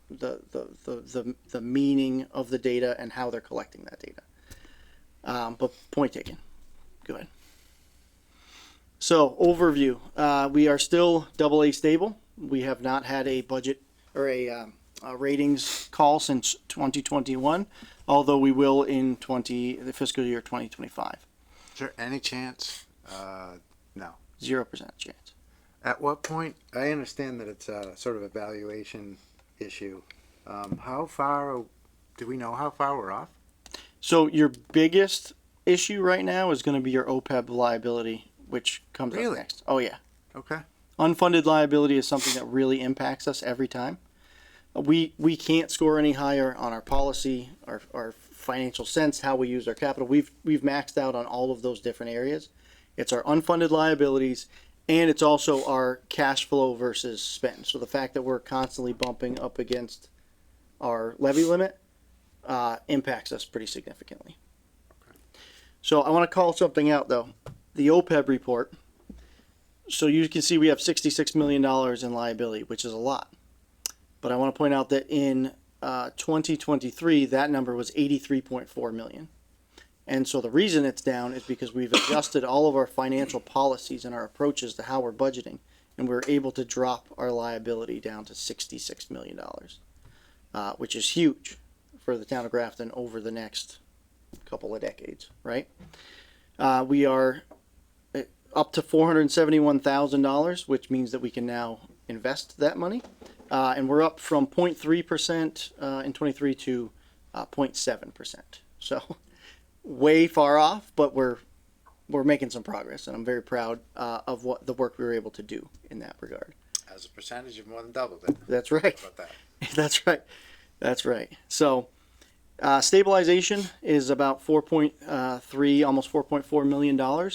the meaning of the data and how they're collecting that data. But point taken. Go ahead. So overview, we are still AA stable. We have not had a budget or a ratings call since 2021, although we will in the fiscal year 2025. Is there any chance? No. 0% chance. At what point, I understand that it's a sort of a valuation issue. How far, do we know how far we're off? So your biggest issue right now is going to be your OPEB liability, which comes up Really? next. Oh yeah. Okay. Unfunded liability is something that really impacts us every time. We can't score any higher on our policy, our financial sense, how we use our capital. We've maxed out on all of those different areas. It's our unfunded liabilities, and it's also our cash flow versus spend. So the fact that we're constantly bumping up against our levy limit impacts us pretty significantly. So I want to call something out though. The OPEB report. So you can see we have $66 million in liability, which is a lot. But I want to point out that in 2023, that number was 83.4 million. And so the reason it's down is because we've adjusted all of our financial policies and our approaches to how we're budgeting, and we're able to drop our liability down to $66 million, which is huge for the town of Grafton over the next couple of decades, right? We are up to $471,000, which means that we can now invest that money. And we're up from 0.3% in 23 to 0.7%. So way far off, but we're making some progress, and I'm very proud of what the work we were able to do in that regard. As a percentage, you've more than doubled it. That's right. How about that? That's right. That's right. So stabilization is about 4.3, almost $4.4 million.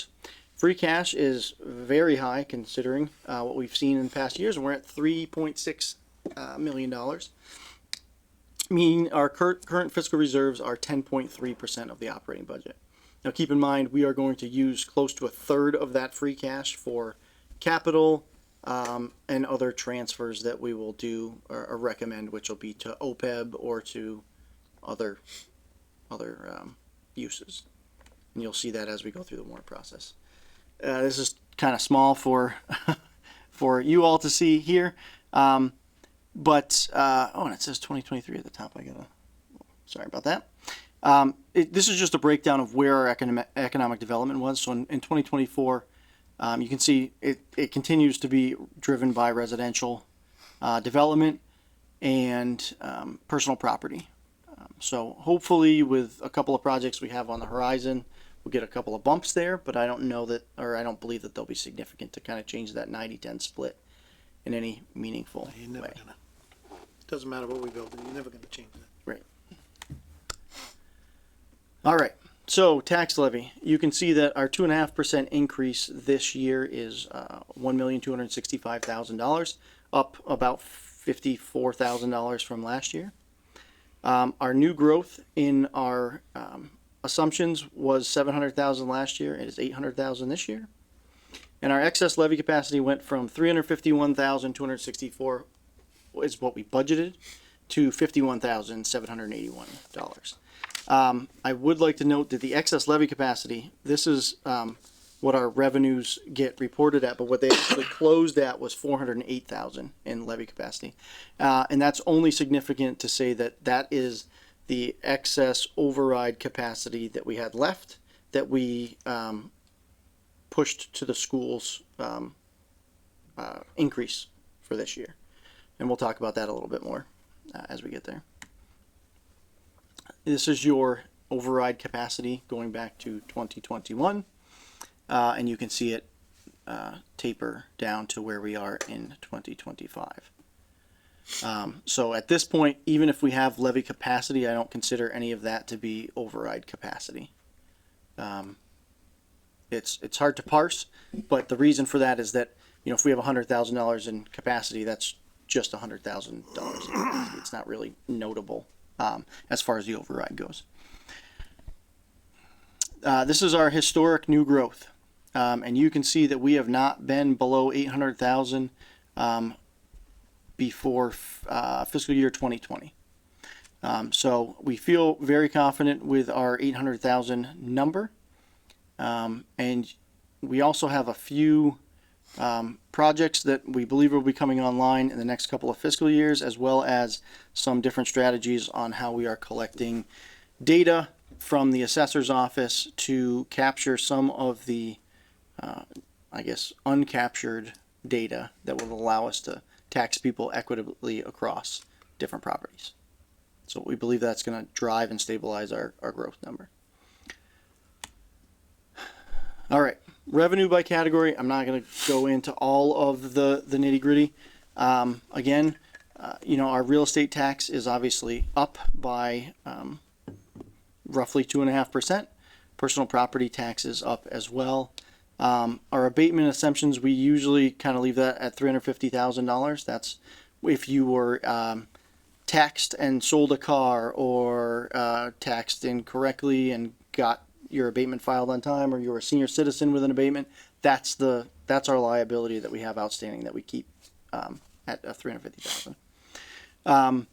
Free cash is very high considering what we've seen in past years, and we're at $3.6 million. Meaning our current fiscal reserves are 10.3% of the operating budget. Now keep in mind, we are going to use close to a third of that free cash for capital and other transfers that we will do or recommend, which will be to OPEB or to other uses. And you'll see that as we go through the warrant process. This is kind of small for for you all to see here. But and it says 2023 at the top. Sorry about that. This is just a breakdown of where our economic development was. So in 2024, you can see it continues to be driven by residential development and personal property. So hopefully with a couple of projects we have on the horizon, we'll get a couple of bumps there, but I don't know that, or I don't believe that they'll be significant to kind of change that 90-10 split in any meaningful You're never way. gonna. Doesn't matter what we build, you're never gonna change that. Right. All right. So tax levy, you can see that our 2.5% increase this year is $1,265,000, up about $54,000 from last year. Our new growth in our assumptions was 700,000 last year. It is 800,000 this year. And our excess levy capacity went from 351,264 is what we budgeted to $51,781. I would like to note that the excess levy capacity, this is what our revenues get reported at, but what they actually closed at was 408,000 in levy capacity. And that's only significant to say that that is the excess override capacity that we had left that we pushed to the schools increase for this year. And we'll talk about that a little bit more as we get there. This is your override capacity going back to 2021. And you can see it taper down to where we are in 2025. So at this point, even if we have levy capacity, I don't consider any of that to be override capacity. It's hard to parse, but the reason for that is that, if we have $100,000 in capacity, that's just $100,000. It's not really notable as far as the override goes. This is our historic new growth. And you can see that we have not been below 800,000 before fiscal year 2020. So we feel very confident with our 800,000 number. And we also have a few projects that we believe will be coming online in the next couple of fiscal years, as well as some different strategies on how we are collecting data from the assessor's office to capture some of the uncaptured data that will allow us to tax people equitably across different properties. So we believe that's going to drive and stabilize our growth number. All right, revenue by category. I'm not going to go into all of the nitty gritty. Again, our real estate tax is obviously up by roughly 2.5%. Personal property tax is up as well. Our abatement assumptions, we usually kind of leave that at $350,000. That's if you were taxed and sold a car, or taxed incorrectly and got your abatement filed on time, or you're a senior citizen with an abatement. That's our liability that we have outstanding that we keep at $350,000.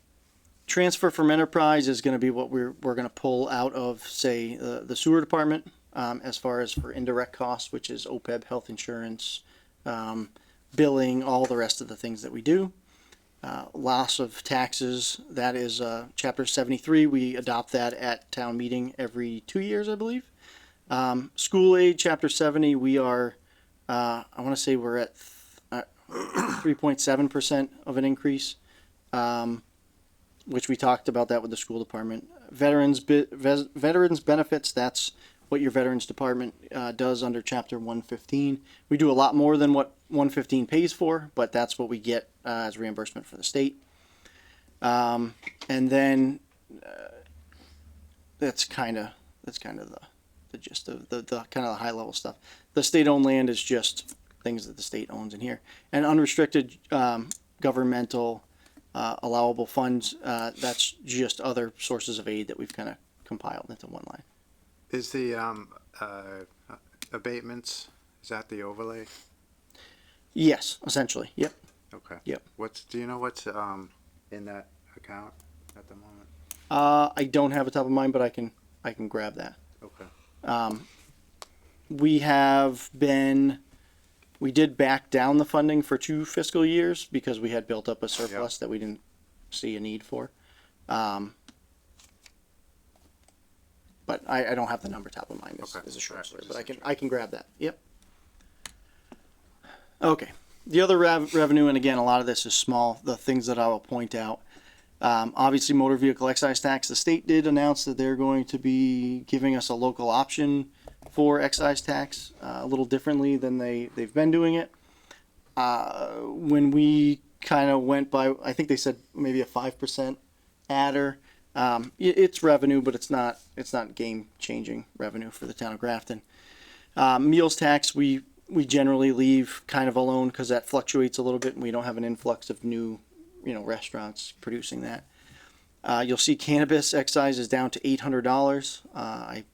Transfer from enterprise is going to be what we're going to pull out of, say, the sewer department, as far as for indirect costs, which is OPEB, health insurance, billing, all the rest of the things that we do. Loss of taxes, that is Chapter 73. We adopt that at town meeting every 2 years, I believe. School aid, Chapter 70, we are, I want to say we're at 3.7% of an increase, which we talked about that with the school department. Veterans benefits, that's what your veterans department does under Chapter 115. We do a lot more than what 115 pays for, but that's what we get as reimbursement for the state. And then that's kind of the gist of the kind of the high level stuff. The state-owned land is just things that the state owns in here, and unrestricted governmental allowable funds. That's just other sources of aid that we've kind of compiled into one line. Is the abatements, is that the overlay? Yes, essentially. Yep. Okay. Yep. Do you know what's in that account at the moment? I don't have a top of mind, but I can grab that. Okay. We did back down the funding for 2 fiscal years because we had built up a surplus that we didn't see a need for. But I don't have the number top of mind is a short story, but I can grab that. Yep. Okay. The other revenue, and again, a lot of this is small, the things that I will point out. Obviously, motor vehicle excise tax. The state did announce that they're going to be giving us a local option for excise tax, a little differently than they've been doing it. When we kind of went by, I think they said maybe a 5% adder. It's revenue, but it's not game changing revenue for the town of Grafton. Meals tax, we generally leave kind of alone because that fluctuates a little bit and we don't have an influx of new restaurants producing that. You'll see cannabis excise is down to $800.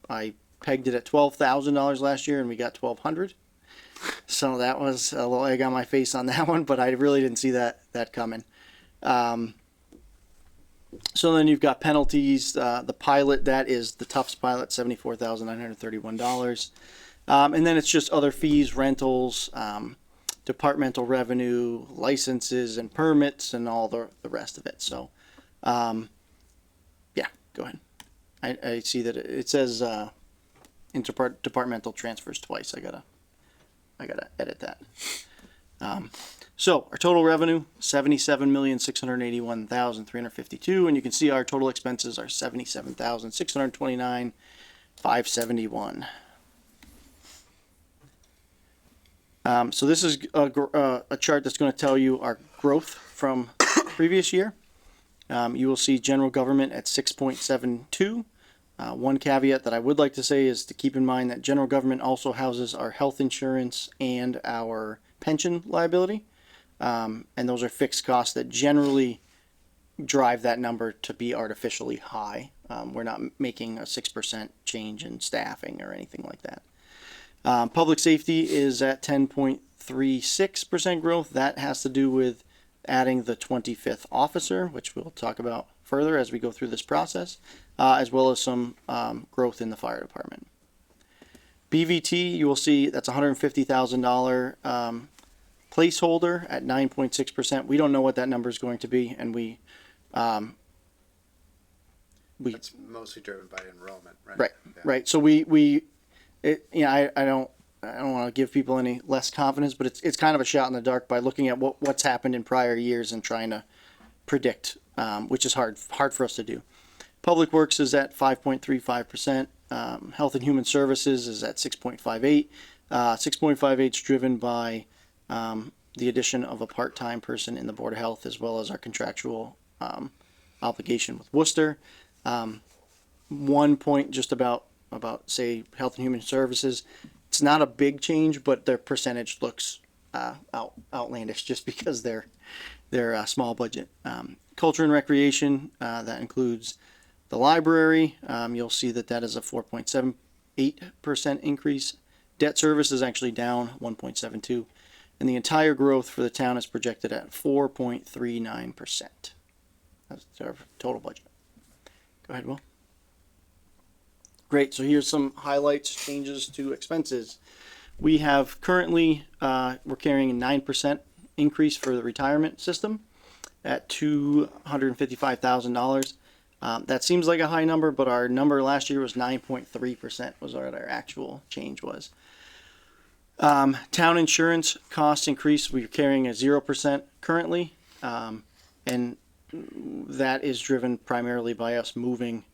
I pegged it at $12,000 last year and we got $1,200. So that was a little egg on my face on that one, but I really didn't see that coming. So then you've got penalties. The pilot, that is the Tufts pilot, $74,931. And then it's just other fees, rentals, departmental revenue, licenses and permits, and all the rest of it. So, yeah, go ahead. I see that it says interdepartmental transfers twice. I gotta edit that. So our total revenue, $77,681,352, and you can see our total expenses are $77,629,571. So this is a chart that's going to tell you our growth from previous year. You will see general government at 6.72. One caveat that I would like to say is to keep in mind that general government also houses our health insurance and our pension liability. And those are fixed costs that generally drive that number to be artificially high. We're not making a 6% change in staffing or anything like that. Public safety is at 10.36% growth. That has to do with adding the 25th officer, which we'll talk about further as we go through this process, as well as some growth in the fire department. BVT, you will see that's $150,000 placeholder at 9.6%. We don't know what that number is going to be, and It's mostly driven by enrollment, right? Right, Yeah. right. So I I don't want to give people any less confidence, but it's kind of a shot in the dark by looking at what's happened in prior years and trying to predict, which is hard for us to do. Public Works is at 5.35%. Health and Human Services is at 6.58. 6.58 is driven by the addition of a part-time person in the Board of Health, as well as our contractual obligation with Worcester. 1 point just about say Health and Human Services. It's not a big change, but their percentage looks outlandish just because they're small budget. Culture and Recreation, that includes the library. You'll see that is a 4.78% increase. Debt service is actually down 1.72%. And the entire growth for the town is projected at 4.39%. That's our total budget. Go ahead, Will. Great, so here's some highlights, changes to expenses. We have currently, we're carrying a 9% increase for the retirement system at $255,000. That seems like a high number, but our number last year was 9.3% was what our actual change was. Town insurance cost increase, we're carrying a 0% currently, and that is driven primarily by us moving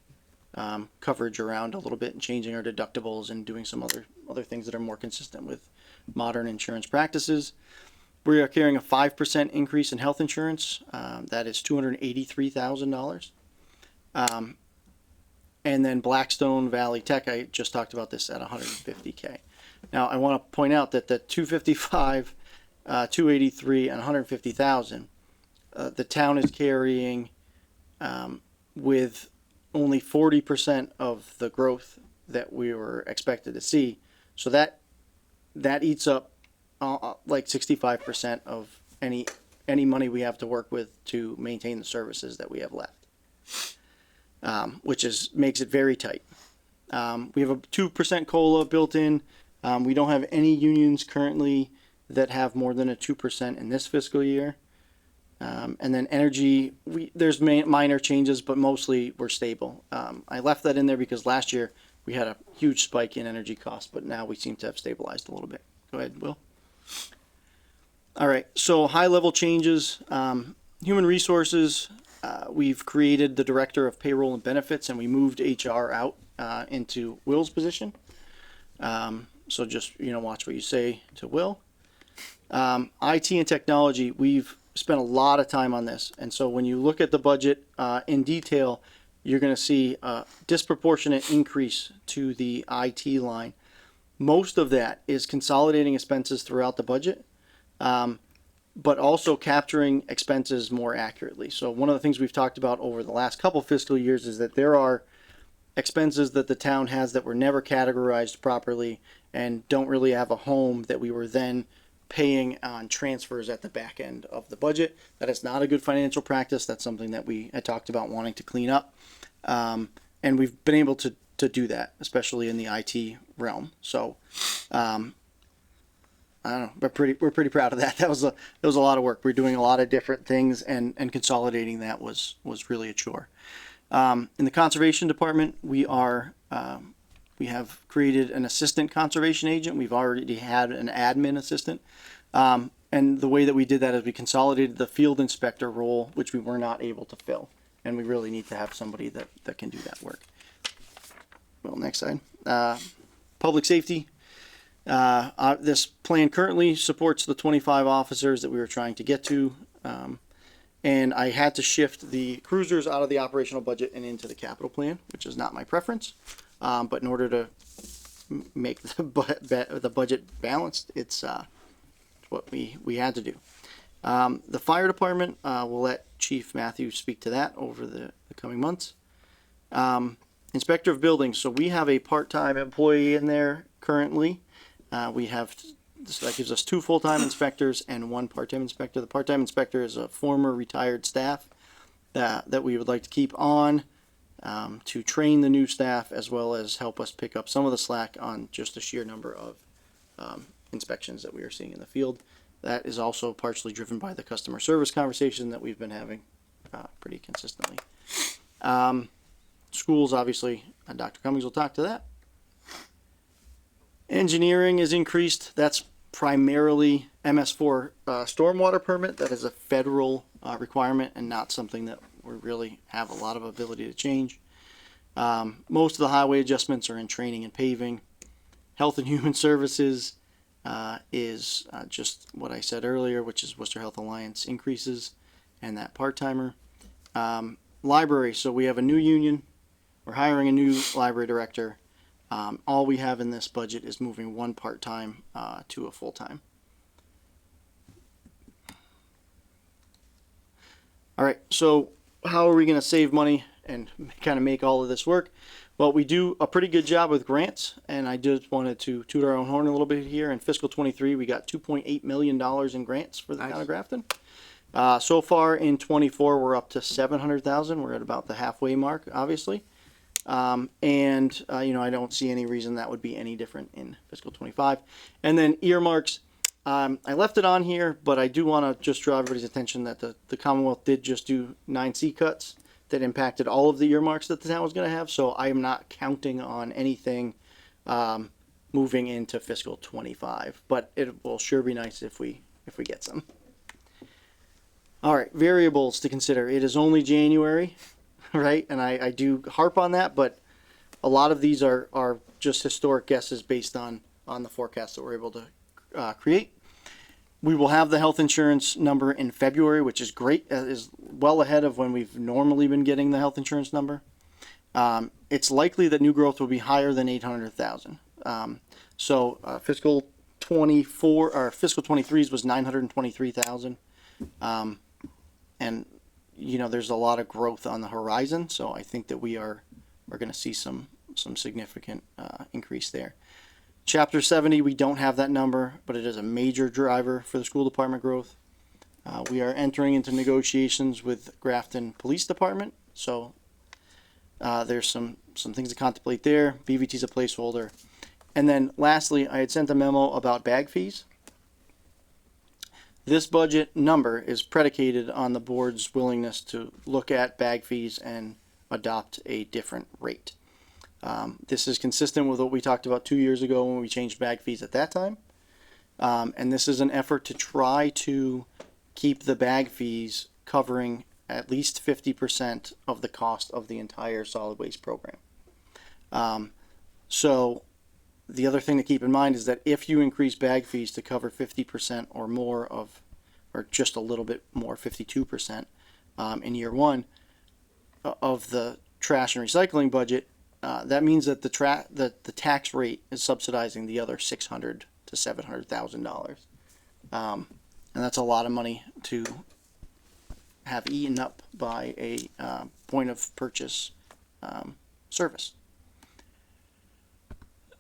coverage around a little bit and changing our deductibles and doing some other things that are more consistent with modern insurance practices. We are carrying a 5% increase in health insurance. That is $283,000. And then Blackstone Valley Tech, I just talked about this at $150K. Now I want to point out that the 255, 283, and 150,000, the town is carrying with only 40% of the growth that we were expected to see. So that eats up like 65% of any money we have to work with to maintain the services that we have left, which makes it very tight. We have a 2% COLA built in. We don't have any unions currently that have more than a 2% in this fiscal year. And then energy, there's minor changes, but mostly we're stable. I left that in there because last year we had a huge spike in energy costs, but now we seem to have stabilized a little bit. Go ahead, Will. All right, so high level changes. Human resources, we've created the director of payroll and benefits, and we moved HR out into Will's position. So just, watch what you say to Will. IT and technology, we've spent a lot of time on this. And so when you look at the budget in detail, you're going to see a disproportionate increase to the IT line. Most of that is consolidating expenses throughout the budget, but also capturing expenses more accurately. So one of the things we've talked about over the last couple fiscal years is that there are expenses that the town has that were never categorized properly and don't really have a home, that we were then paying on transfers at the back end of the budget. That is not a good financial practice. That's something that we had talked about wanting to clean up. And we've been able to do that, especially in the IT realm. So, I don't know, we're pretty proud of that. That was a lot of work. We're doing a lot of different things, and consolidating that was really a chore. In the conservation department, we have created an assistant conservation agent. We've already had an admin assistant. And the way that we did that is we consolidated the field inspector role, which we were not able to fill. And we really need to have somebody that can do that work. Well, next slide. Public safety. This plan currently supports the 25 officers that we were trying to get to. And I had to shift the cruisers out of the operational budget and into the capital plan, which is not my preference. But in order to make the budget balanced, it's what we had to do. The fire department, we'll let Chief Matthews speak to that over the coming months. Inspector of buildings. So we have a part-time employee in there currently. So that gives us 2 full-time inspectors and 1 part-time inspector. The part-time inspector is a former retired staff that we would like to keep on to train the new staff, as well as help us pick up some of the slack on just the sheer number of inspections that we are seeing in the field. That is also partially driven by the customer service conversation that we've been having pretty consistently. Schools, obviously, Dr. Cummings will talk to that. Engineering is increased. That's primarily MS4 stormwater permit. That is a federal requirement and not something that we really have a lot of ability to change. Most of the highway adjustments are in training and paving. Health and Human Services is just what I said earlier, which is Worcester Health Alliance increases and that part-timer. Library, so we have a new union. We're hiring a new library director. All we have in this budget is moving one part-time to a full-time. All right, so how are we going to save money and kind of make all of this work? Well, we do a pretty good job with grants, and I just wanted to toot our own horn a little bit here. In fiscal 23, we got $2.8 million in grants for the town of Grafton. So far in 24, we're up to 700,000. We're at about the halfway mark, obviously. I don't see any reason that would be any different in fiscal 25. And then earmarks, I left it on here, but I do want to just draw everybody's attention that the Commonwealth did just do 9C cuts that impacted all of the earmarks that the town was going to have. So I am not counting on anything moving into fiscal 25, but it will sure be nice if we get some. All right, variables to consider. It is only January, right? And I do harp on that, but a lot of these are just historic guesses based on the forecast that we're able to create. We will have the health insurance number in February, which is great. Is well ahead of when we've normally been getting the health insurance number. It's likely that new growth will be higher than 800,000. Fiscal 24 or fiscal 23's was 923,000. And there's a lot of growth on the horizon, so I think that we're going to see some significant increase there. Chapter 70, we don't have that number, but it is a major driver for the school department growth. We are entering into negotiations with Grafton Police Department, so there's some things to contemplate there. BVT's a placeholder. And then lastly, I had sent a memo about bag fees. This budget number is predicated on the board's willingness to look at bag fees and adopt a different rate. This is consistent with what we talked about 2 years ago when we changed bag fees at that time. And this is an effort to try to keep the bag fees covering at least 50% of the cost of the entire solid waste program. So the other thing to keep in mind is that if you increase bag fees to cover 50% or more or just a little bit more, 52% in year one of the trash and recycling budget, that means that the tax rate is subsidizing the other $600,000 to $700,000, and that's a lot of money to have eaten up by a point of purchase service.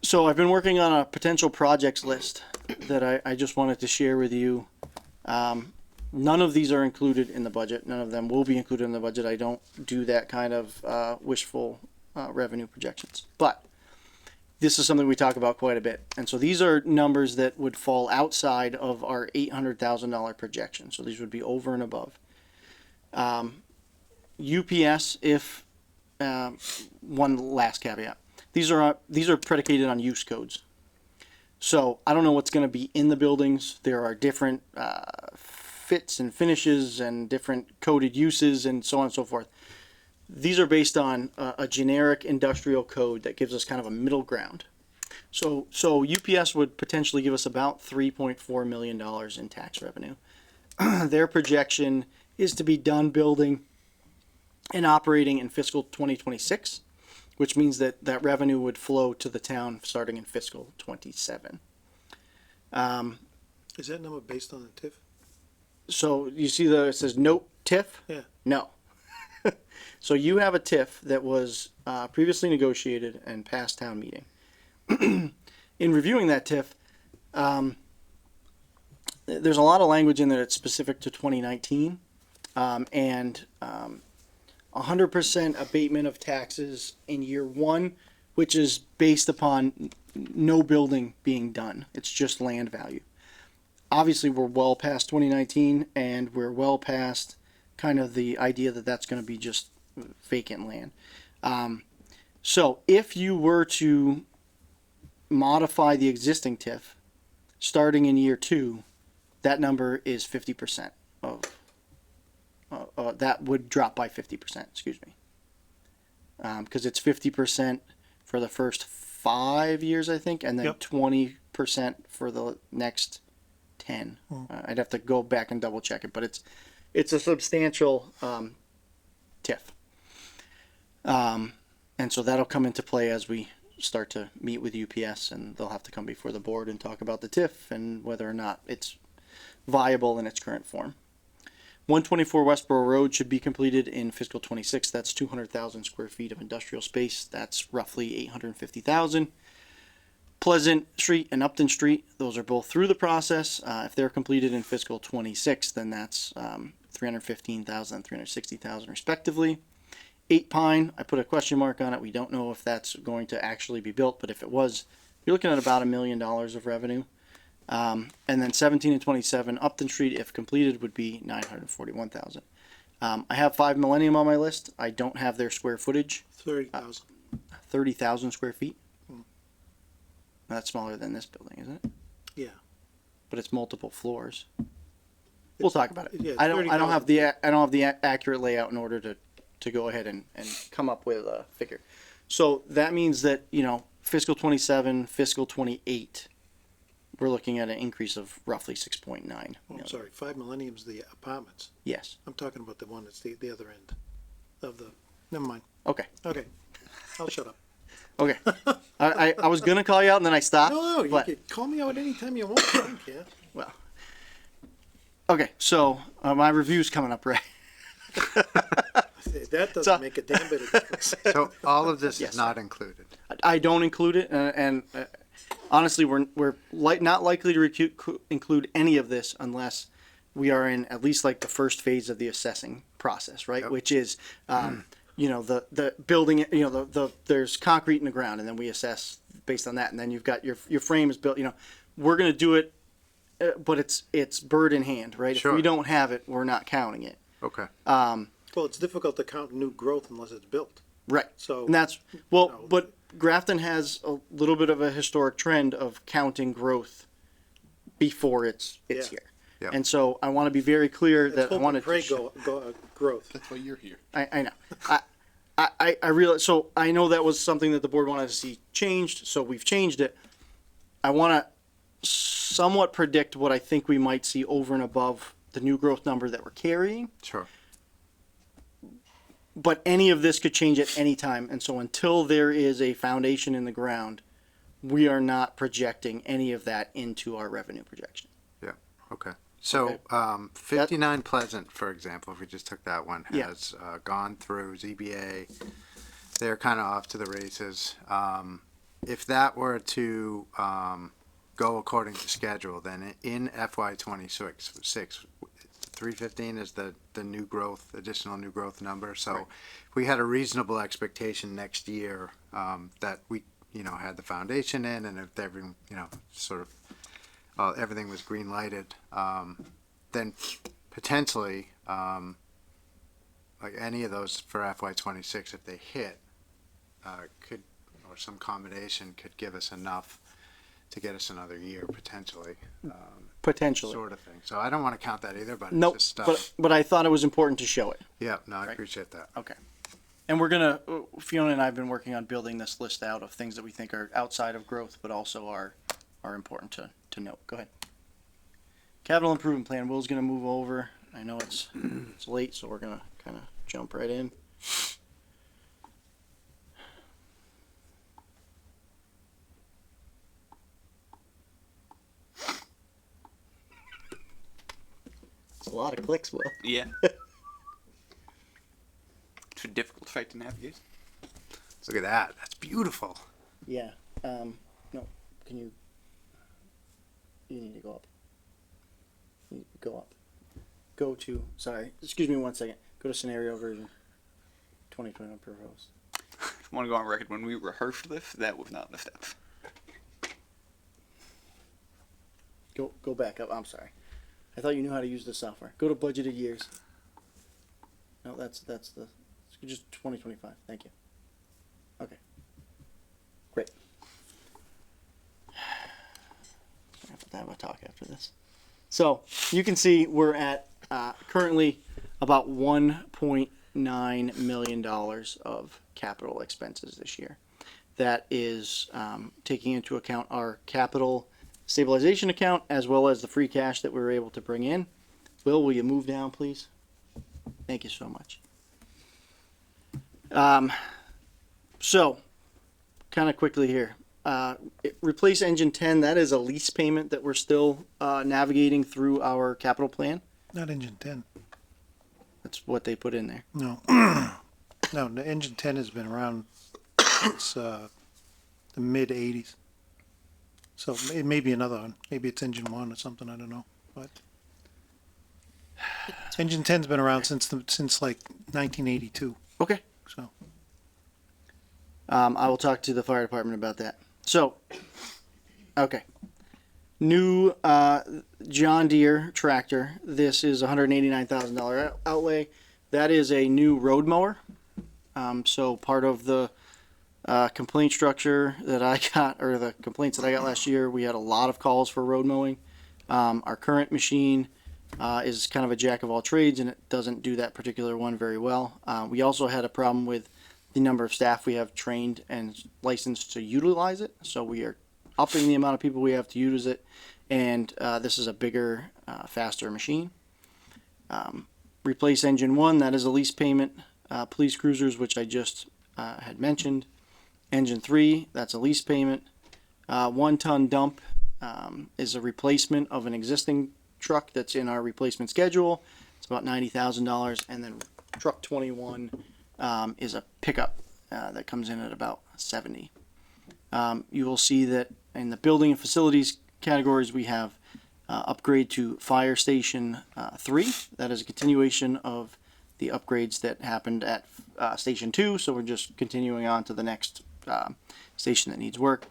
So I've been working on a potential projects list that I just wanted to share with you. None of these are included in the budget. None of them will be included in the budget. I don't do that kind of wishful revenue projections. But this is something we talk about quite a bit. And so these are numbers that would fall outside of our $800,000 projection. So these would be over and above. UPS, if one last caveat. These are predicated on use codes. So I don't know what's going to be in the buildings. There are different fits and finishes and different coded uses and so on and so forth. These are based on a generic industrial code that gives us kind of a middle ground. So UPS would potentially give us about $3.4 million in tax revenue. Their projection is to be done building and operating in fiscal 2026. Which means that revenue would flow to the town starting in fiscal 27. Is that number based on the TIF? So you see it says note TIF? Yeah. No. So you have a TIF that was previously negotiated and passed town meeting. In reviewing that TIF, there's a lot of language in there that's specific to 2019. 100% abatement of taxes in year one, which is based upon no building being done. It's just land value. Obviously, we're well past 2019, and we're well past kind of the idea that that's going to be just vacant land. So if you were to modify the existing TIF, starting in year 2, that number is 50% of, that would drop by 50%, excuse me. Cause it's 50% for the first 5 years, I think, and then Yep. 20% for the next 10. I'd have to go back and double check it, but it's a substantial, TIF. And so that'll come into play as we start to meet with UPS, and they'll have to come before the board and talk about the TIF and whether or not it's viable in its current form. 124 Westboro Road should be completed in fiscal 26. That's 200,000 square feet of industrial space. That's roughly 850,000. Pleasant Street and Upton Street, those are both through the process. If they're completed in fiscal 26, then that's 315,000 and 360,000 respectively. 8 Pine, I put a question mark on it. We don't know if that's going to actually be built, but if it was, you're looking at about $1 million of revenue. And then 17 and 27 Upton Street, if completed, would be 941,000. I have 5 Millennium on my list. I don't have their square footage. 30,000. 30,000 square feet. That's smaller than this building, isn't it? Yeah. But it's multiple floors. We'll talk about it. Yeah, I don't have 30,000. the I don't have the accurate layout in order to go ahead and come up with a figure. So that means that, you know, fiscal 27, fiscal 28, we're looking at an increase of roughly 6.9 Oh, I'm million. sorry, 5 Millennium's the apartments. Yes. I'm talking about the one that's the other end of the, never mind. Okay. Okay, I'll shut up. Okay. I was gonna call you out and then I stopped. No, you but- can call me out anytime you want, I don't care. Well. Okay, so my review's coming up, right? That doesn't make a damn bit of difference. So all of this Yes, is not included. I don't include it, and honestly, we're not likely to include any of this unless we are in at least like the first phase of the assessing process, right? Yep. Which is, you know, the building, you know, there's concrete in the ground, and then we assess based on that, and then you've got your frame is built. You know, we're gonna do it, but it's bird in hand, right? Sure. If we don't have it, we're not counting it. Okay. Well, it's difficult to count new growth unless it's built. Right. So- and that's well, No. but Grafton has a little bit of a historic trend of counting growth before it's Yeah. here. Yeah. And so I want to be very clear Let's that I hope and wanted pray to. growth. That's why you're here. I know. I realize. So I know that was something that the board wanted to see changed. So we've changed it. I want to somewhat predict what I think we might see over and above the new growth number that we're carrying. Sure. But any of this could change at any time, and so until there is a foundation in the ground, we are not projecting any of that into our revenue projection. Yeah. Okay. So, Okay. 59 Pleasant, for example, if we just took that one, Yeah. has gone through ZBA. They're kind of off to the races. If that were to go according to schedule, then in FY 26, 315 is the new growth, additional new growth number. So Right. we had a reasonable expectation next year that we, you know, had the foundation in, and if everything, you know, sort of everything was green lighted, then potentially, like any of those for FY 26, if they hit, could, or some combination could give us enough to get us another year potentially. Potentially. Sort of thing. So I don't want to count that either, but Nope. it's just, But I thought it was important to show it. yeah, no, I appreciate that. Okay. And we're gonna, Fiona and I have been working on building this list out of things that we think are outside of growth, but also are important to note. Go ahead. Capital improvement plan. Will's gonna move over. I know it's late, so we're gonna kind of jump right in. It's a lot of clicks, Will. Yeah. It's a difficult site to navigate. Look at that. That's beautiful. Yeah. No. Can you? You need to go up. You need to go up. Go to. Sorry. Excuse me 1 second. Go to scenario version. 2021 proposed. I want to go on record, when we rehearsed this, that was not the steps. Go back up. I'm sorry. I thought you knew how to use the software. Go to budgeted years. No, that's the just 2025. Thank you. Okay. Great. to have a talk after this. So you can see we're at currently about $1.9 million of capital expenses this year. That is taking into account our capital stabilization account as well as the free cash that we were able to bring in. Will you move down, please? Thank you so much. So, kind of quickly here. Replace engine 10, that is a lease payment that we're still navigating through our capital plan. Not engine 10. That's what they put in there. No. No, the engine 10 has been around since the mid 80s. So it may be another one. Maybe it's engine 1 or something, I don't know. But engine 10's been around since like 1982. Okay. So I will talk to the fire department about that. So, okay. New John Deere tractor. This is $189,000 outlay. That is a new road mower. So part of the complaint structure that I got, or the complaints that I got last year, we had a lot of calls for road mowing. Our current machine is kind of a jack of all trades, and it doesn't do that particular one very well. We also had a problem with the number of staff we have trained and licensed to utilize it. So we are upping the amount of people we have to use it, and this is a bigger, faster machine. Replace engine 1, that is a lease payment. Police cruisers, which I just had mentioned. Engine 3, that's a lease payment. 1 ton dump is a replacement of an existing truck that's in our replacement schedule. It's about $90,000, and then truck 21 is a pickup that comes in at about 70. You will see that in the building and facilities categories we have upgrade to fire station 3. That is a continuation of the upgrades that happened at station 2, so we're just continuing on to the next station that needs work.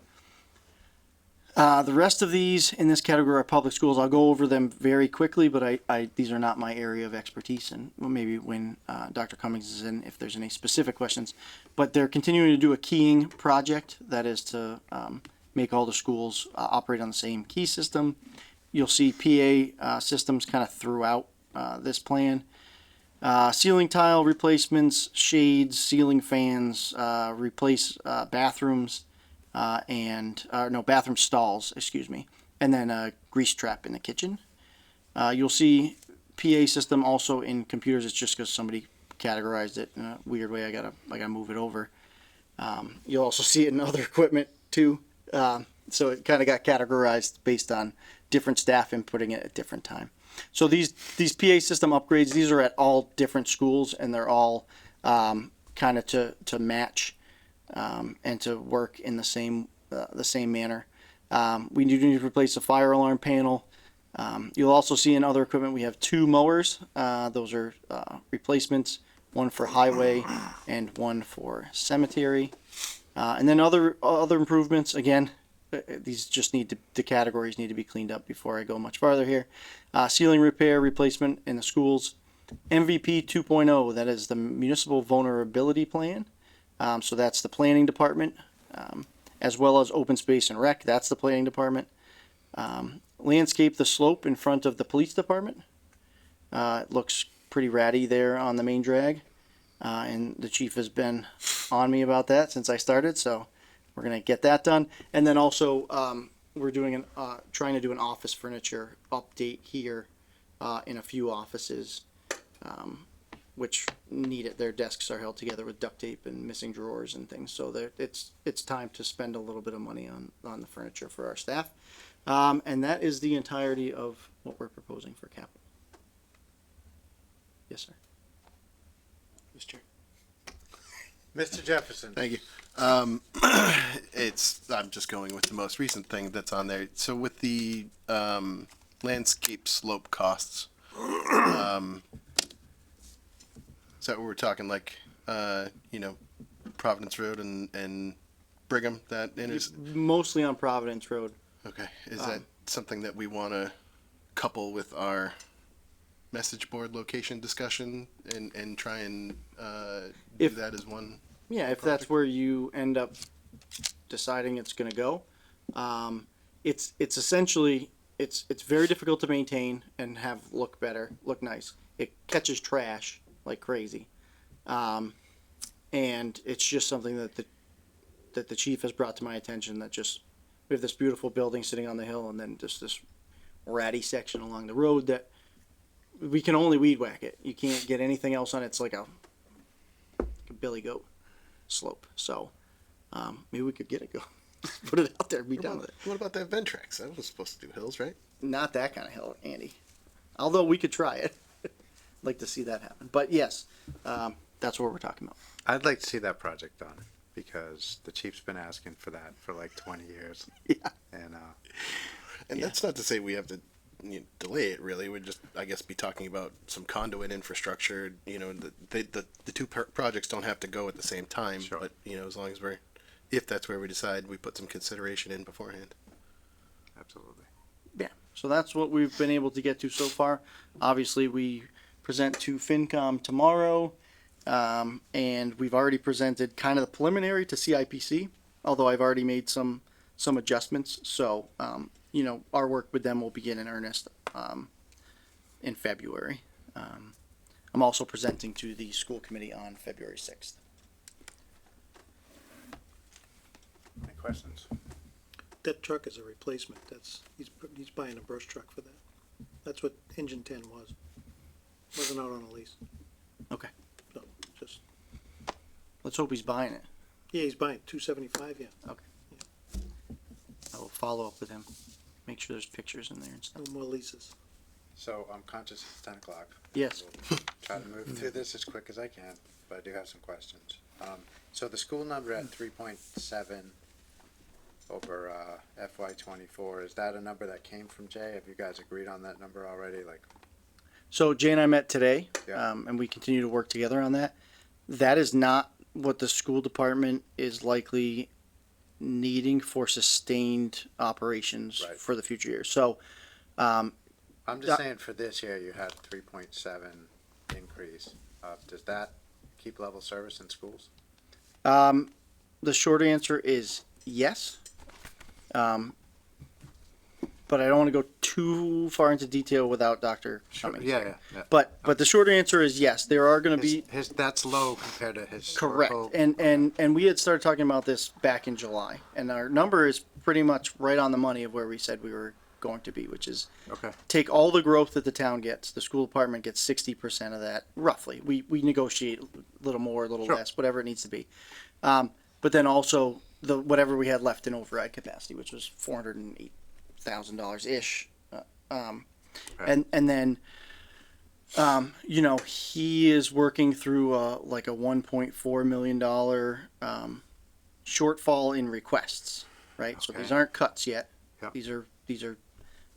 The rest of these in this category are public schools. I'll go over them very quickly, but these are not my area of expertise, and maybe when Dr. Cummings is in, if there's any specific questions. But they're continuing to do a keying project, that is to make all the schools operate on the same key system. You'll see PA systems kind of throughout this plan. Ceiling tile replacements, shades, ceiling fans, replace bathrooms, bathroom stalls, excuse me, and then a grease trap in the kitchen. You'll see PA system also in computers. It's just because somebody categorized it in a weird way. I gotta move it over. You'll also see it in other equipment too. So it kind of got categorized based on different staff inputting it at different time. So these PA system upgrades, these are at all different schools, and they're all kind of to match and to work in the same manner. We do need to replace the fire alarm panel. You'll also see in other equipment we have 2 mowers. Those are replacements, one for highway and one for cemetery. And then other improvements, again, these just the categories need to be cleaned up before I go much farther here. Ceiling repair, replacement in the schools. MVP 2.0, that is the Municipal Vulnerability Plan. So that's the planning department, as well as open space and rec. That's the planning department. Landscape the slope in front of the police department. It looks pretty ratty there on the main drag. And the chief has been on me about that since I started, so we're gonna get that done. And then also, we're doing trying to do an office furniture update here in a few offices, which need it. Their desks are held together with duct tape and missing drawers and things. So it's time to spend a little bit of money on the furniture for our staff. And that is the entirety of what we're proposing for capital. Yes, sir. Mr. Mr. Jefferson. Thank you. I'm just going with the most recent thing that's on there. So with the landscape slope costs, is that what we're talking, like, Providence Road and Brigham, that Mostly on Providence Road. Okay. Is that something that we want to couple with our message board location discussion and try and do that as one? Yeah, if that's where you end up deciding it's going to go. It's essentially it's very difficult to maintain and have look nice. It catches trash like crazy. And it's just something that the chief has brought to my attention, that just, we have this beautiful building sitting on the hill and then just this ratty section along the road that we can only weed whack it. You can't get anything else on it. It's like a billy goat slope. So, maybe we could get it go. Put it out there and be done with it. What about that Ventrex? That was supposed to do hills, right? Not that kind of hill, Andy. Although we could try it. Like to see that happen. But yes, that's what we're talking about. I'd like to see that project done because the chief's been asking for that for like 20 years. Yeah. And that's not to say we have to delay it. Really, we'd just, I guess, be talking about some conduit infrastructure. You know, the two projects don't have to go at the same time. Sure. But as long as if that's where we decide, we put some consideration in beforehand. Absolutely. Yeah. So that's what we've been able to get to so far. Obviously, we present to FinCom tomorrow, and we've already presented kind of the preliminary to CIPC, although I've already made some adjustments. So, our work with them will begin in earnest in February. I'm also presenting to the school committee on February 6th. Any questions? That truck is a replacement. He's buying a brush truck for that. That's what Engine 10 was. Wasn't out on a lease. Okay. So just, Let's hope he's buying it. yeah, he's buying 275. Yeah. Okay. I will follow up with him. Make sure there's pictures in there and stuff. No more leases. So I'm conscious it's 10 o'clock. Yes. We'll try to move through this as quick as I can, but I do have some questions. So the school number at 3.7 over FY24, is that a number that came from Jay? Have you guys agreed on that number already? So Jay and I met today, Yeah. and we continue to work together on that. That is not what the school department is likely needing for sustained operations Right. for the future years. So, I'm just saying for this year, you had 3.7 increase. Does that keep level service in schools? the short answer is yes. But I don't want to go too far into detail without Dr. Cummings. Yeah. But the short answer is yes. There are going to be That's low compared to his. correct, and we had started talking about this back in July, and our number is pretty much right on the money of where we said we were going to be, which is Okay. take all the growth that the town gets. The school department gets 60% of that, roughly. We negotiate a little more, a little Sure. less, whatever it needs to be. But then also whatever we had left in override capacity, which was $408,000 ish. And then, he is working through like a $1.4 million shortfall in requests, right? So these Okay. aren't cuts yet. Yep. These are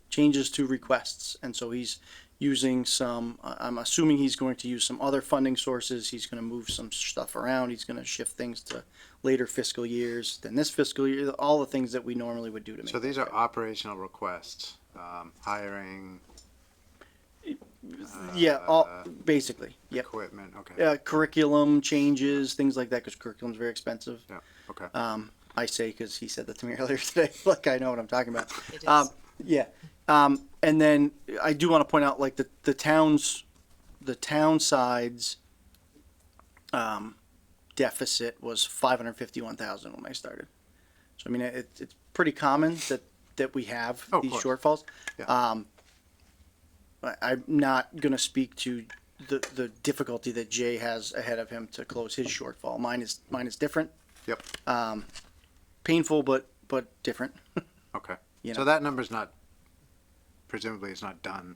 changes to requests, and so he's using some. I'm assuming he's going to use some other funding sources. He's going to move some stuff around. He's going to shift things to later fiscal years than this fiscal year. All the things that we normally would do to make. So these are operational requests, hiring. Basically, yep. Equipment, okay. Curriculum changes, things like that, because curriculum's very expensive. Yeah, okay. I say because he said that to me earlier today. Like I know what I'm talking about. It is. Yeah. And then I do want to point out, like the town side's deficit was $551,000 when I started. So I mean, it's pretty common that we have Oh, of these course. shortfalls. Yeah. I'm not going to speak to the difficulty that Jay has ahead of him to close his shortfall. Mine is different. Yep. Painful, but different. Okay. You So know. that number's not, presumably it's not done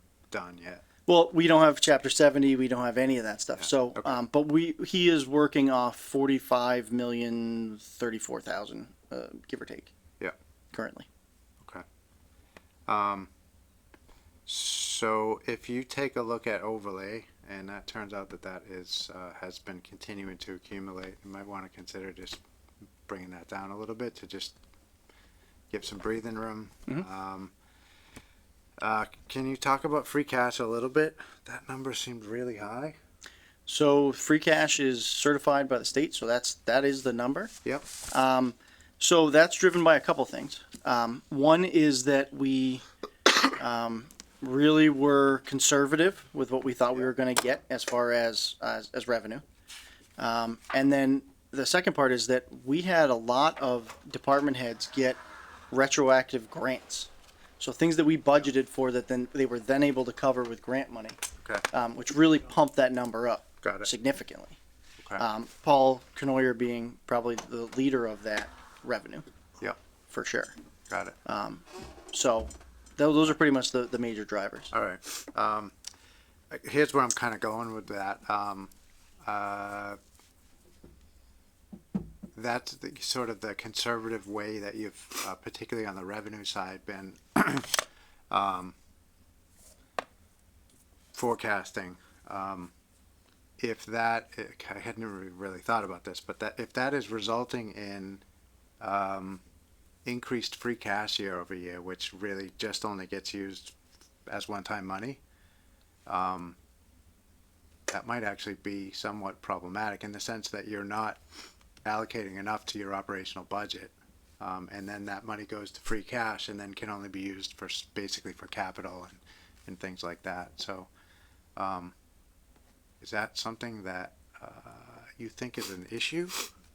yet. Well, we don't have Chapter 70. We don't have any of that stuff. Yeah, So, okay. but he is working off 45,034,000, give or take. Yeah. Currently. Okay. So if you take a look at overlay, and that turns out that is has been continuing to accumulate, you might want to consider just bringing that down a little bit to just give some breathing room. Can you talk about free cash a little bit? That number seemed really high. So free cash is certified by the state. So that is the number. Yep. So that's driven by a couple things. One is that we really were conservative with what we thought we were going to get as far as revenue. And then the second part is that we had a lot of department heads get retroactive grants. So things that we budgeted for that then they were then able to cover with grant money, which really pumped that number up significantly. Paul Canoyer being probably the leader of that revenue. Yep. For sure. Got it. So those are pretty much the major drivers. All right. Here's where I'm kind of going with that. That's the, sort of the conservative way that you've, particularly on the revenue side, been forecasting. If that, I hadn't really thought about this, but that if that is resulting in increased free cash year over year, which really just only gets used as one-time money, that might actually be somewhat problematic in the sense that you're not allocating enough to your operational budget, and then that money goes to free cash and then can only be used for basically for capital and things like that. So is that something that you think is an issue?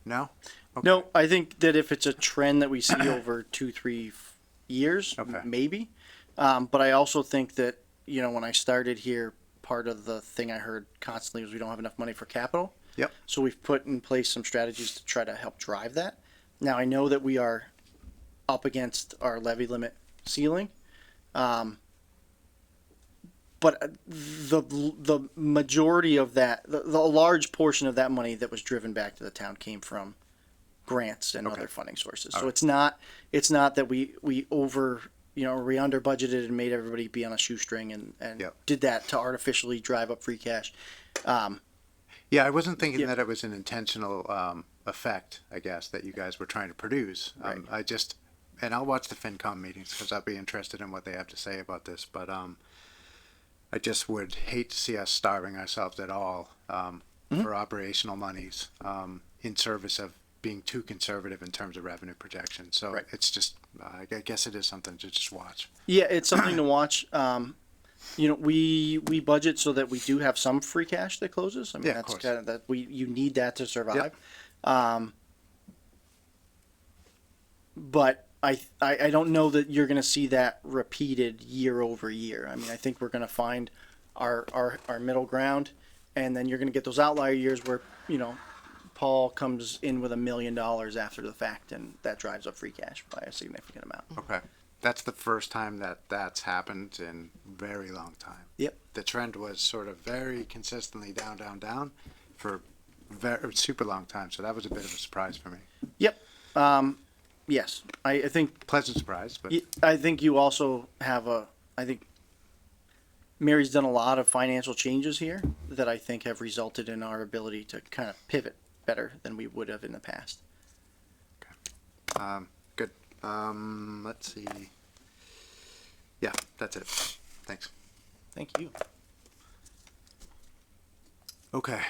No? Okay. No, I think that if it's a trend that we see over 2-3 years, maybe. But I also think that, you know, when I started here, part of the thing I heard constantly was we don't have enough money for capital. Yep. So we've put in place some strategies to try to help drive that. Now I know that we are up against our levy limit ceiling. But the majority of that, the large portion of that money that was driven back to the town came from grants and other funding sources. So it's not that we over, you know, or we under budgeted and made everybody be on a shoestring and did that to artificially drive up free cash. Yeah, I wasn't thinking that it was an intentional effect, I guess, that you guys were trying to produce. I just, and I'll watch the FinCom meetings because I'll be interested in what they have to say about this. But I just would hate to see us starving ourselves at all for operational monies in service of being too conservative in terms of revenue projections. So it's just, I guess it is something to just watch. Yeah, it's something to watch. You know, we budget so that we do have some free cash that closes. I mean, that's kind of that you need that to survive. But I don't know that you're going to see that repeated year over year. I mean, I think we're going to find our middle ground, and then you're going to get those outlier years where, you know, Paul comes in with $1 million after the fact, and that drives up free cash by a significant amount. Okay. That's the first time that that's happened in a very long time. Yep. The trend was sort of very consistently down, down, down for super long time. So that was a bit of a surprise for me. Yep. Yes. I think pleasant surprise, but I think you also have I think Mary's done a lot of financial changes here that I think have resulted in our ability to kind of pivot better than we would have in the past. Okay. Good. Let's see. Yeah, that's it. Thanks. Thank you. Okay.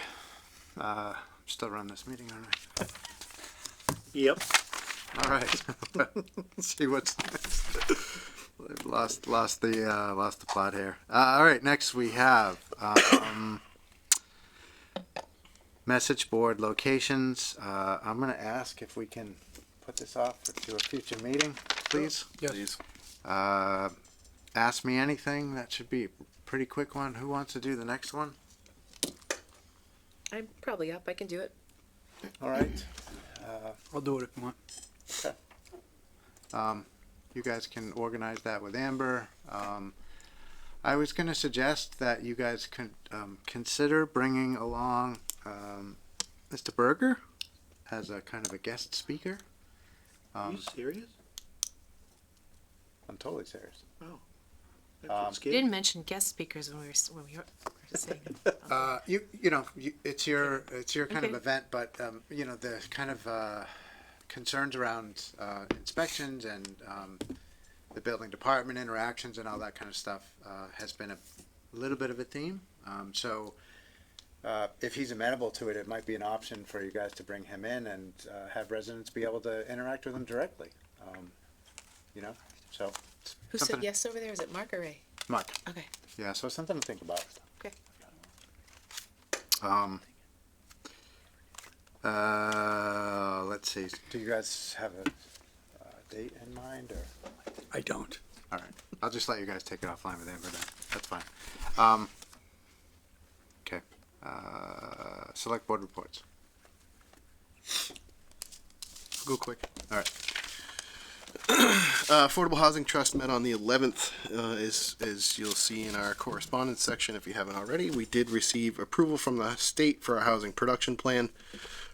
Still run this meeting, aren't I? Yep. All right. Let's see what's next. I've lost the plot here. All right. Next we have message board locations. I'm going to ask if we can put this off to a future meeting, please. Yes. Please. Ask me anything. That should be a pretty quick one. Who wants to do the next one? I'm probably up. I can do it. All right. I'll do it if you want. Okay. You guys can organize that with Amber. I was going to suggest that you guys can consider bringing along Mr. Berger as a kind of a guest speaker. Are you serious? I'm totally serious. Oh. You didn't mention guest speakers when we were saying it. You know, it's your kind of Okay. event, but you know, the kind of concerns around inspections and the building department interactions and all that kind of stuff has been a little bit of a theme. So if he's amenable to it, it might be an option for you guys to bring him in and have residents be able to interact with him directly. You know, so Who said Something- yes over there? Is it Mark or Ray? Mark. Okay. Yeah, so something to think about. Okay. Let's see. Do you guys have a date in mind, or? I don't. All right. I'll just let you guys take it offline with Amber then. That's fine. Okay. Select board reports. Go quick. All right. Affordable Housing Trust met on the 11th, as you'll see in our correspondence section if you haven't already. We did receive approval from the state for our housing production plan.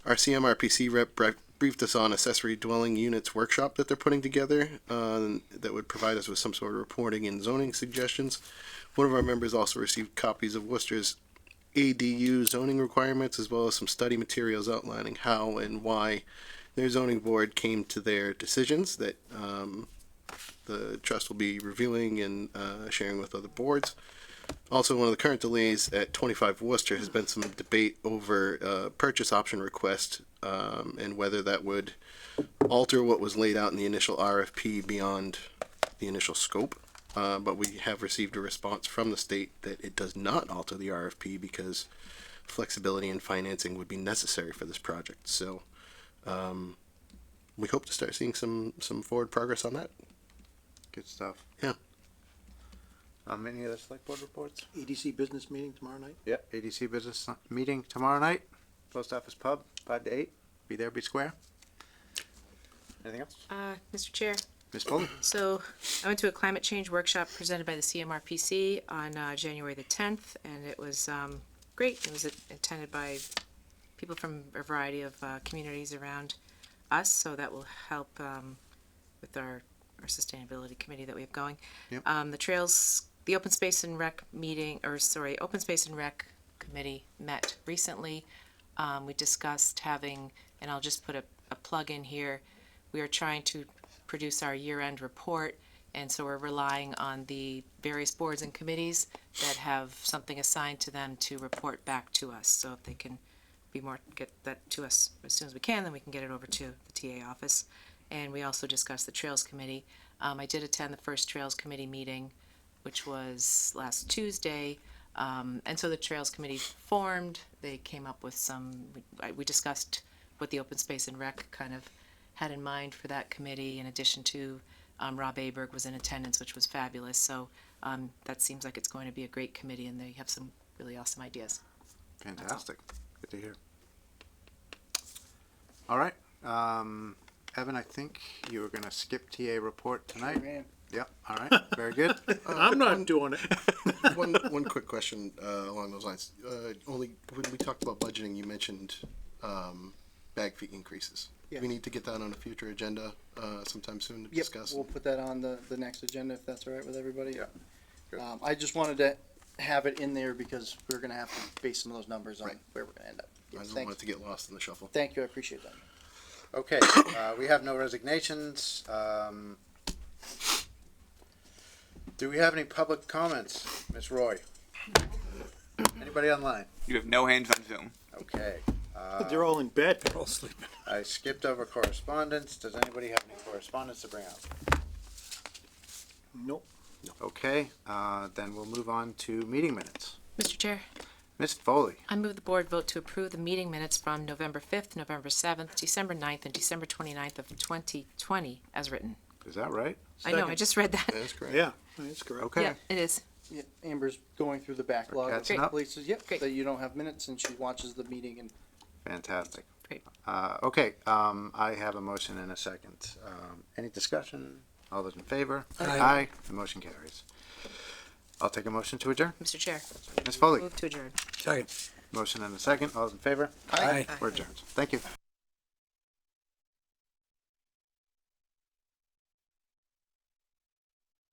Our CMRPC rep briefed us on accessory dwelling units workshop that they're putting together that would provide us with some sort of reporting and zoning suggestions. One of our members also received copies of Worcester's ADU zoning requirements, as well as some study materials outlining how and why their zoning board came to their decisions that the trust will be reviewing and sharing with other boards. Also, one of the current delays at 25 Worcester has been some debate over purchase option request and whether that would alter what was laid out in the initial RFP beyond the initial scope. But we have received a response from the state that it does not alter the RFP because flexibility and financing would be necessary for this project. So we hope to start seeing some forward progress on that. Good stuff. Yeah. Any other select board reports? EDC business meeting tomorrow night? Yep. ADC business meeting tomorrow night. Post office pub, 5 to 8. Be there, be square. Anything else? Mr. Chair. Ms. Foley? So I went to a climate change workshop presented by the CMRPC on January the 10th, and it was great. It was attended by people from a variety of communities around us, so that will help with our sustainability committee that we have going. Yep. The trails, the open space and rec open space and rec committee met recently. We discussed having, and I'll just put a plug in here, we are trying to produce our year-end report, and so we're relying on the various boards and committees that have something assigned to them to report back to us. So if they can get that to us as soon as we can, then we can get it over to the TA office. And we also discussed the Trails Committee. I did attend the first Trails Committee meeting, which was last Tuesday. And so the Trails Committee formed. They came up with we discussed what the Open Space and Rec kind of had in mind for that committee, in addition to Rob Aberg was in attendance, which was fabulous. So that seems like it's going to be a great committee, and they have some really awesome ideas. Fantastic. Good to hear. All right. Evan, I think you were going to skip TA report tonight. Yep. All right. Very good. I'm not doing it. One quick question along those lines. Only when we talked about budgeting, you mentioned bag fee increases. Yes. We need to get that on a future agenda sometime soon to Yep, discuss. we'll put that on the next agenda if that's all right with everybody. Yeah. I just wanted to have it in there because we're gonna have to base some of those numbers on Right. where we're gonna end up. I Yes, don't thanks. want it to get lost in the shuffle. Thank you, I appreciate that. Okay. We have no resignations. Do we have any public comments, Ms. Roy? Anybody online? You have no hands on Zoom. Okay. They're all in bed. They're all sleeping. I skipped over correspondence. Does anybody have any correspondence to bring up? Nope. Okay, then we'll move on to meeting minutes. Mr. Chair, Ms. Foley, I move the board vote to approve the meeting minutes from November 5th, November 7th, December 9th, and December 29th of 2020 as written. is that right? I know, I Second. just read that. That's correct. Yeah, that's correct. Okay. Yeah, it is. Yeah, Amber's going through the backlog of catching up. places, yep, Great. that you don't have minutes, and she watches the meeting and Fantastic. Great. Okay, I have a motion and a second. Any discussion? All those in favor? Aye. The motion carries. I'll take a motion to adjourn. Mr. Chair, Ms. Foley, move to adjourn. Second. motion and a second. All those in favor? Aye. We're adjourned. Thank you.